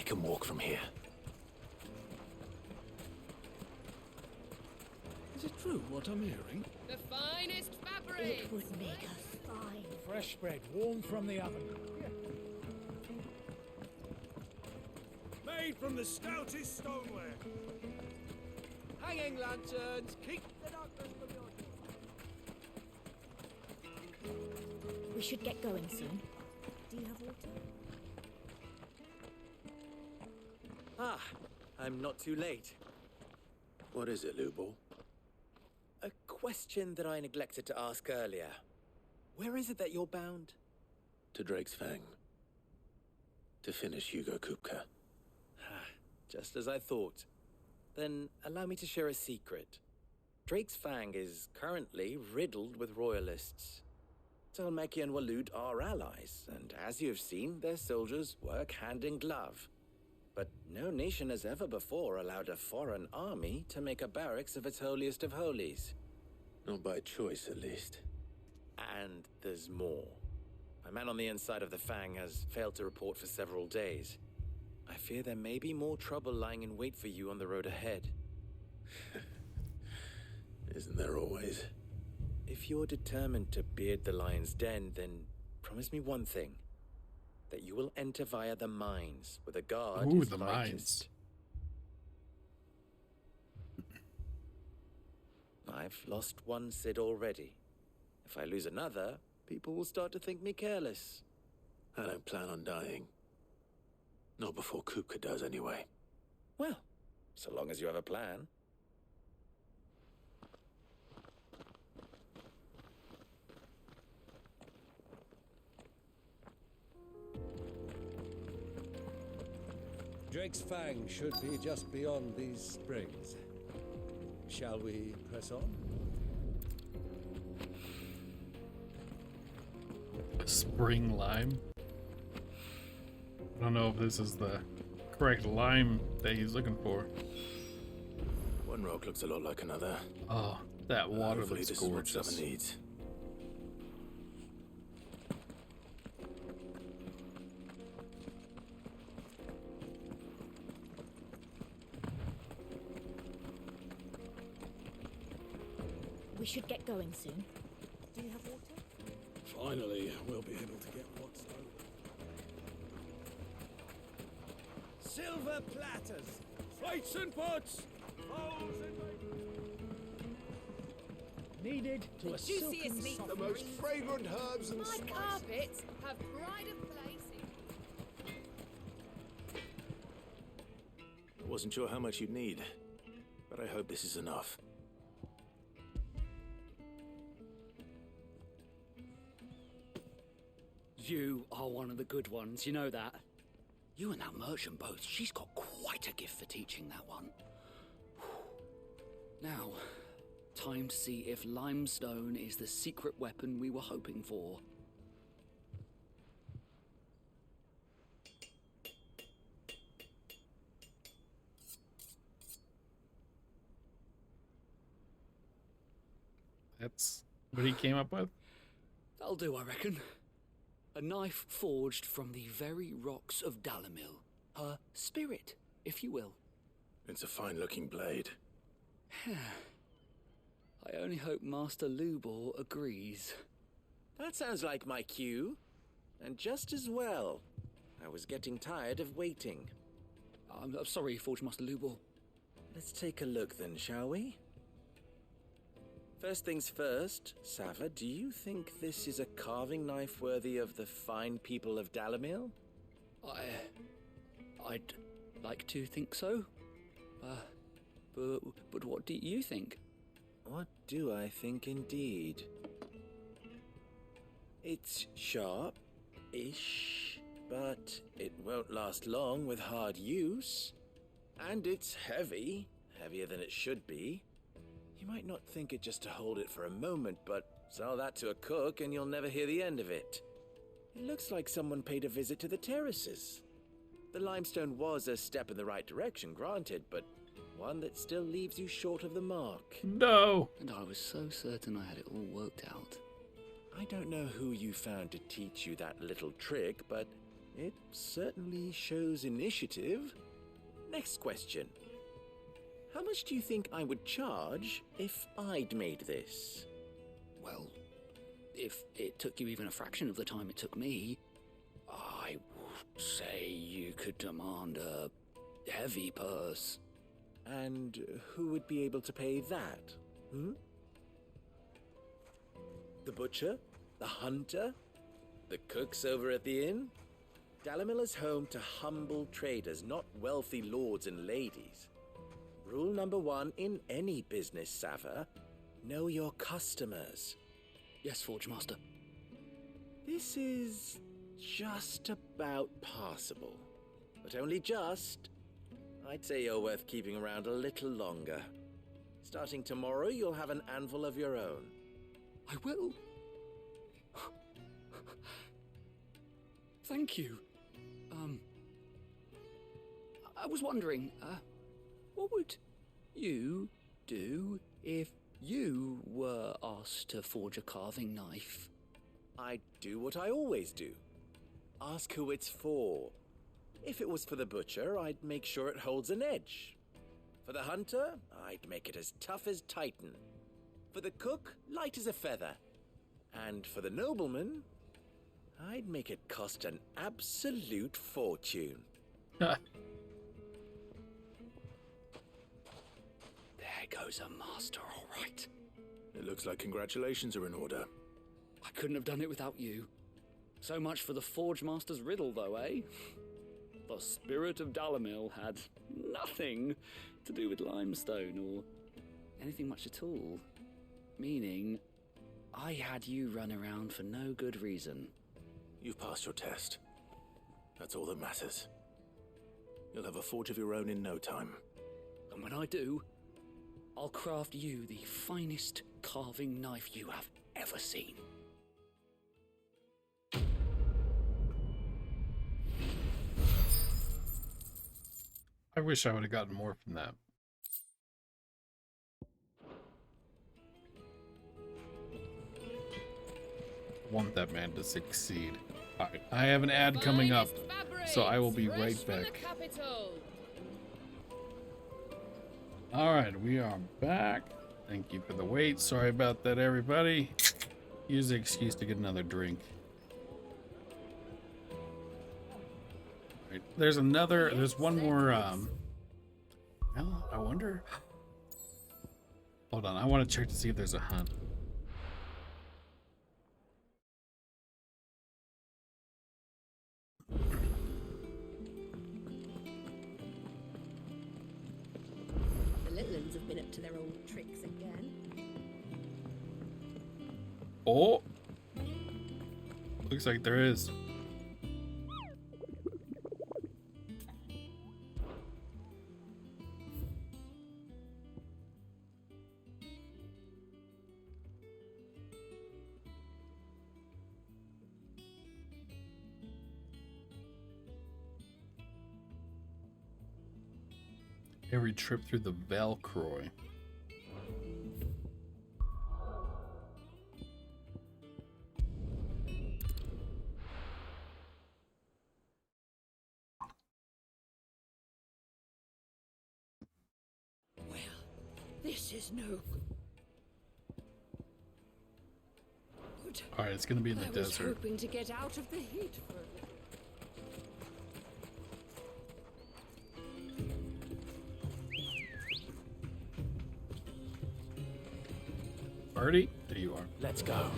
can walk from here. Is it true what I'm hearing? The finest fabric! It would make us fine. Fresh bread, warm from the oven. Made from the stoutest stoneware. Hanging lanterns, keep the darkness from your... We should get going soon. Do you have water? Ah, I'm not too late. What is it, Lubor? A question that I neglected to ask earlier. Where is it that you're bound? To Drake's Fang. To finish Hugo Kupka. Just as I thought. Then allow me to share a secret. Drake's Fang is currently riddled with royalists. Talmeki and Waloed are allies, and as you have seen, their soldiers work hand in glove. But no nation has ever before allowed a foreign army to make a barracks of its holiest of holies. Not by choice, at least. And there's more. My man on the inside of the Fang has failed to report for several days. I fear there may be more trouble lying in wait for you on the road ahead. Isn't there always? If you're determined to beard the lion's den, then promise me one thing. That you will enter via the mines, where the guard Ooh, is the lightest. I've lost one Cid already. If I lose another, people will start to think me careless. I don't plan on dying. Not before Kupka does, anyway. Well, so long as you have a plan. Drake's Fang should be just beyond these springs. Shall we press on? Spring lime. I don't know if this is the correct lime that he's looking for. One rock looks a lot like another. Oh, that water Hopefully looks this is what gorgeous. Summer needs. We should get going soon. Do you have water? Finally, we'll be able to get what's owed. Silver platters, plates and pots, bowls and needed to a silken juiciest soft. meat. The most fragrant herbs and My spices. carpets have pride of place in... Wasn't sure how much you'd need, but I hope this is enough. You are one of the good ones, you know that? You and that merchant both, she's got quite a gift for teaching that one. Now, time to see if limestone is the secret weapon we were hoping for. That's what he came up with? That'll do, I reckon. A knife forged from the very rocks of Dalamil. Her spirit, if you will. It's a fine-looking blade. I only hope Master Lubor agrees. That sounds like my cue. And just as well. I was getting tired of waiting. I'm sorry, Forge Master Lubor. Let's take a look then, shall we? First things first, Sava, do you think this is a carving knife worthy of the fine people of Dalamil? I'd like to think so. But what do you think? What do I think indeed? It's sharp-ish, but it won't last long with hard use. And it's heavy, heavier than it should be. You might not think it just to hold it for a moment, but sell that to a cook and you'll never hear the end of it. It looks like someone paid a visit to the terraces. The limestone was a step in the right direction, granted, but one that still leaves you short of the mark. No! And I was so certain I had it all worked out. I don't know who you found to teach you that little trick, but It certainly shows initiative. Next question. How much do you think I would charge if I'd made this? Well, if it took you even a fraction of the time it took me, I would say you could demand a heavy purse. And who would be able to pay that? The butcher? The hunter? The cooks over at the inn? Dalimil is home to humble traders, not wealthy lords and ladies. Rule number 1 in any business, Sava: know your customers. Yes, Forge Master. This is just about passable. But only just. I'd say you're worth keeping around a little longer. Starting tomorrow, you'll have an anvil of your own. I will. Thank you. I was wondering, what would you do if you were asked to forge a carving knife? I'd do what I always do. Ask who it's for. If it was for the butcher, I'd make sure it holds an edge. For the hunter, I'd make it as tough as Titan. For the cook, light as a feather. And for the nobleman, I'd make it cost an absolute fortune. There goes a master, all right. It looks like congratulations are in order. I couldn't have done it without you. So much for the Forge Master's riddle, though, eh? The spirit of Dalimil had nothing to do with limestone or anything much at all. Meaning, I had you run around for no good reason. You've passed your test. That's all that matters. You'll have a forge of your own in no time. And when I do, I'll craft you the finest carving knife you have ever seen. I wish I would have gotten more from that. I want that man to succeed. Alright, I have an ad coming up, so I will be right back. Alright, we are back. Thank you for the wait. Sorry about that, everybody. Use the excuse to get another drink. Right, there's one more, well, I wonder. Hold on, I want to check to see if there's a hunt. The little ones have been up to their old tricks again. Oh! Looks like there is. Every trip through the Valcroy. Well, this is no good. All right, it's gonna be in the I was desert. hoping to get out of the heat for a little. Artie, there you are. Let's go.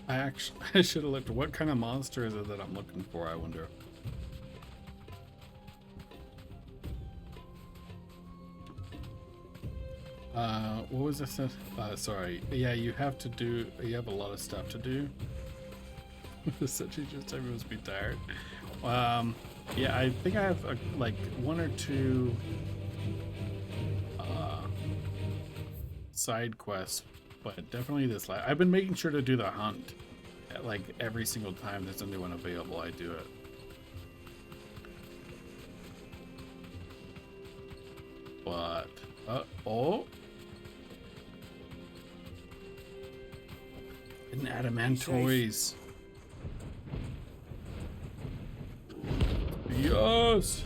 I should have looked. What kind of monster is it that I'm looking for, I wonder? What was this? Sorry. Yeah, you have a lot of stuff to do. Essentially just everyone must be tired. Yeah, I think I have like 1 or 2 side quests, but definitely this last. I've been making sure to do the hunt. Like every single time there's a new one available, I do it. But oh, an adamantoise. Yes.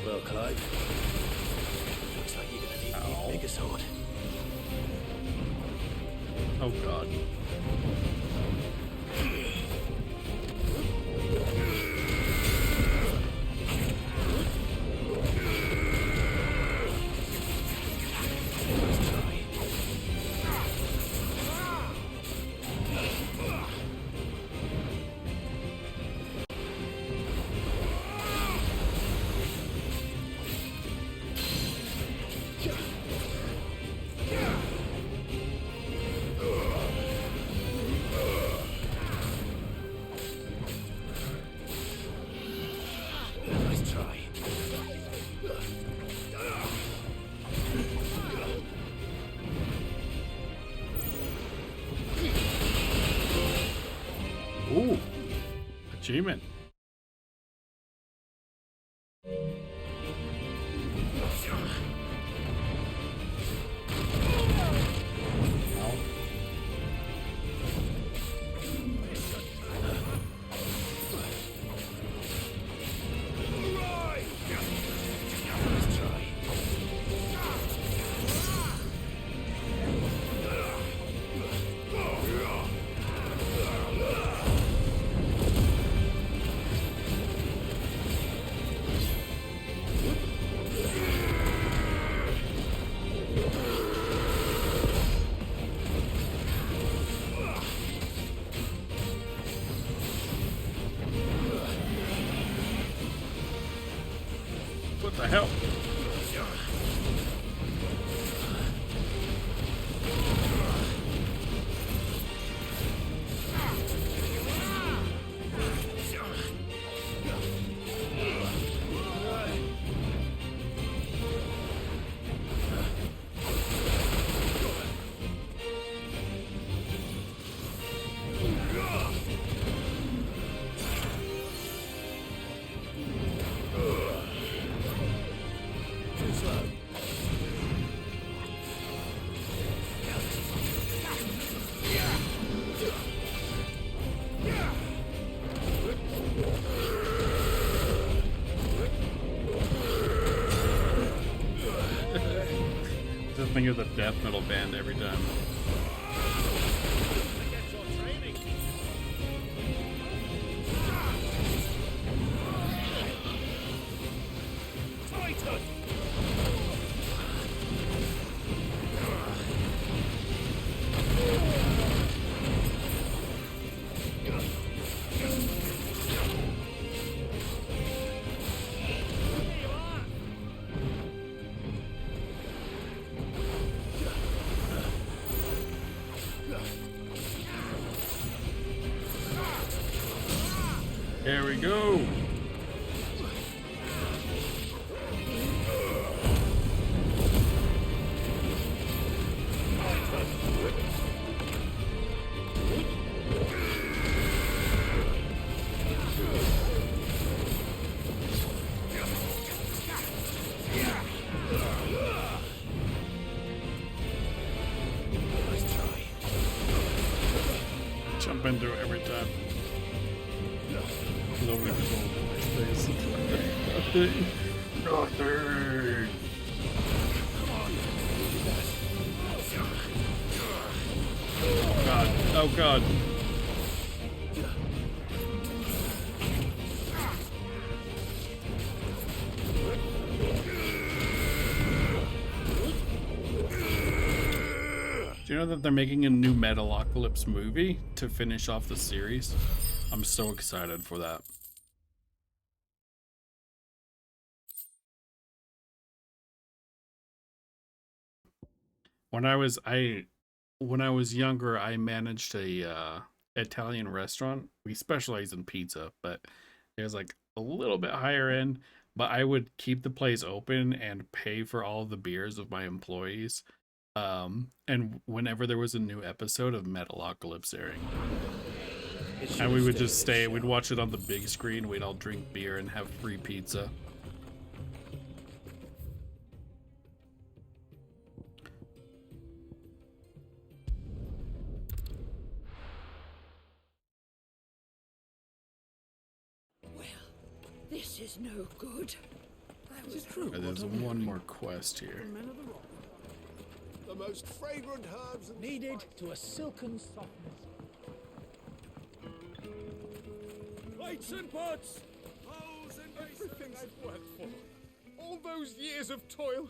Well, Clive, looks like you're gonna need an even bigger sword. Oh God. Ooh, achievement. What the hell? Just think of the death metal band every time. There we go. Jump into it every time. Nothing. Oh God. Oh God. out that they're making a new Metalocalypse movie to finish off the series. I'm so excited for that. When I was younger, I managed a Italian restaurant. We specialize in pizza, but it was like a little bit higher end. But I would keep the place open and pay for all the beers of my employees. And whenever there was a new episode of Metalocalypse airing, and we would just stay, we'd watch it on the big screen, we'd all drink beer and have free pizza. This is no good. Is it true? There's one more quest here. Men of the rock. The most fragrant herbs Needed to a silken softness. plates and pots, bowls and everything I've worked for. All those years of toil.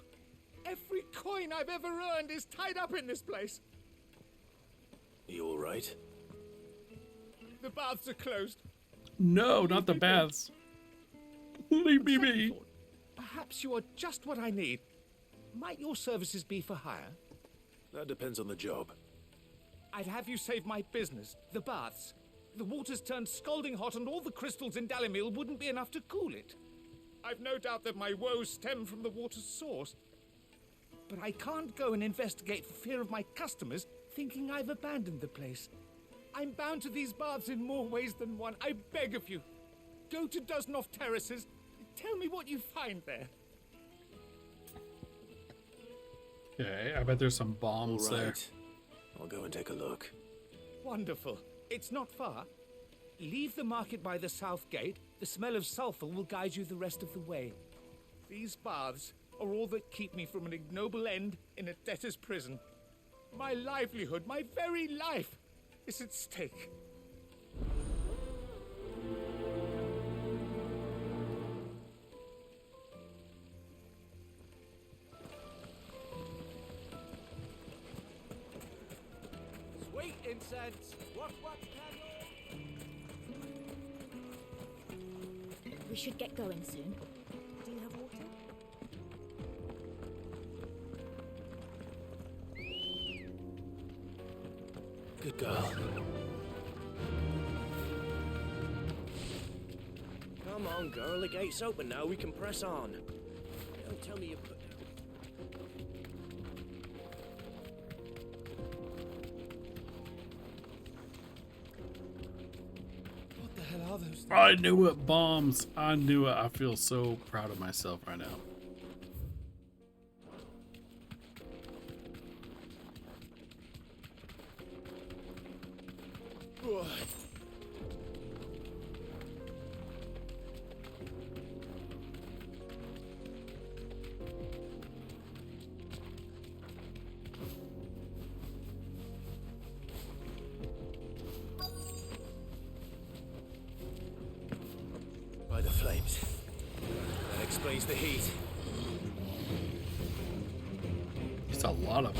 Every coin I've ever earned is tied up in this place. You all right? The baths are closed. No, not the baths. Leave me be. Perhaps you are just what I need. Might your services be for hire? That depends on the job. I'd have you save my business, the baths. The water's turned scalding hot and all the crystals in Dalimil wouldn't be enough to cool it. I've no doubt that my woes stem from the water's source. But I can't go and investigate for fear of my customers thinking I've abandoned the place. I'm bound to these baths in more ways than one. I beg of you. Go to Dusnoff Terraces. Tell me what you find there. Yeah, I bet there's some bombs All right. there. I'll go and take a look. Wonderful. It's not far. Leave the market by the south gate. The smell of sulfur will guide you the rest of the way. These baths are all that keep me from an ignoble end in a debtor's prison. My livelihood, my very life, is at stake. Sweet incense. What candle? We should get going soon. Do you have water? Good girl. Come on, girl. The gate's open now. We can press on. Don't tell me you put... What the hell are those things? I knew it, bombs. I knew it. I feel so proud of myself right now. By the flames. That explains the heat. It's a lot of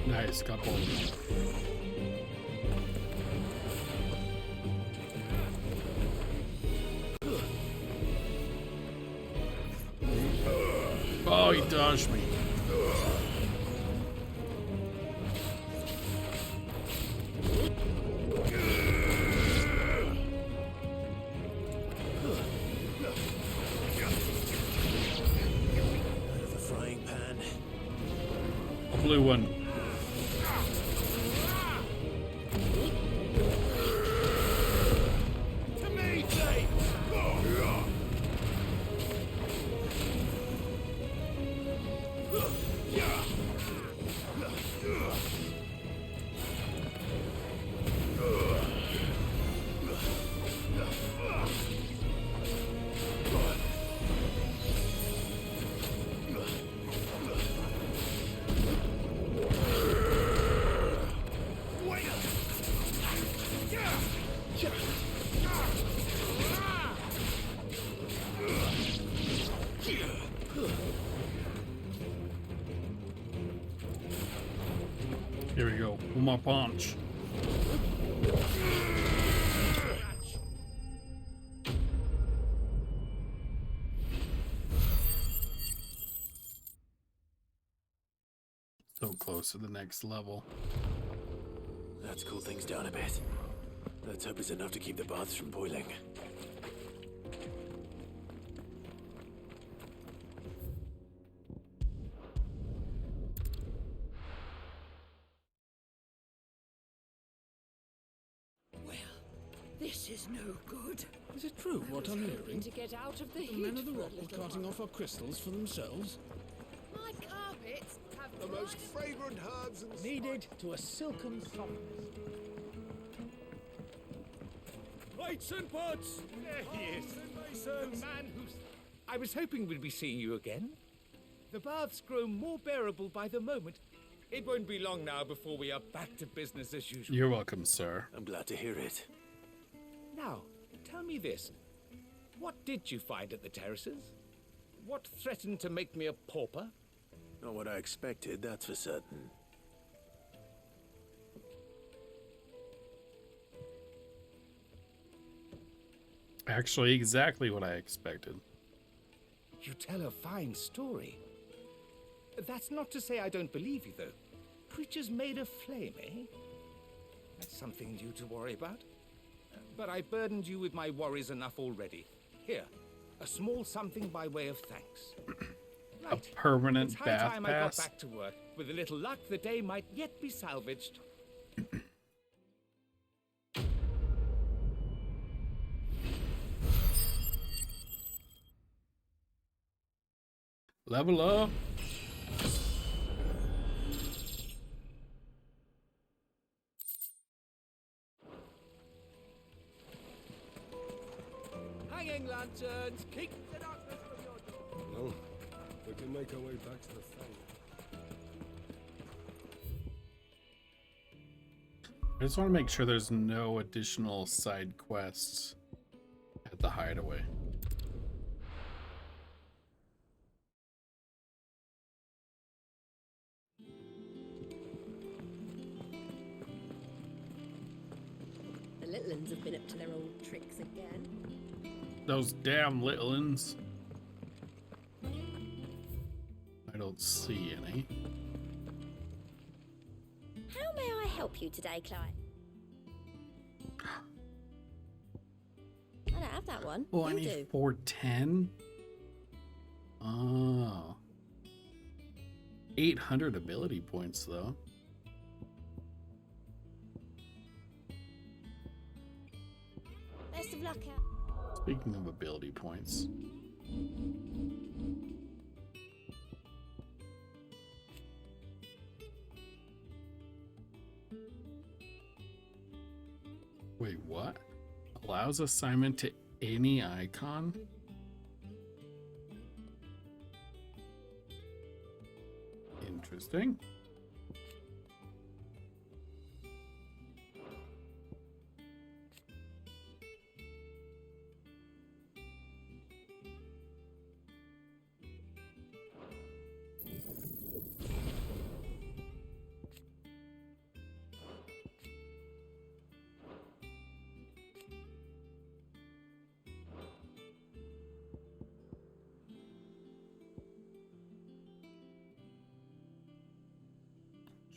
nice couple. Oh, he dodged me. Out of the frying pan. Blue one. my punch. So close to the next level. Let's cool things down a bit. Let's hope it's enough to keep the baths from boiling. This is no good. Is it true what I'm hearing? To get out of the The heat men of the for a rock were little carting while. off our crystals for themselves? My carpets have The most fragrant herbs and Needed to a silken softness. Lights and pots! There he is. The man who's... I was hoping we'd be seeing you again. The baths grow more bearable by the moment. It won't be long now before we are back to business as usual. You're welcome, sir. I'm glad to hear it. Now, tell me this. What did you find at the terraces? What threatened to make me a pauper? Not what I expected, that's for certain. Actually, exactly what I expected. You tell a fine story. That's not to say I don't believe you, though. Creatures made of flame, eh? That's something new to worry about. But I burdened you with my worries enough already. Here, a small something by way of thanks. A permanent It's high bath time I got pass. back to work. With a little luck, the day might yet be salvaged. Level up. Hanging lanterns, keep the darkness from your door. No, we can make our way back to the Fang. I just want to make sure there's no additional side quests at the hideaway. The little uns have been up to their old tricks again. Those damn little uns. I don't see any. How may I help you today, Clyde? I don't have that one. Oh, I You need do. 410. Oh. 800 ability points, though. Best of luck out. Speaking of ability points. Wait, what? Allows assignment to any icon? Interesting.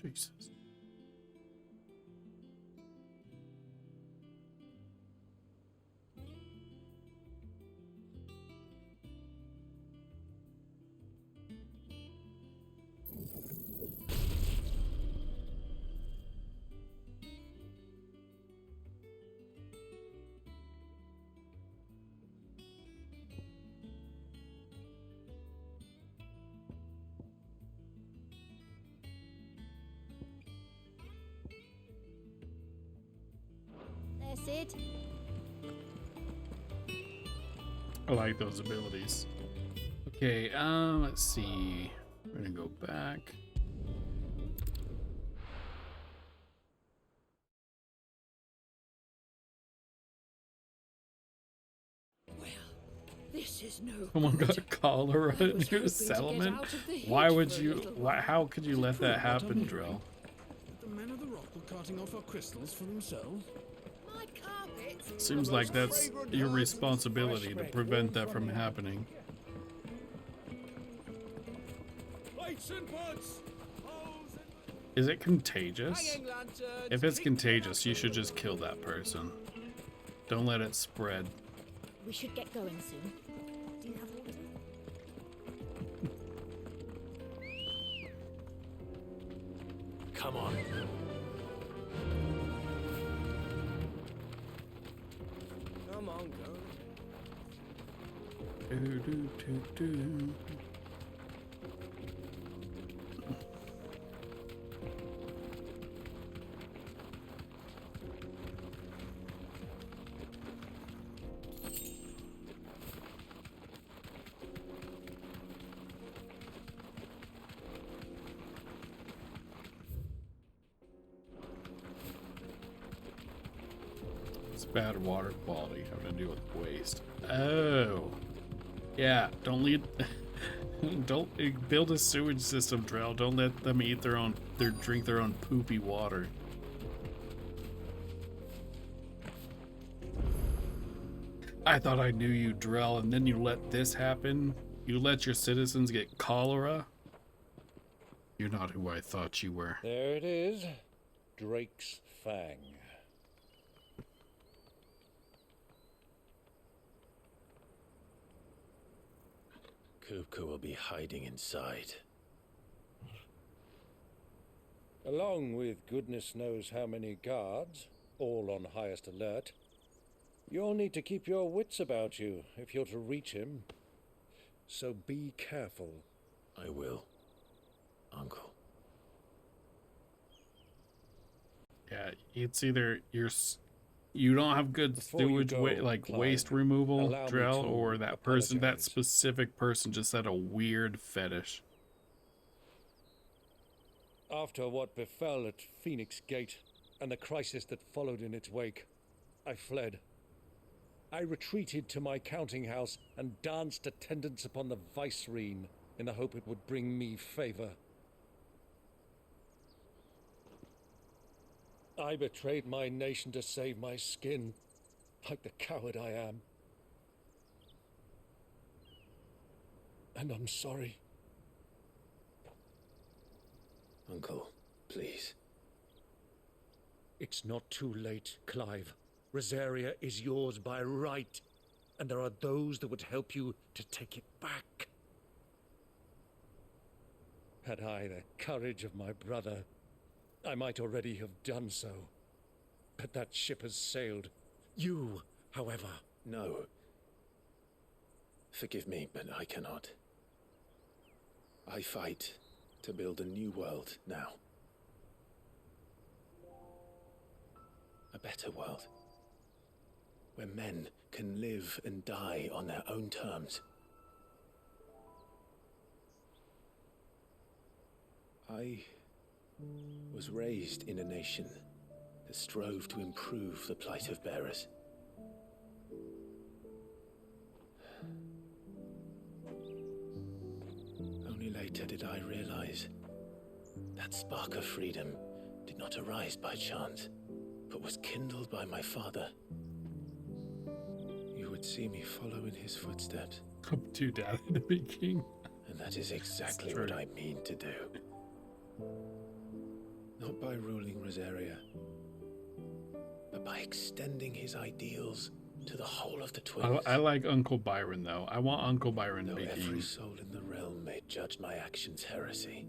Jesus. There, Sid. I like those abilities. Okay, let's see. We're gonna go back. This is no Someone good. got cholera I in was your hoping to get settlement. out of the heat Why would for a you? little Why? while. How could you let that happen, Drill? The men of the rock were carting off our crystals for themselves? My carpet! Seems like that's your responsibility to prevent that from happening. Lights and buds! Is it contagious? If it's contagious, you should just kill that person. Don't let it spread. We should get going soon. Do you have water? Come on. Come on, go. Do. Bad water quality having to do with waste. Oh, yeah. Don't lead. Don't build a sewage system, Drell. Don't let them eat drink their own poopy water. I thought I knew you, Drell, and then you let this happen. You let your citizens get cholera. You're not who I thought you were. There it is, Drake's Fang. Kupka will be hiding inside. Along with goodness knows how many guards, all on highest alert. You'll need to keep your wits about you if you're to reach him. So be careful. I will, Uncle. Yeah, it's either you don't have good sewage waste removal, Drell, or that person, that specific person just had a weird fetish. After what befell at Phoenix Gate and the crisis that followed in its wake, I fled. I retreated to my counting house and danced attendance upon the vicereine in the hope it would bring me favor. I betrayed my nation to save my skin, like the coward I am. And I'm sorry. Uncle, please. It's not too late, Clive. Rosaria is yours by right, and there are those that would help you to take it back. Had I the courage of my brother, I might already have done so. But that ship has sailed. You, however... No. Forgive me, but I cannot. I fight to build a new world now. A better world. Where men can live and die on their own terms. I was raised in a nation that strove to improve the plight of bearers. Only later did I realize that spark of freedom did not arise by chance, but was kindled by my father. You would see me follow in his footsteps. Come to Daddy to be king. And that is exactly what I mean to do. Not by ruling Rosaria, but by extending his ideals to the whole of the twins. I like Uncle Byron, though. I want Uncle Byron to be king. Every soul in the realm may judge my actions heresy,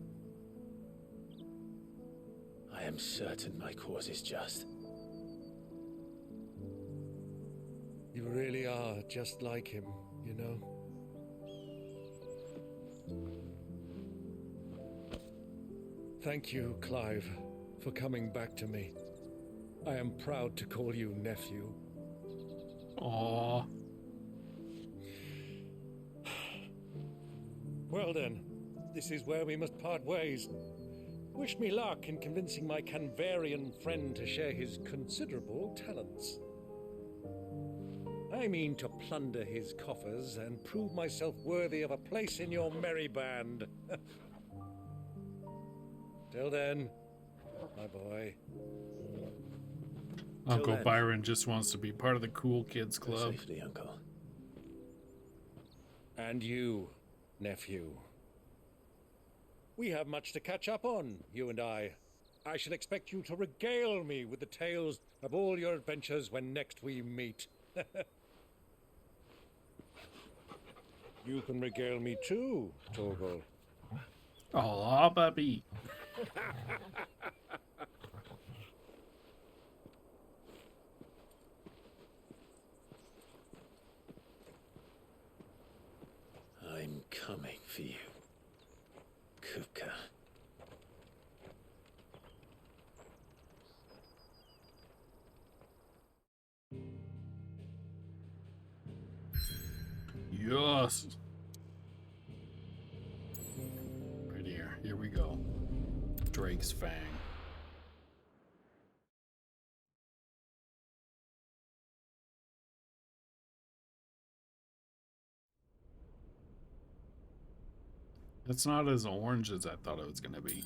I am certain my cause is just. You really are just like him, you know? Thank you, Clive, for coming back to me. I am proud to call you nephew. Aww. Well then, this is where we must part ways. Wish me luck in convincing my Canvarian friend to share his considerable talents. I mean to plunder his coffers and prove myself worthy of a place in your merry band. Till then, my boy. Uncle then. Byron just wants to be part of the cool kids Go club. safely, Uncle. And you, nephew. We have much to catch up on, you and I. I shall expect you to regale me with the tales of all your adventures when next we meet. You can regale me too, Torgal. Oh, baby. I'm coming for you, Kuka. Yes. Right here. Here we go. Drake's Fang. It's not as orange as I thought it was gonna be.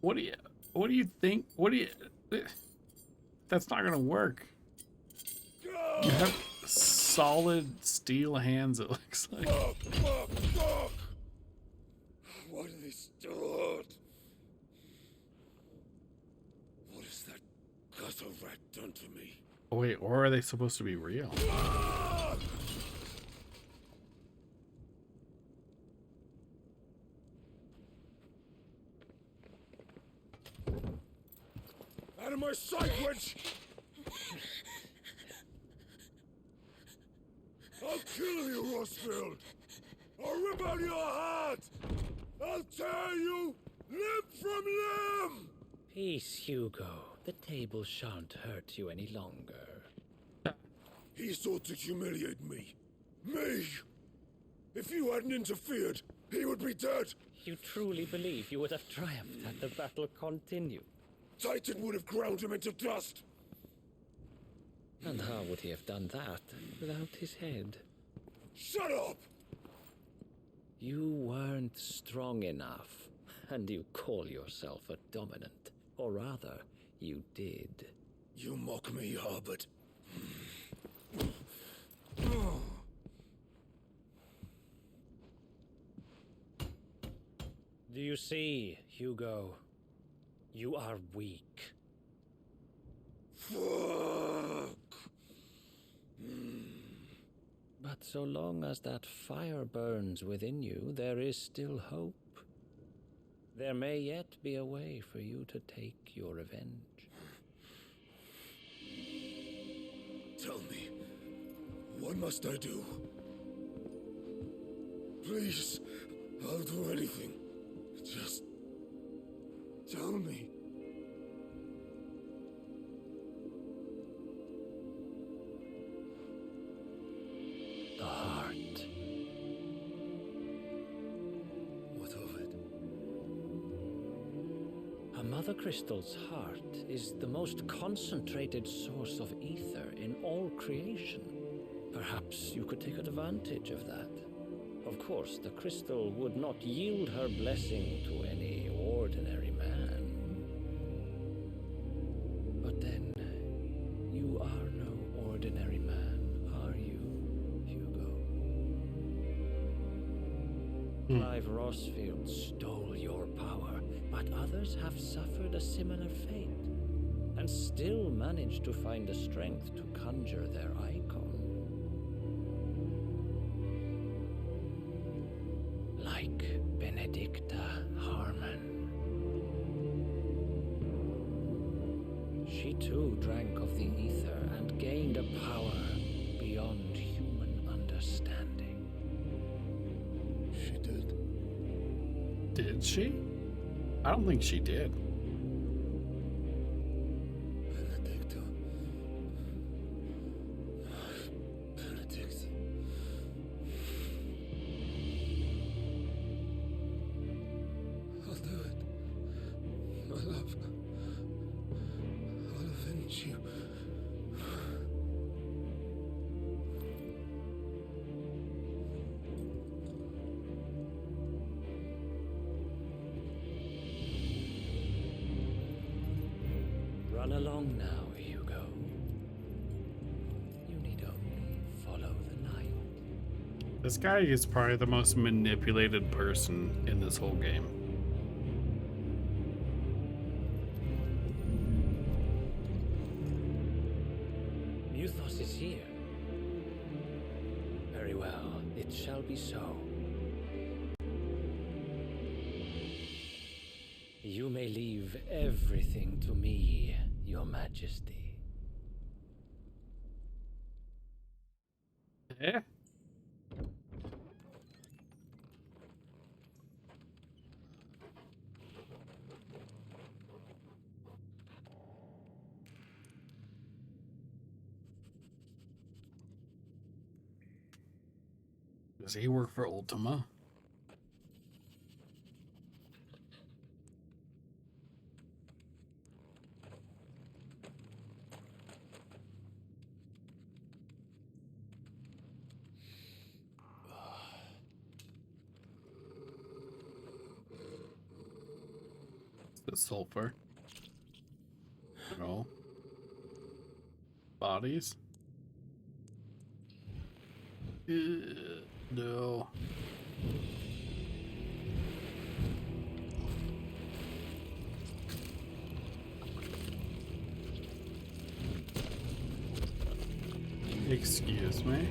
What do you think? That's not gonna work. You have solid steel hands, it looks like. Fuck! Why do they still hurt? What has that gutter rat done to me? Oh, wait, or are they supposed to be real? Out of my sight, witch! I'll kill you, Rosfield! I'll rip out your heart! I'll tear you limb from limb! Peace, Hugo. The table shan't hurt you any longer. He sought to humiliate me. Me! If you hadn't interfered, he would be dead! You truly believe you would have triumphed had the battle continued? Titan would have ground him into dust! And how would he have done that without his head? Shut up! You weren't strong enough, and you call yourself a dominant. Or rather, you did. You mock me, Harbert. Do you see, Hugo? You are weak. Fuck! But so long as that fire burns within you, there is still hope. There may yet be a way for you to take your revenge. Tell me, what must I do? Please, I'll do anything. Just tell me. The heart. What of it? A Mother Crystal's heart is the most concentrated source of ether in all creation. Perhaps you could take advantage of that. Of course, the crystal would not yield her blessing to any ordinary man. But then, you are no ordinary man, are you, Hugo? Clive Rosfield stole your power, but others have suffered a similar fate, and still managed to find the strength to conjure their icon. Like Benedicta Harmon. She too drank of the ether and gained a power beyond human understanding. She did. Did she? I don't think she did. Benedicta. Benedict. I'll do it. My love. I'll avenge you. Run along now, Hugo. You need only follow the light. This guy is probably the most manipulated person in this whole game. Muthos is here. Very well, it shall be so. You may leave everything to me, Your Majesty. Eh? Does he work for Ultima? The sulfur. No. Bodies. No. Excuse me.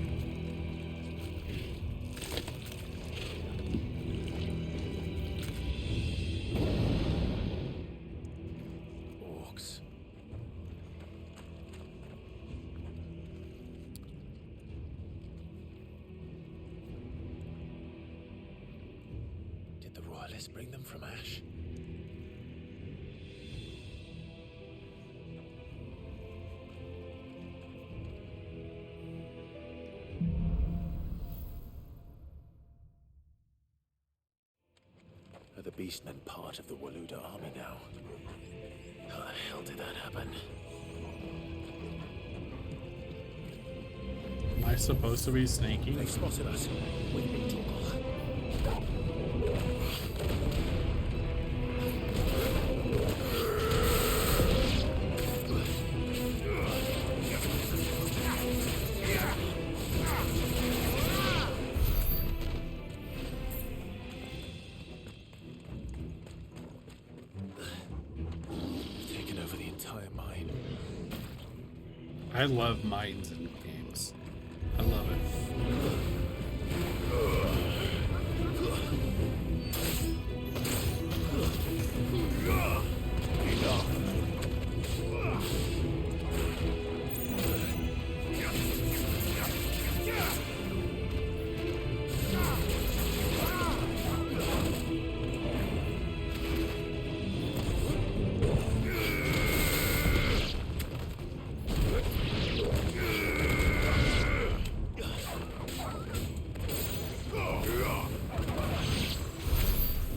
Orcs. Did the royalists bring them from Ash? Are the beastmen part of the Waluda army now? How the hell did that happen? Am I supposed to be sneaking? They spotted us. With me, Torgal. Taken over the entire mine. I love mines in games. I love it.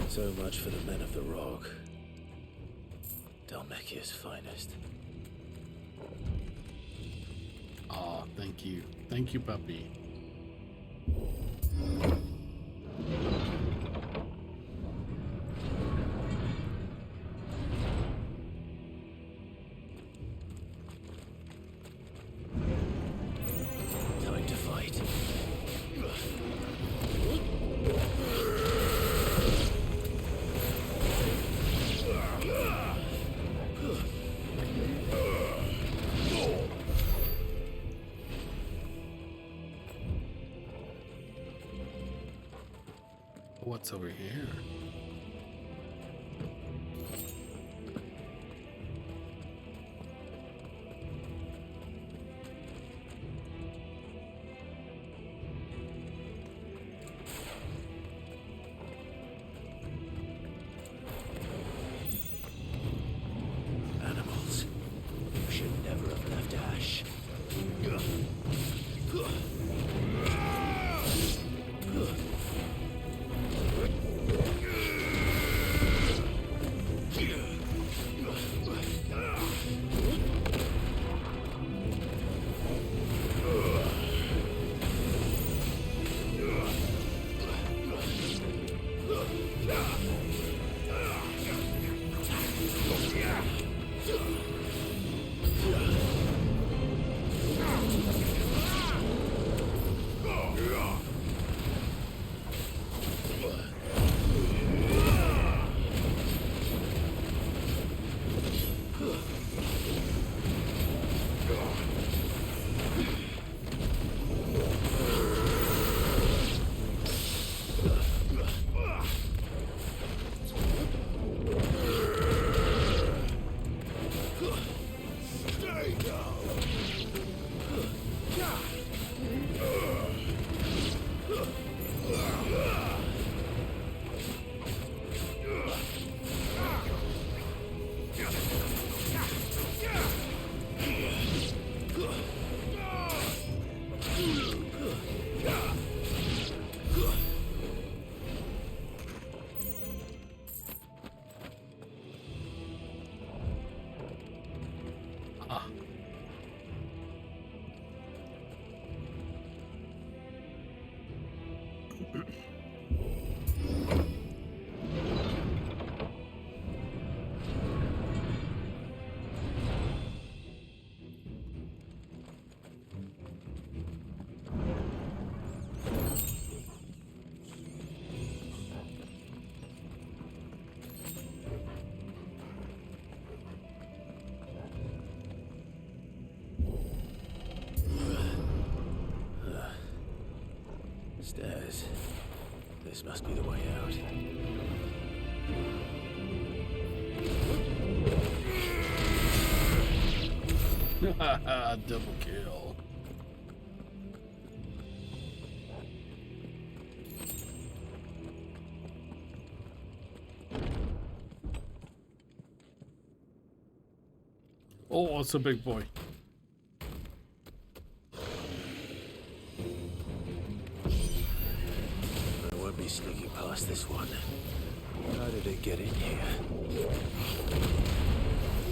So much for the men of the Rock. Dalmekia's finest. Aw, thank you. Thank you, puppy. Time to fight. What's over here? Animals. You should never have left Ash. Stairs. This must be the way out. Double kill. Oh, it's a big boy. I won't be sneaking past this one. How did it get in here?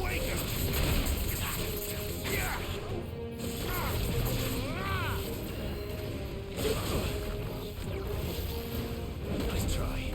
Wake up! Nice try.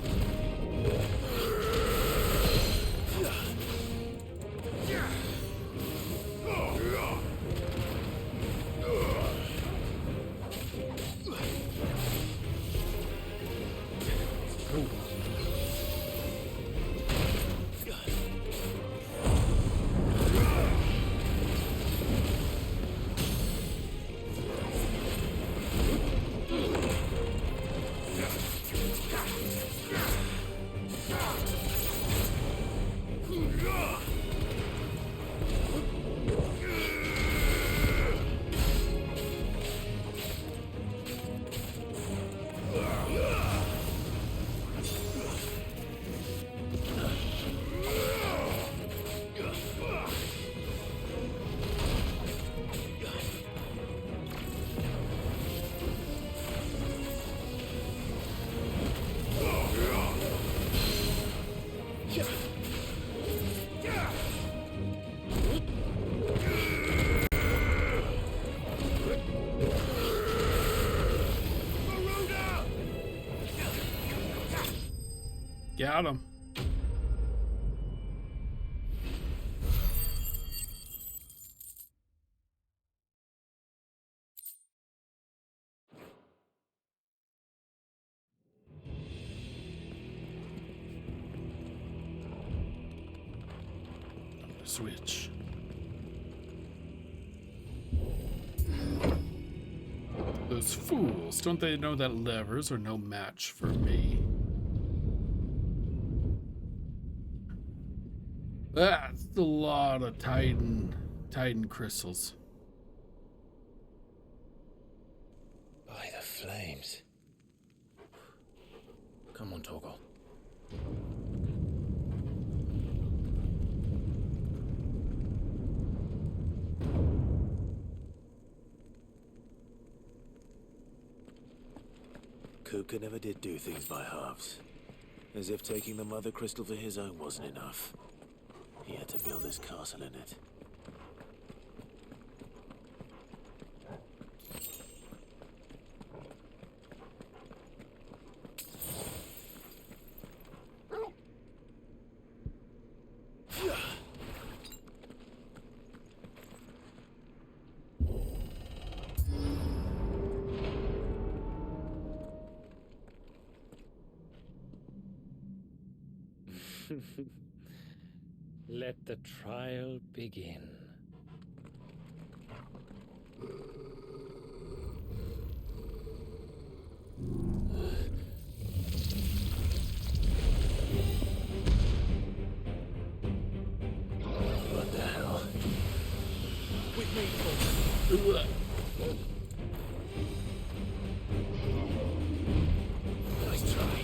Got him. Switch. Those fools, don't they know that levers are no match for me? That's a lot of Titan crystals. By the flames. Come on, Torgal. Kupka never did do things by halves. As if taking the mother crystal for his own wasn't enough. He had to build his castle in it. Let the trial begin. What the hell? With me, Nice try.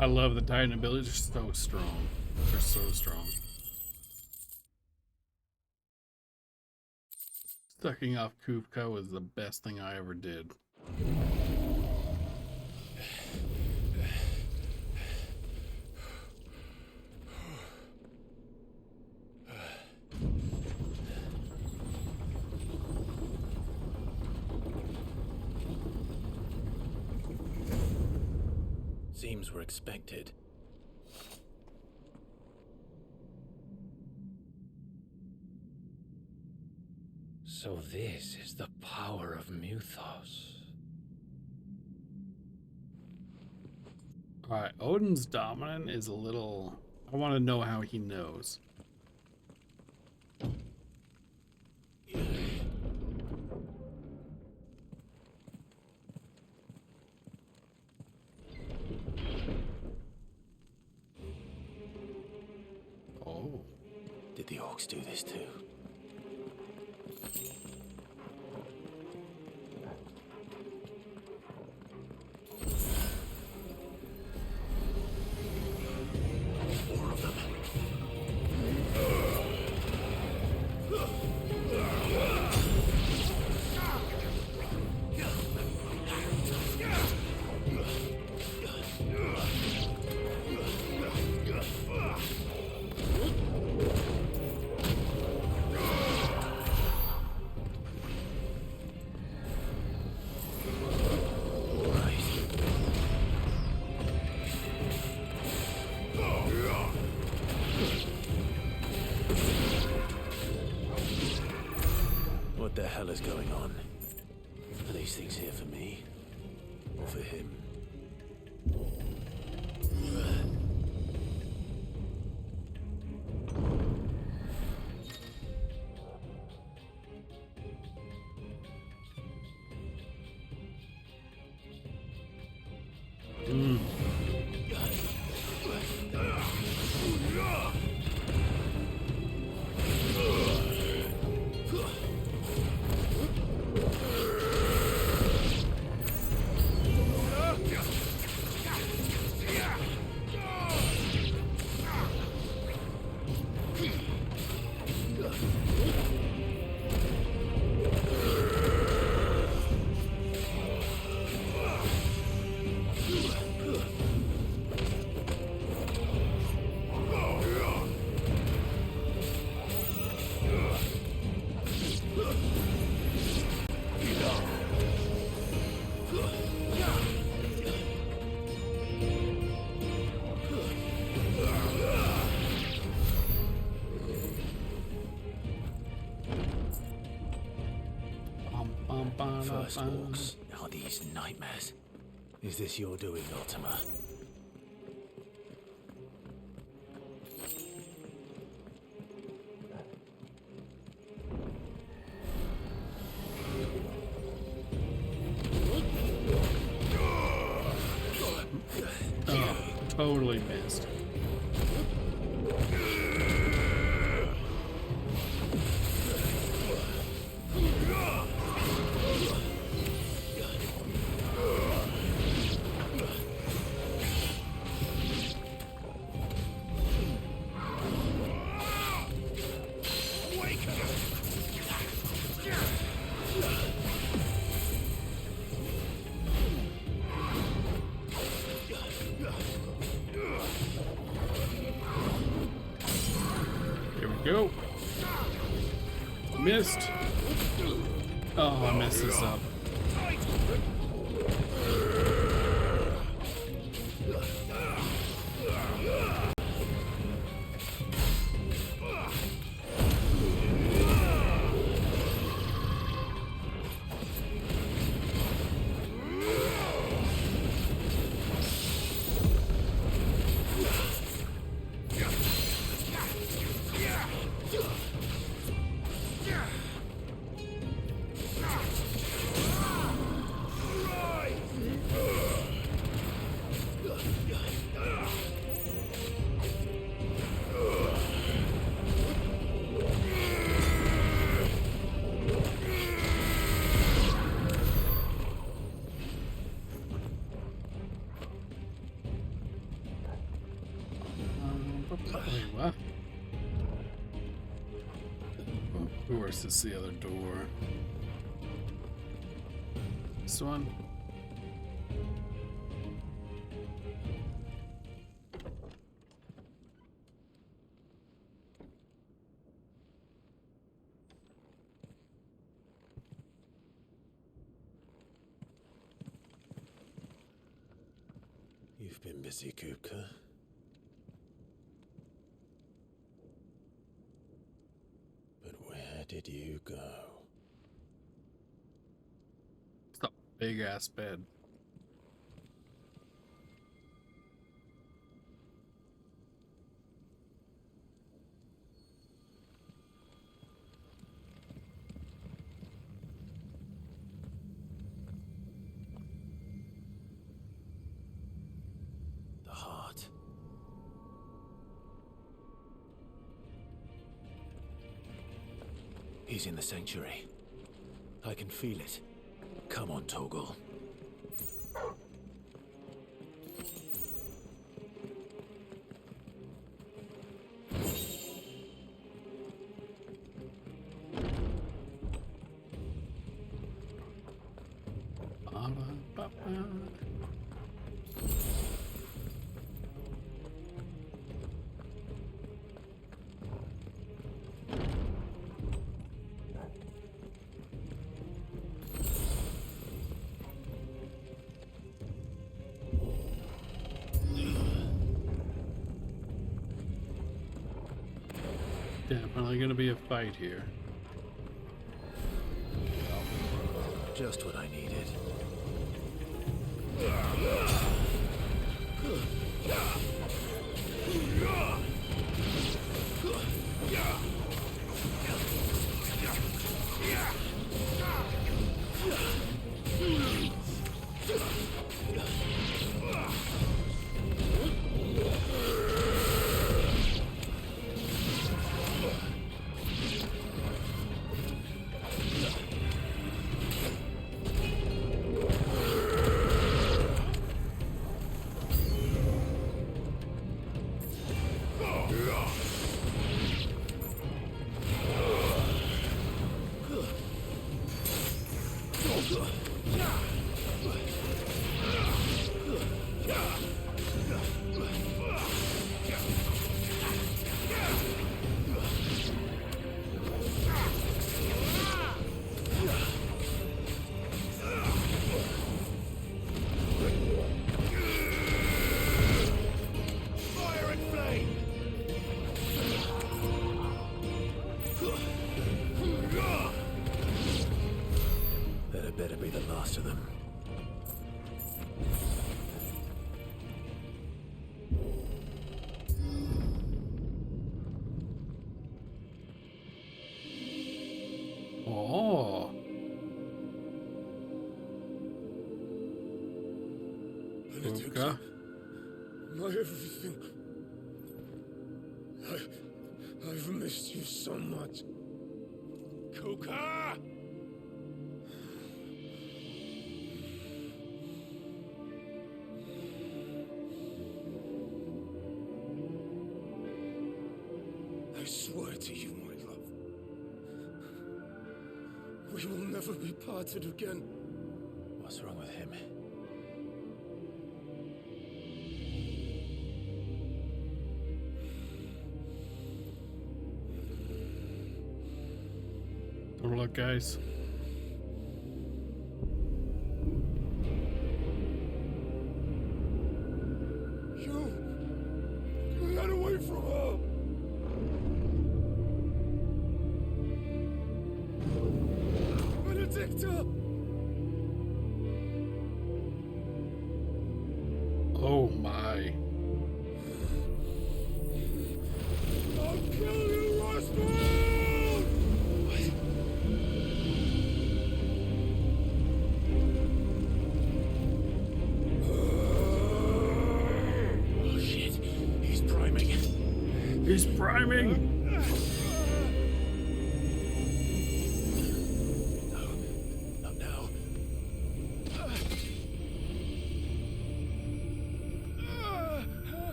I love the Titan abilities. They're so strong. They're so strong. Sucking off Kufka was the best thing I ever did. Seems we're expected. So this is the power of Muthos. Alright, Odin's dominant is a little... I want to know how he knows. Oh. Did the orcs do this too? More of them. What the hell is going on? Are these things here for me? Or for him? First walks, now these nightmares. Is this your doing, Ultima? Oh, totally missed. Go. Missed. Oh, I messed this up. Wait, what? Of course, it's the other door. This one? You've been busy, Kupka. But where did you go? It's a big ass bed. The heart. He's in the sanctuary. I can feel it. Come on, Torgal. Definitely gonna be a fight here. Just what I needed. That better be the last of them. Oh. Benedicta, my everything. I've missed you so much. Kuka! I swear to you, my love, we will never be parted again. What's wrong with him? Good luck, guys. Get away from her! Benedicta! Oh my. I'll kill you, Roswell! Oh shit, he's priming. He's priming! Not now.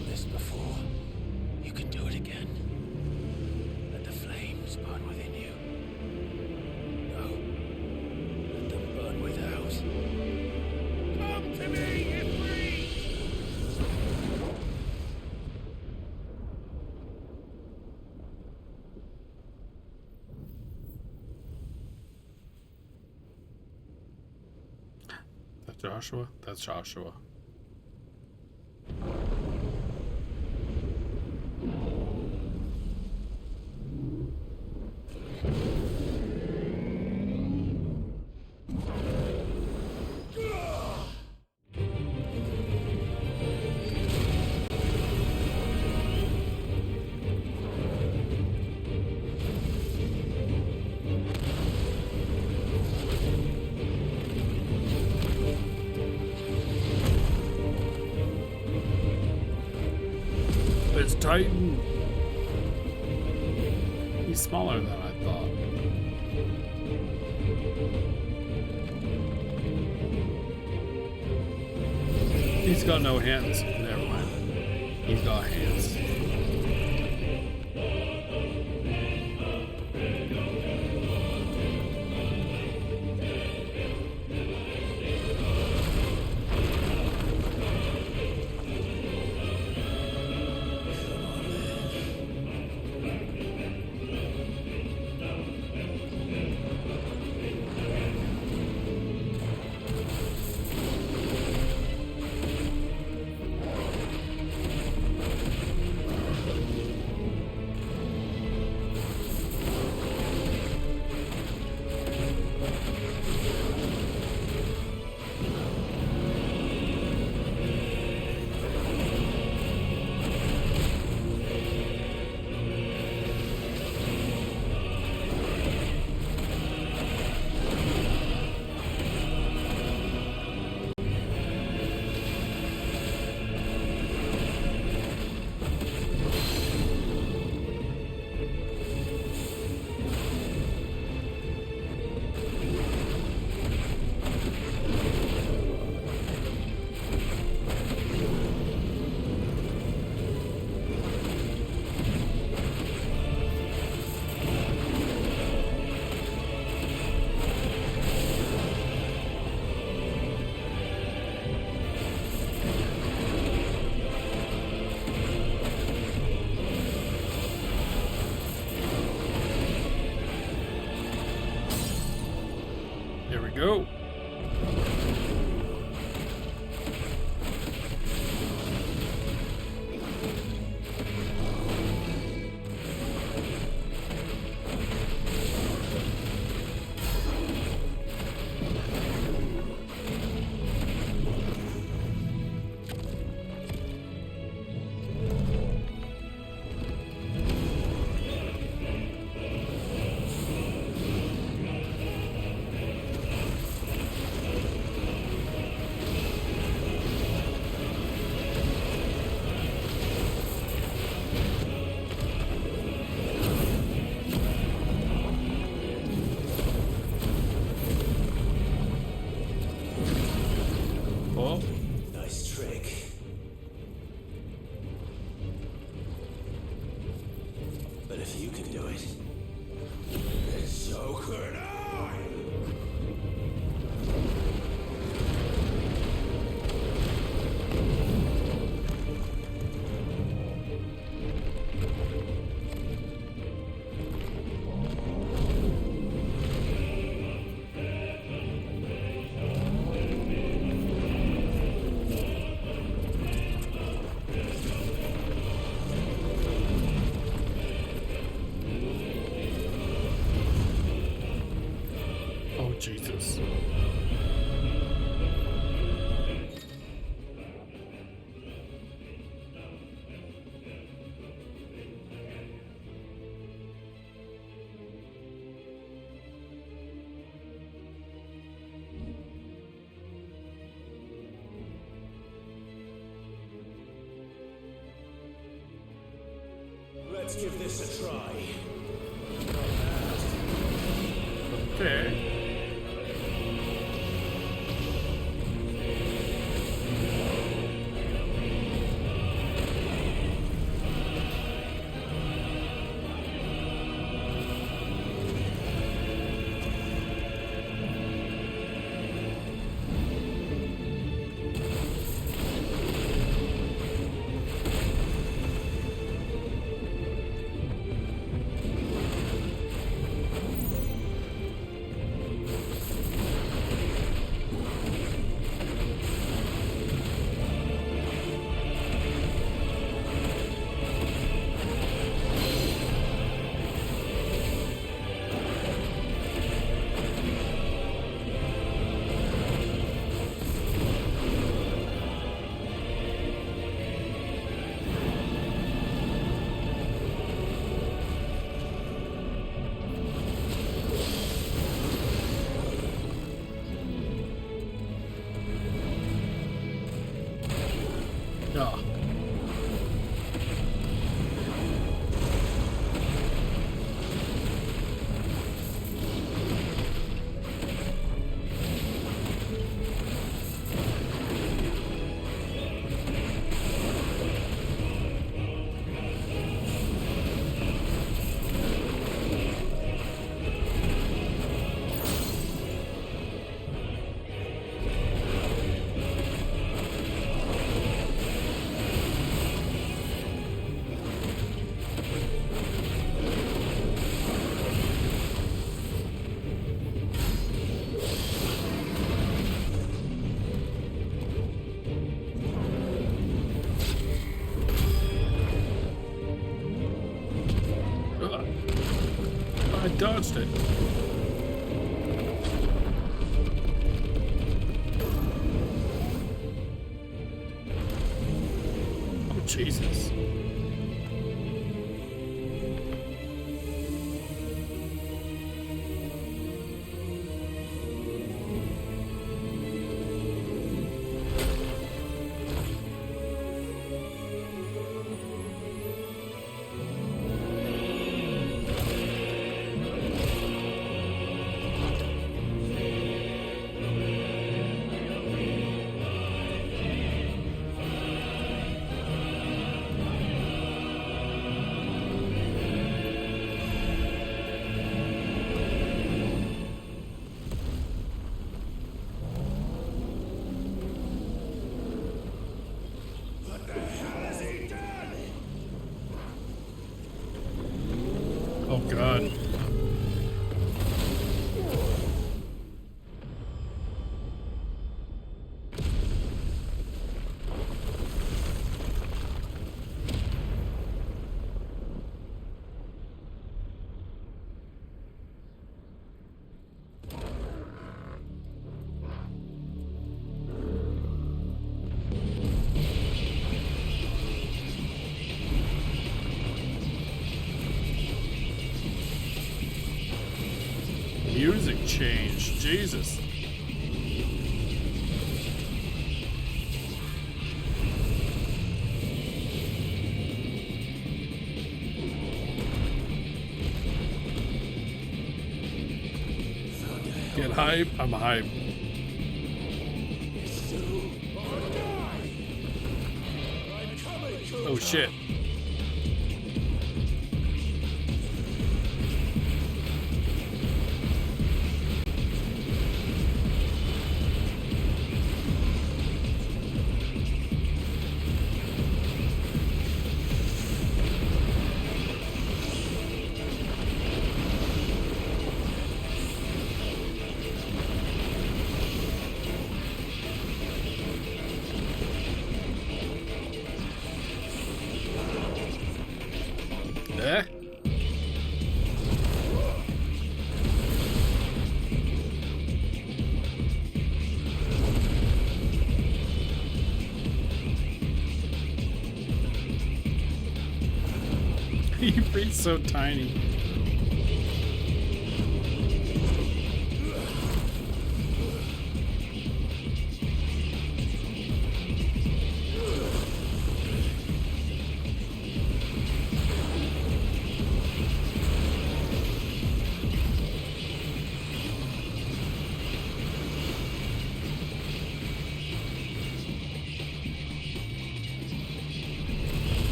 done this before. You can do it again. Let the flames burn within you. No. Let them burn without. Come to me, Ifrit! That's Joshua? That's Joshua. It's Titan. He's smaller than I thought. He's got no hands. Never mind. He's got hands. There we go. Nice trick. But if you can do it, then so could I! Jesus. Let's give this a try. Okay. Oh. I dodged it. Oh, Jesus. Oh, God. Music change, Jesus. Get hype, I'm hype. Oh shit. Eh? He feels so tiny.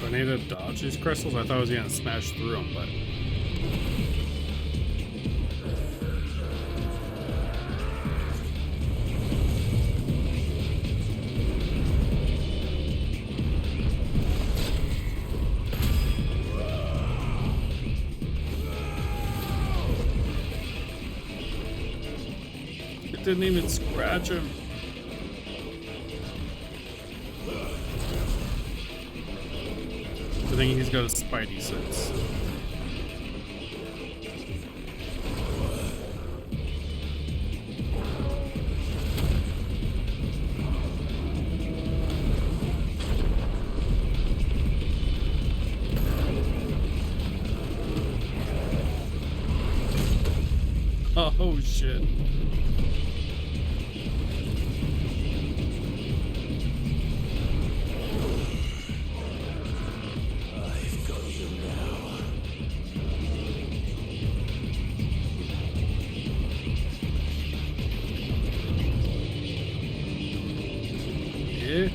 I need to dodge these crystals. I thought I was gonna smash through them, but it didn't even scratch him. I think he's got a spidey sense. Oh shit. I've got you now. Yeah.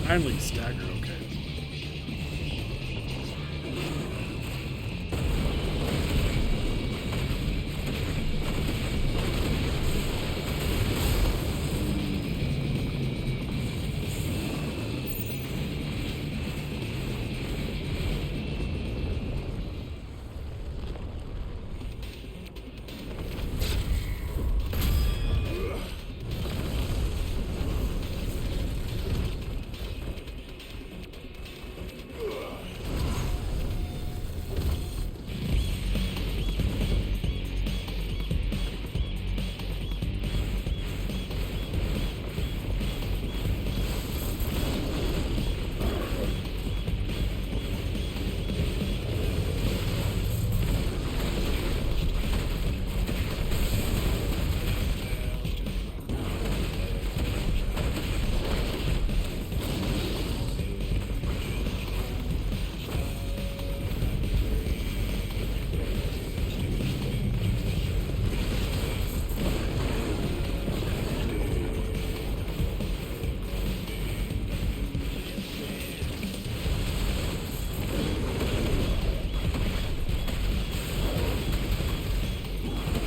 Finally stagger, okay.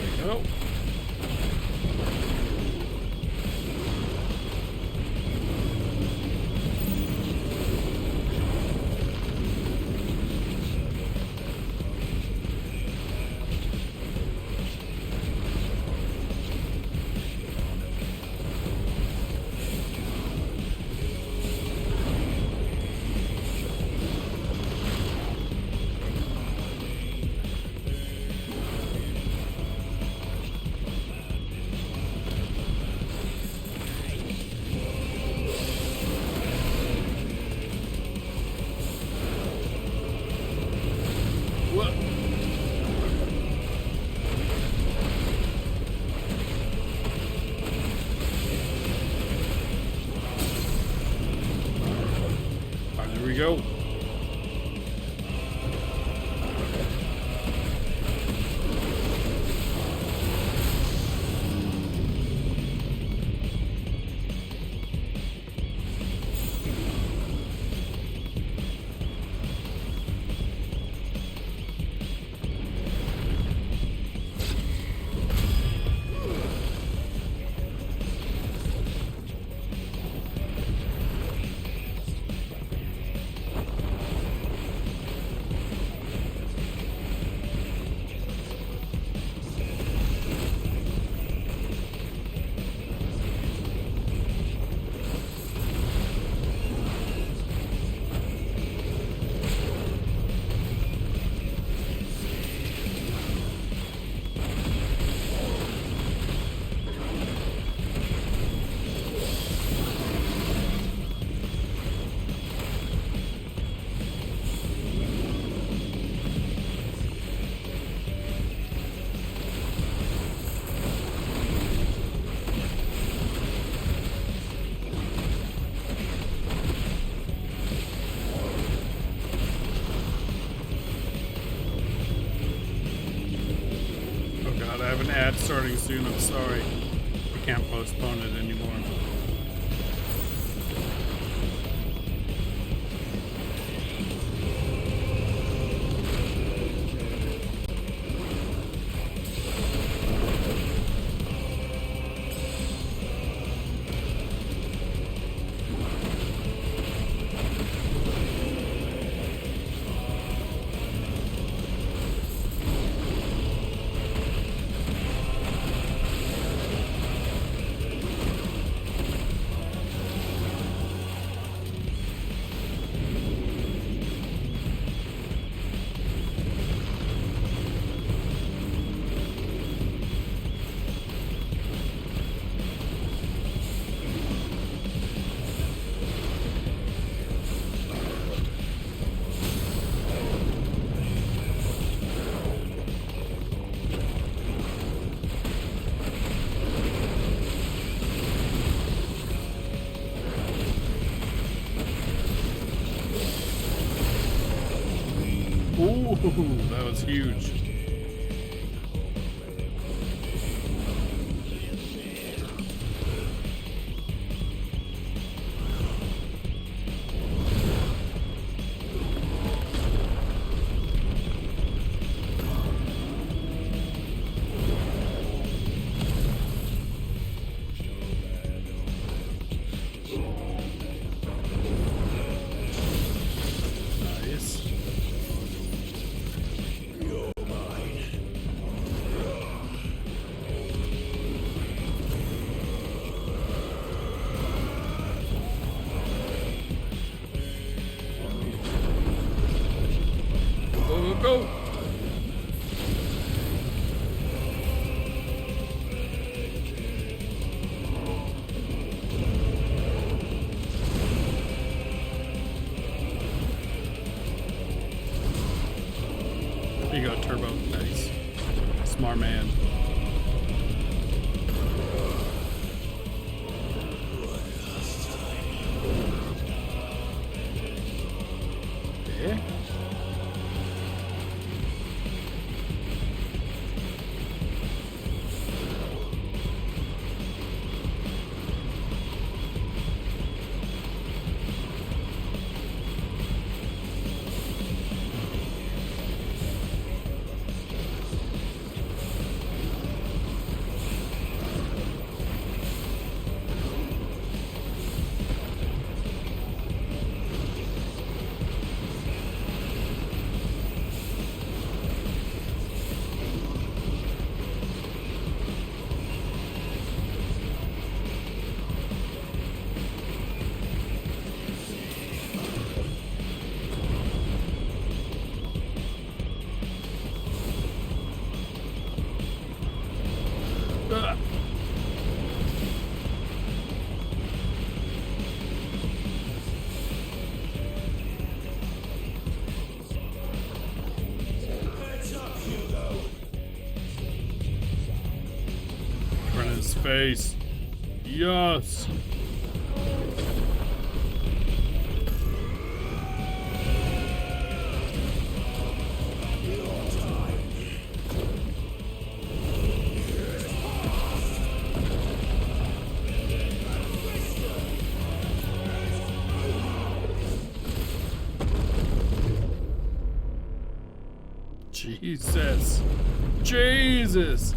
There we go. What? Alright, there we go. Chat's starting soon. I'm sorry. I can't postpone it anymore. Ooh, that was huge. Go! There you go, Turbo. Nice. Smart man. Yeah. Face. Yes. Jesus. Jesus.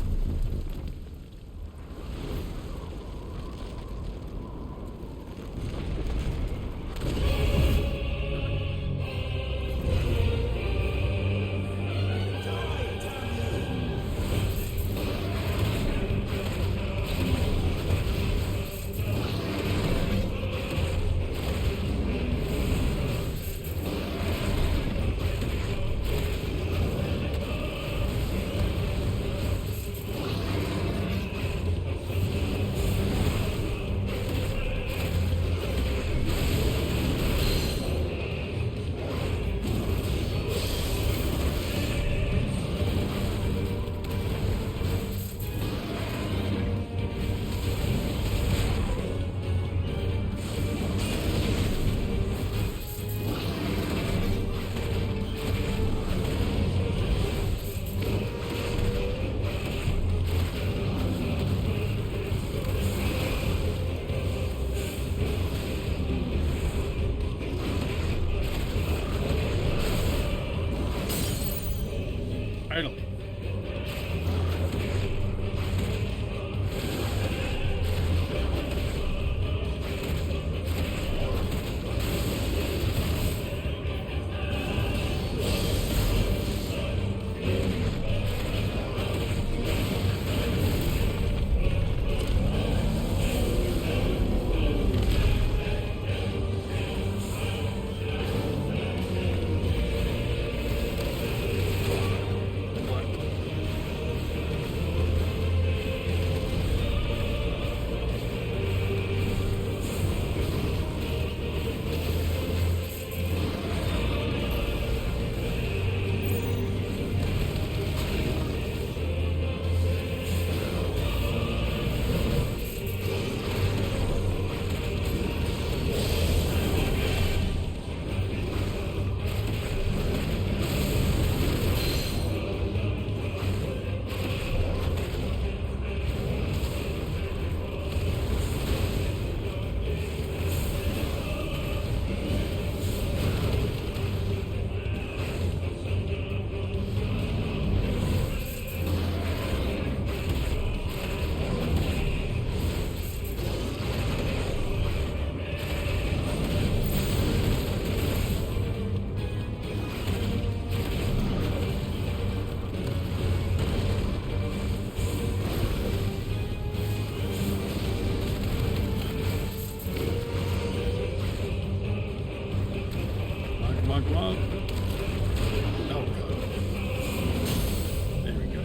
Oh god. There we go.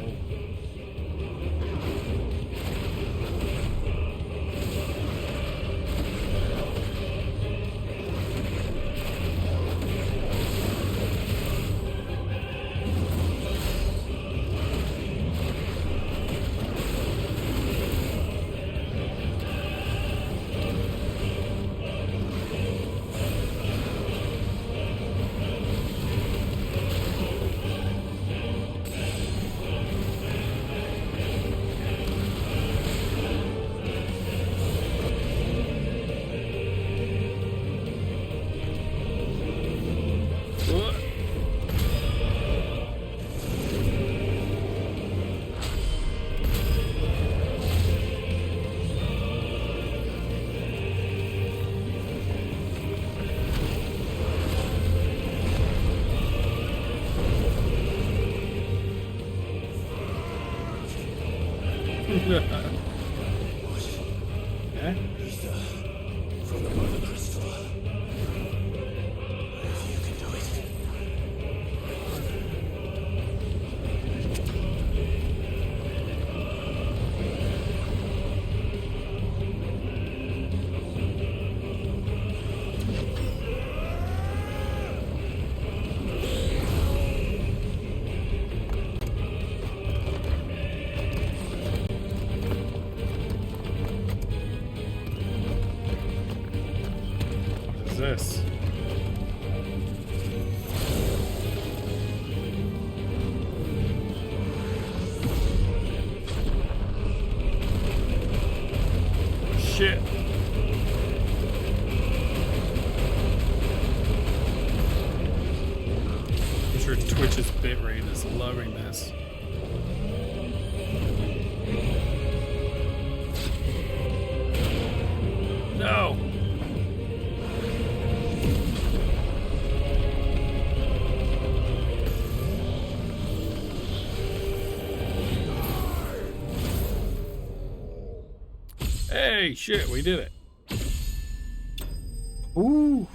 Eh? From the mother crystal. If you can do it. What is this? Shit. I'm sure Twitch's bitrate is loving this. No. Hey, shit, we did it. Ooh.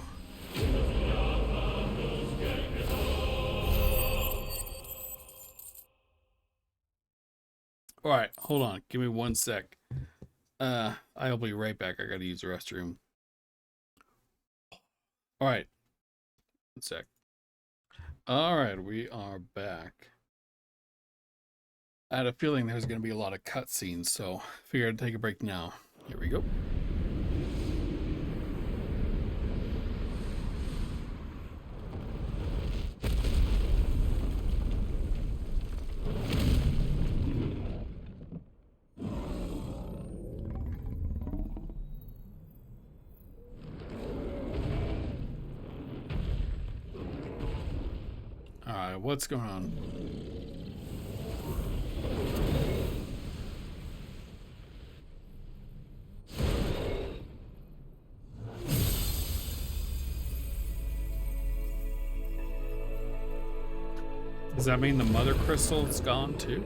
All right, hold on. Give me 1 sec. I'll be right back. I gotta use the restroom. All right. 1 sec. All right, we are back. I had a feeling there was going to be a lot of cutscenes, so figured I'd take a break now. Here we go. All right, what's going on? Does that mean the mother crystal is gone too?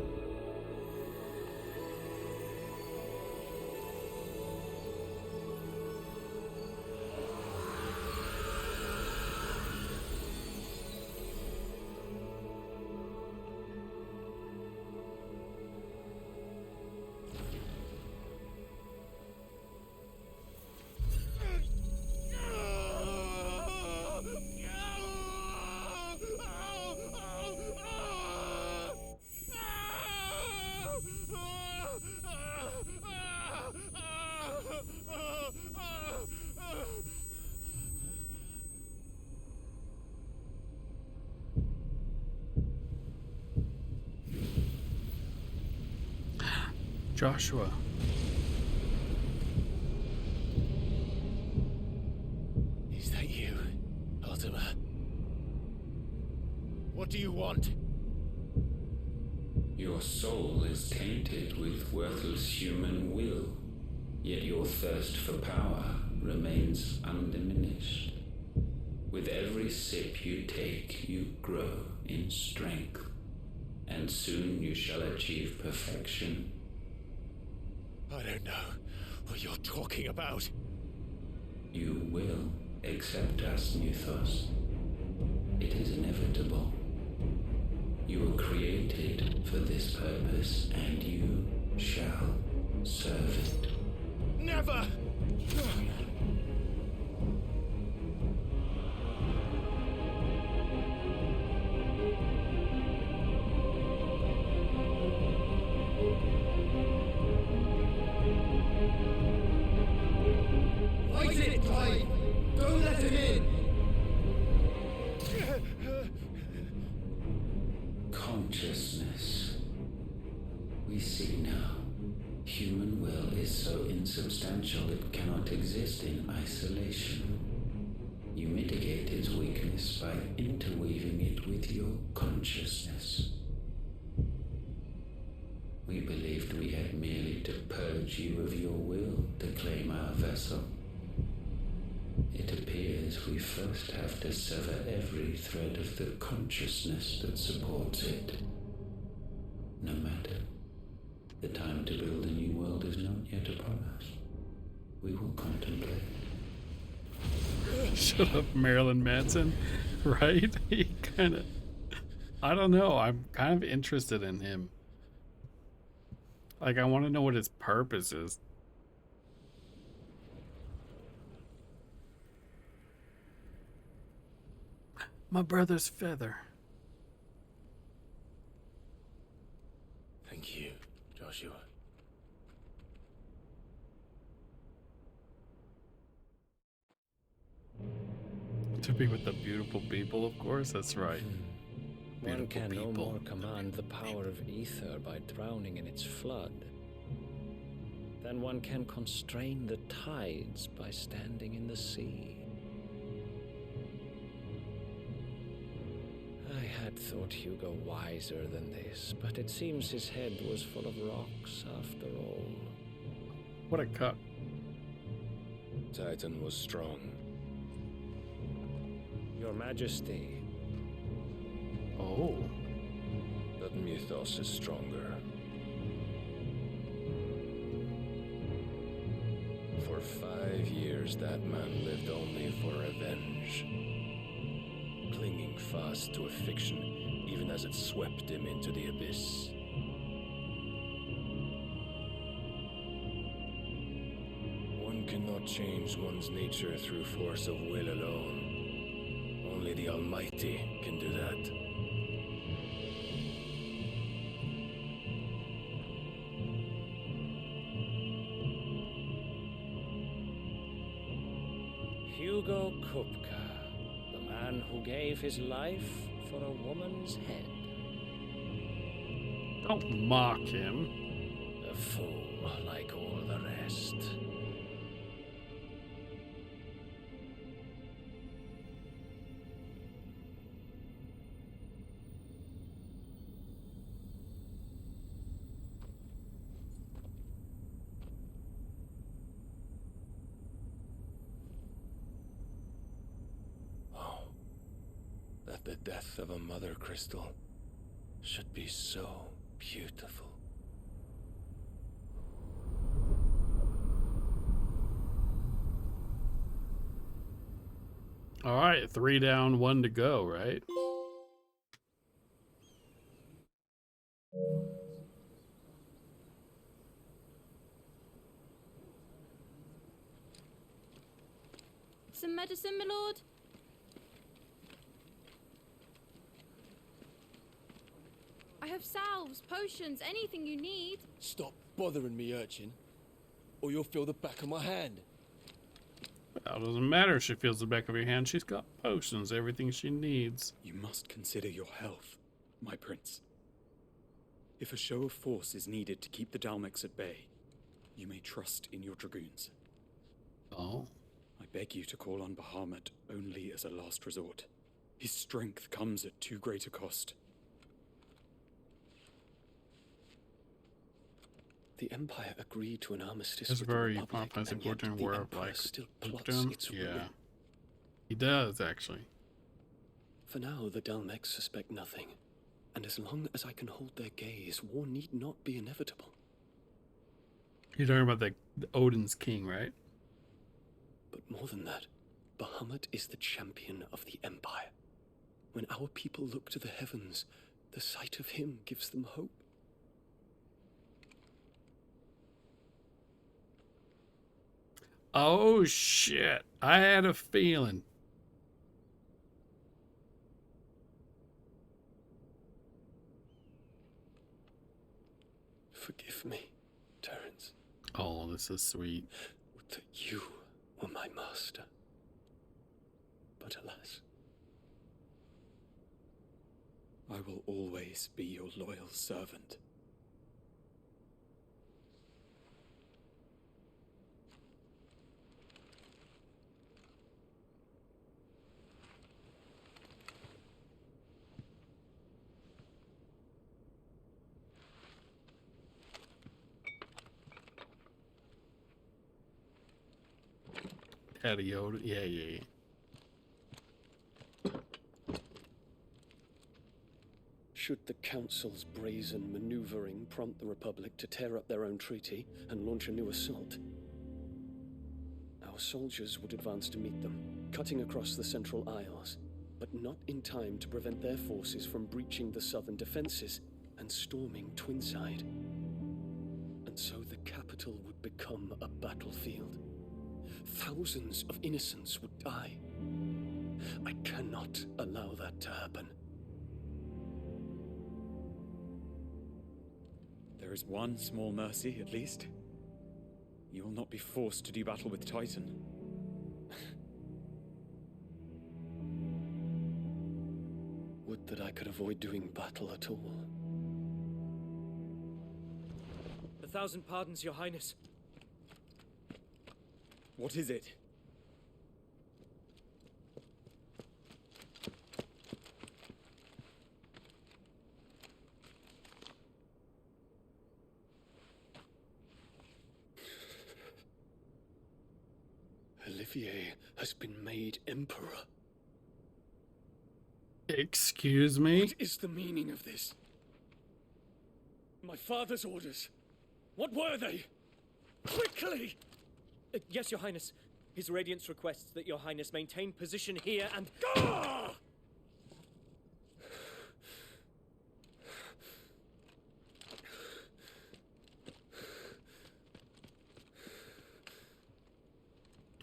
Joshua. Is that you, Ultima? What do you want? Your soul is tainted with worthless human will, yet your thirst for power remains undiminished. With every sip you take, you grow in strength, and soon you shall achieve perfection. I don't know what you're talking about. You will accept us, Mythos. It is inevitable. You were created for this purpose, and you shall serve it. Never! Fight it, Clive! Don't let him in! Consciousness. We see now. Human will is so insubstantial it cannot exist in isolation. You mitigate its weakness by interweaving it with your consciousness. We believed we had merely to purge you of your will to claim our vessel. It appears we first have to sever every thread of the consciousness that supports it. No matter. The time to build a new world is not yet upon us. We will contemplate. Shut up, Marilyn Manson. Right? He kind of... I don't know. I'm kind of interested in him. Like, I want to know what his purpose is. My brother's feather. Thank you, Joshua. To be with the beautiful people, of course. That's right. One can no people. more command the power of ether by drowning in its flood than one can constrain the tides by standing in the sea. I had thought Hugo wiser than this, but it seems his head was full of rocks after all. What a cut. Titan was strong. Your Majesty. Oh. But Mythos is stronger. For 5 years, that man lived only for revenge. Clinging fast to a fiction, even as it swept him into the abyss. One cannot change one's nature through force of will alone. Only the Almighty can do that. Hugo Kupka, the man who gave his life for a woman's head. Don't mock him. A fool like all the rest. That the death of a mother crystal should be so beautiful. All right, 3 down, 1 to go, right? Some medicine, my lord? I have salves, potions, anything you need. Stop bothering me, urchin, or you'll feel the back of my hand. Well, it doesn't matter if she feels the back of your hand. She's got potions, everything she needs. You must consider your health, my prince. If a show of force is needed to keep the Dalmex at bay, you may trust in your dragoons. Oh. I beg you to call on Bahamut only as a last resort. His strength comes at too great a cost. The Empire agreed to an armistice It's with very the Republic, complex and yet important the war of Emperor like still plots Putin. its Yeah. ruin. He does actually. For now, the Dalmex suspect nothing, and as long as I can hold their gaze, war need not be inevitable. You're talking about the Odin's king, right? But more than that, Bahamut is the champion of the Empire. When our people look to the heavens, the sight of him gives them hope. Oh shit, I had a feeling. Forgive me, Terence. Oh, this is sweet. Would that you were my master. But alas. I will always be your loyal servant. Daddy Yoda, yeah. Should the Council's brazen maneuvering prompt the Republic to tear up their own treaty and launch a new assault, our soldiers would advance to meet them, cutting across the Central Isles, but not in time to prevent their forces from breaching the southern defenses and storming Twinside. And so the capital would become a battlefield. Thousands of innocents would die. I cannot allow that to happen. There is one small mercy, at least. You will not be forced to do battle with Titan. Would that I could avoid doing battle at all. 1,000 pardons, Your Highness. What is it? Olivier has been made Emperor. Excuse me? What is the meaning of this? My father's orders. What were they? Quickly! Yes, Your Highness. His Radiance requests that Your Highness maintain position here and... Gah!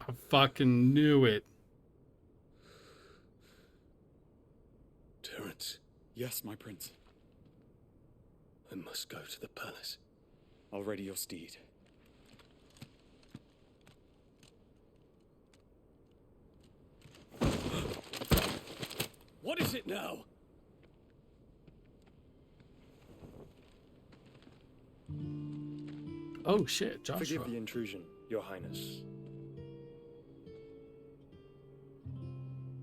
I fucking knew it. Terence. Yes, my prince. I must go to the palace. I'll ready your steed. What is it now? Oh shit, Joshua. Forgive the intrusion, Your Highness.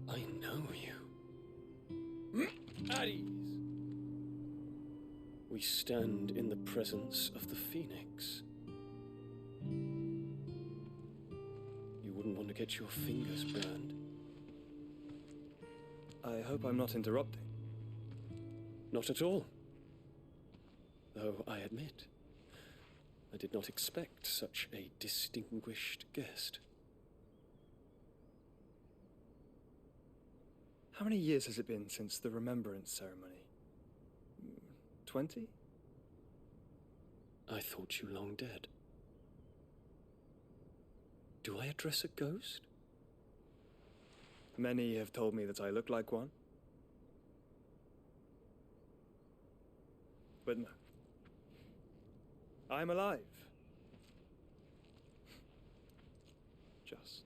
I know you. At ease. We stand in the presence of the Phoenix. You wouldn't want to get your fingers burned. I hope I'm not interrupting. Not at all. Though I admit, I did not expect such a distinguished guest. How many years has it been since the Remembrance ceremony? 20? I thought you long dead. Do I address a ghost? Many have told me that I look like one. But no. I'm alive. Just.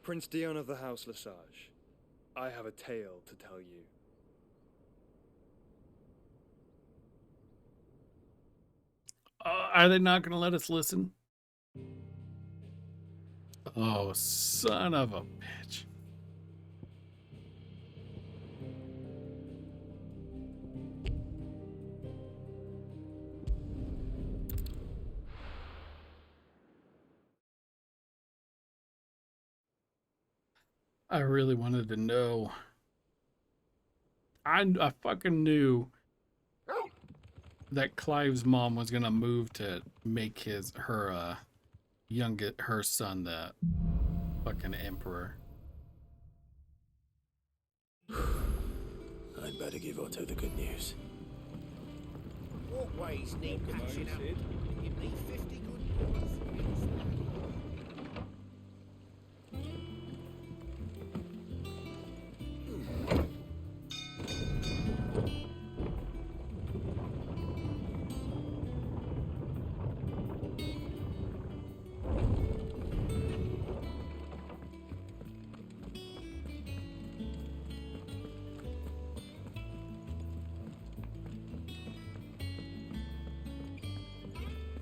Prince Dion of the House Lesage, I have a tale to tell you. Are they not going to let us listen? Oh, son of a bitch. I really wanted to know. I fucking knew that Clive's mom was gonna move to make her son the fucking emperor. I'd better give Otto the good news. Walkways need patching up. You need 50 good points.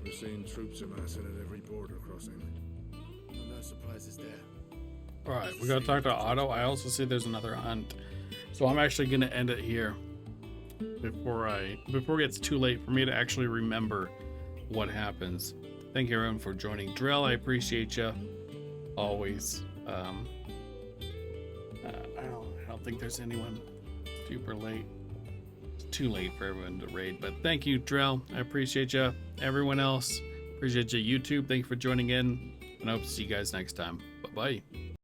We're seeing troops amassing at every border crossing. No surprises there. All right, we gotta talk to Otto. I also see there's another hunt, so I'm actually gonna end it here before it gets too late for me to actually remember what happens. Thank you everyone for joining. Drell, I appreciate you always. I don't think there's anyone super late. It's too late for everyone to raid, but thank you, Drell. I appreciate you. Everyone else, appreciate you. YouTube, thank you for joining in, and I hope to see you guys next time. Bye bye.